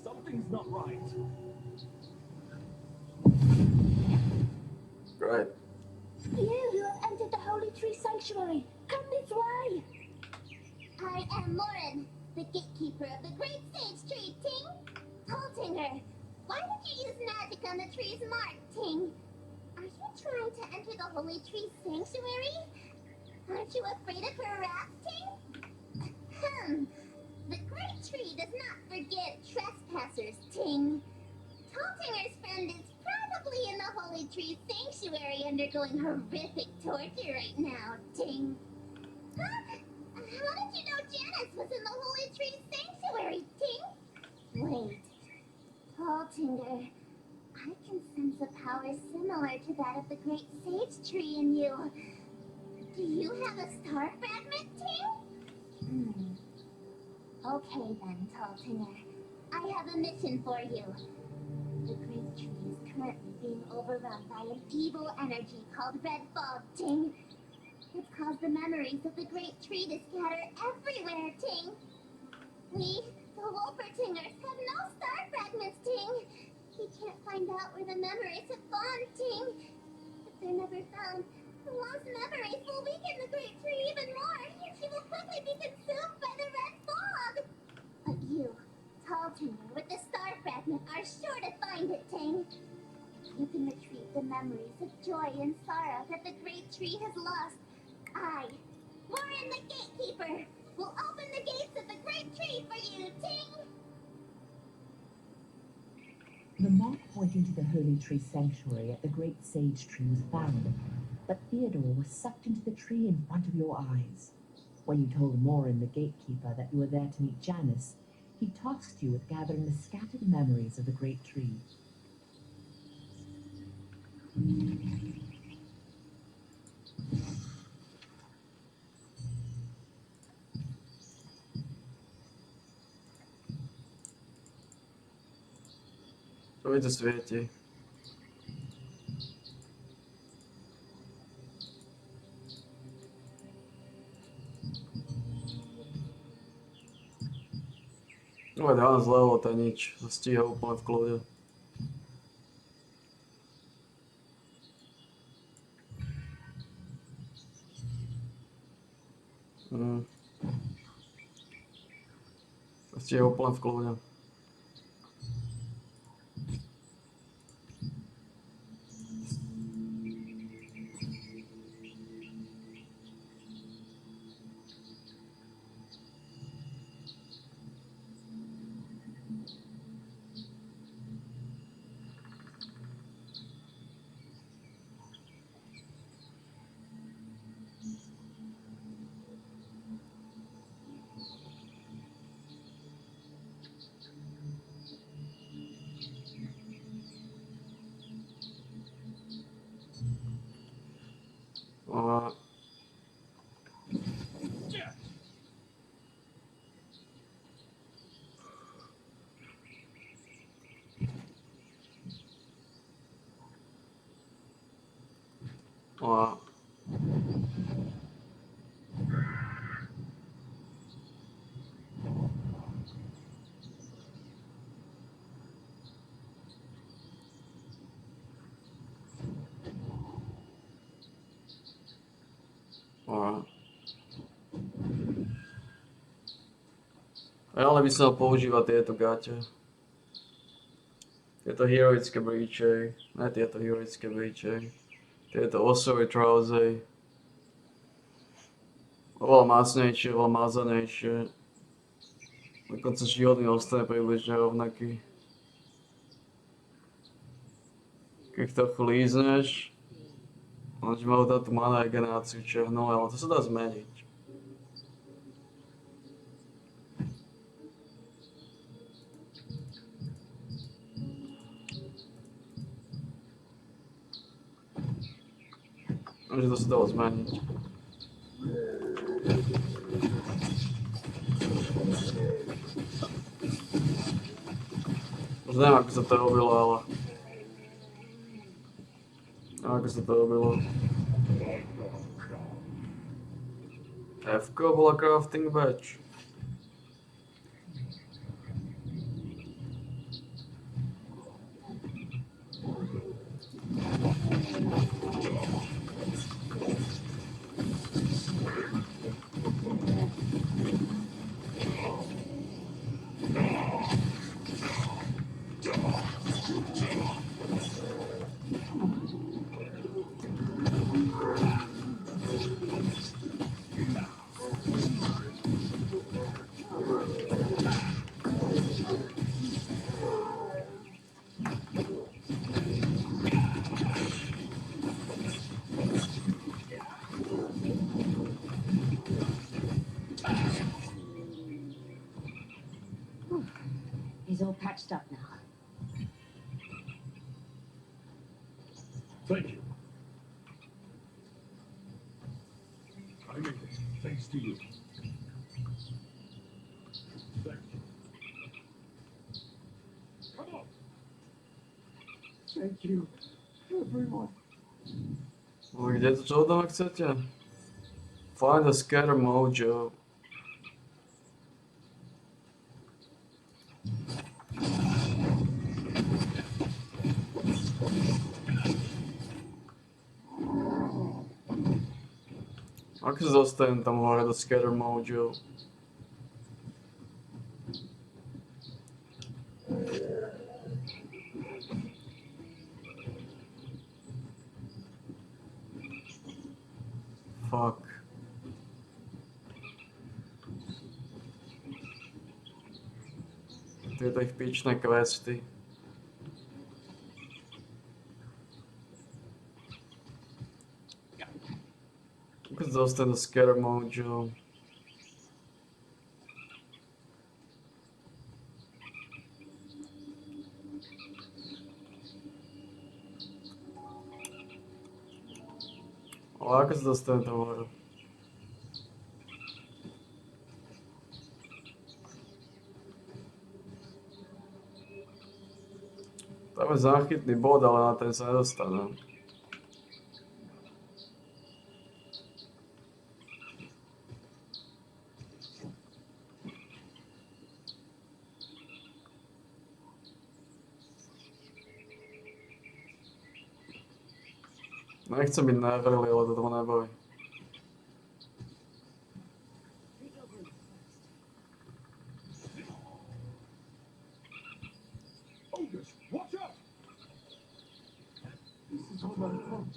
Something's not right. Right. You who have entered the Holy Tree Sanctuary, come this way. I am Morin, the gatekeeper of the Great Sage Tree, Ting. Taltinger, why did you use magic on the tree's mark, Ting? Are you trying to enter the Holy Tree Sanctuary? Aren't you afraid of her wrath, Ting? The Great Tree does not forget trespassers, Ting. Taltinger's friend is probably in the Holy Tree Sanctuary undergoing horrific torture right now, Ting. Huh? How did you know Janice was in the Holy Tree Sanctuary, Ting? Wait. Taltinger, I can sense a power similar to that of the Great Sage Tree in you. Do you have a star fragment, Ting? Okay then, Taltinger. I have a mission for you. The Great Tree is currently being overrun by an evil energy called Red Fog, Ting. It's caused the memories of the Great Tree to scatter everywhere, Ting. We, the Wolpertingers, have no star fragments, Ting. We can't find out where the memories have gone, Ting. If they're never found, the lost memories will weaken the Great Tree even more, and she will quickly be consumed by the Red Fog. But you, Taltinger, with the star fragment, are sure to find it, Ting. You can retrieve the memories of joy and sorrow that the Great Tree has lost. I, Morin the Gatekeeper, will open the gates of the Great Tree for you, Ting! The mark pointing to the Holy Tree Sanctuary at the Great Sage Tree was found, but Theodore was sucked into the tree in front of your eyes. When you told Morin the Gatekeeper that you were there to meet Janice, he tasked you with gathering the scattered memories of the Great Tree. Så vidt vet jeg. No veď Hans Leo, to je nič. Stíha úplne v kľude. Stíha úplne v kľude. Wow. Wow. Ale by som mal používať tieto gate. Tieto heroické bríče. Ne tieto heroické bríče. Tieto osové trousery. Oveľa masnejšie, oveľa mazanejšie. Dokonca životný ostane približne rovnaký. Keď trochu lízneš, oni majú táto mana regeneráciu černou, ale to sa dá zmeniť. Že to sa dalo zmeniť. Už neviem, ako sa to robilo, ale... Ako sa to robilo. F-ko bola crafting batch. He's all patched up now. Thank you. I made it, thanks to you. Thank you. Come on. Thank you, everyone. Kde to čo tam chcete? Find a scatter mojo. Ako sa dostanem tam hore do scatter mojo? Fuck. Tieto ich pičné questy. Ako sa dostanem do scatter mojo? Ale ako sa dostanem tam hore? Tam je záchytný bod, ale na ten sa nedostanem. Nechcem byť najvrli, ale toto ma nebaví. Ogres, watch out! This is all my fault.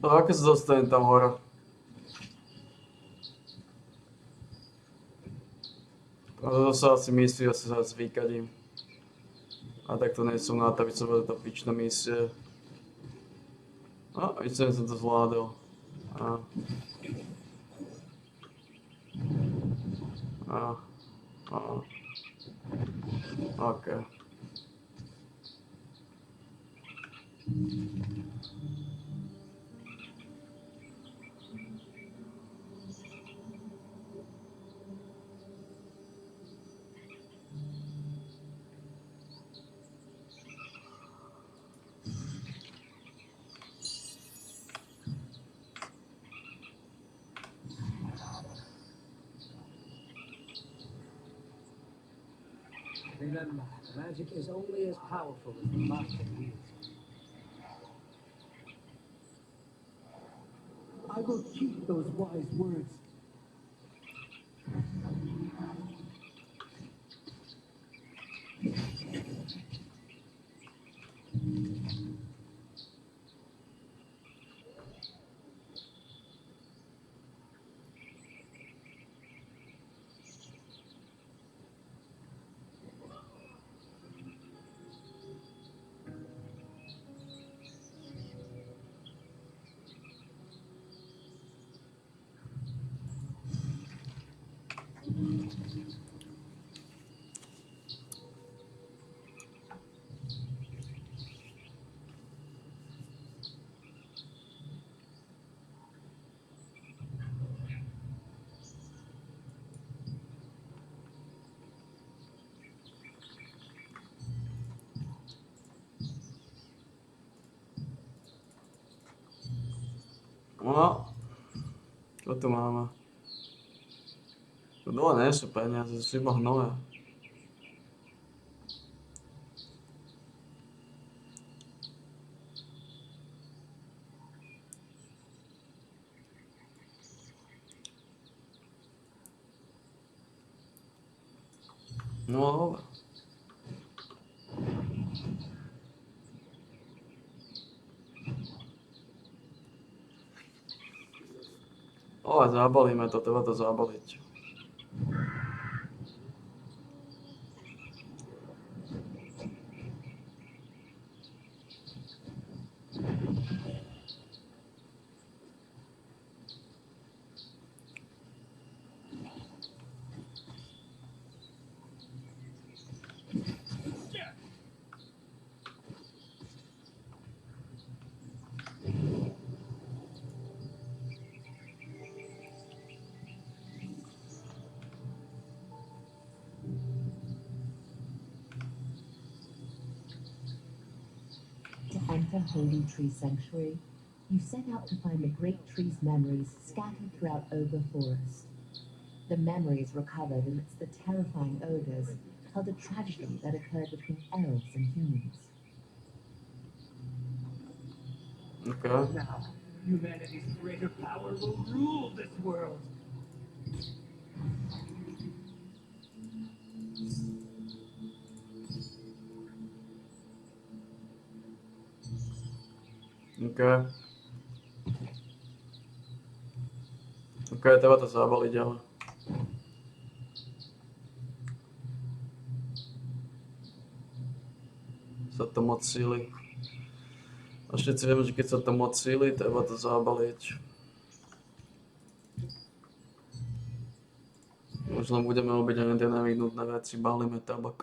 No ako sa dostanem tam hore? To sa asi myslí, že sa zvykadím. A tak to nie som na to, aby som bol tá pičná misie. No, myslím, že som to zvládol. OK. Remember, magic is only as powerful as the master wields. I will keep those wise words. No, čo tu máme? Tu dole nie sú peniaze, sú iba hnoje. No dobre. Ale zabalíme to, treba to zabaliť. To enter Holy Tree Sanctuary, you set out to find the Great Tree's memories scattered throughout Ogre Forest. The memories recovered amidst the terrifying ogres tell the tragedy that occurred between elves and humans. Okay. Now, humanity's greater power will rule this world. OK. OK, Ok, treba to zabaliť, ale... Sa to moc síli. A všetci vieme, že keď sa to moc síli, treba to zabaliť. Možno budeme robiť aj tie nevyhnutné veci, balíme tabak.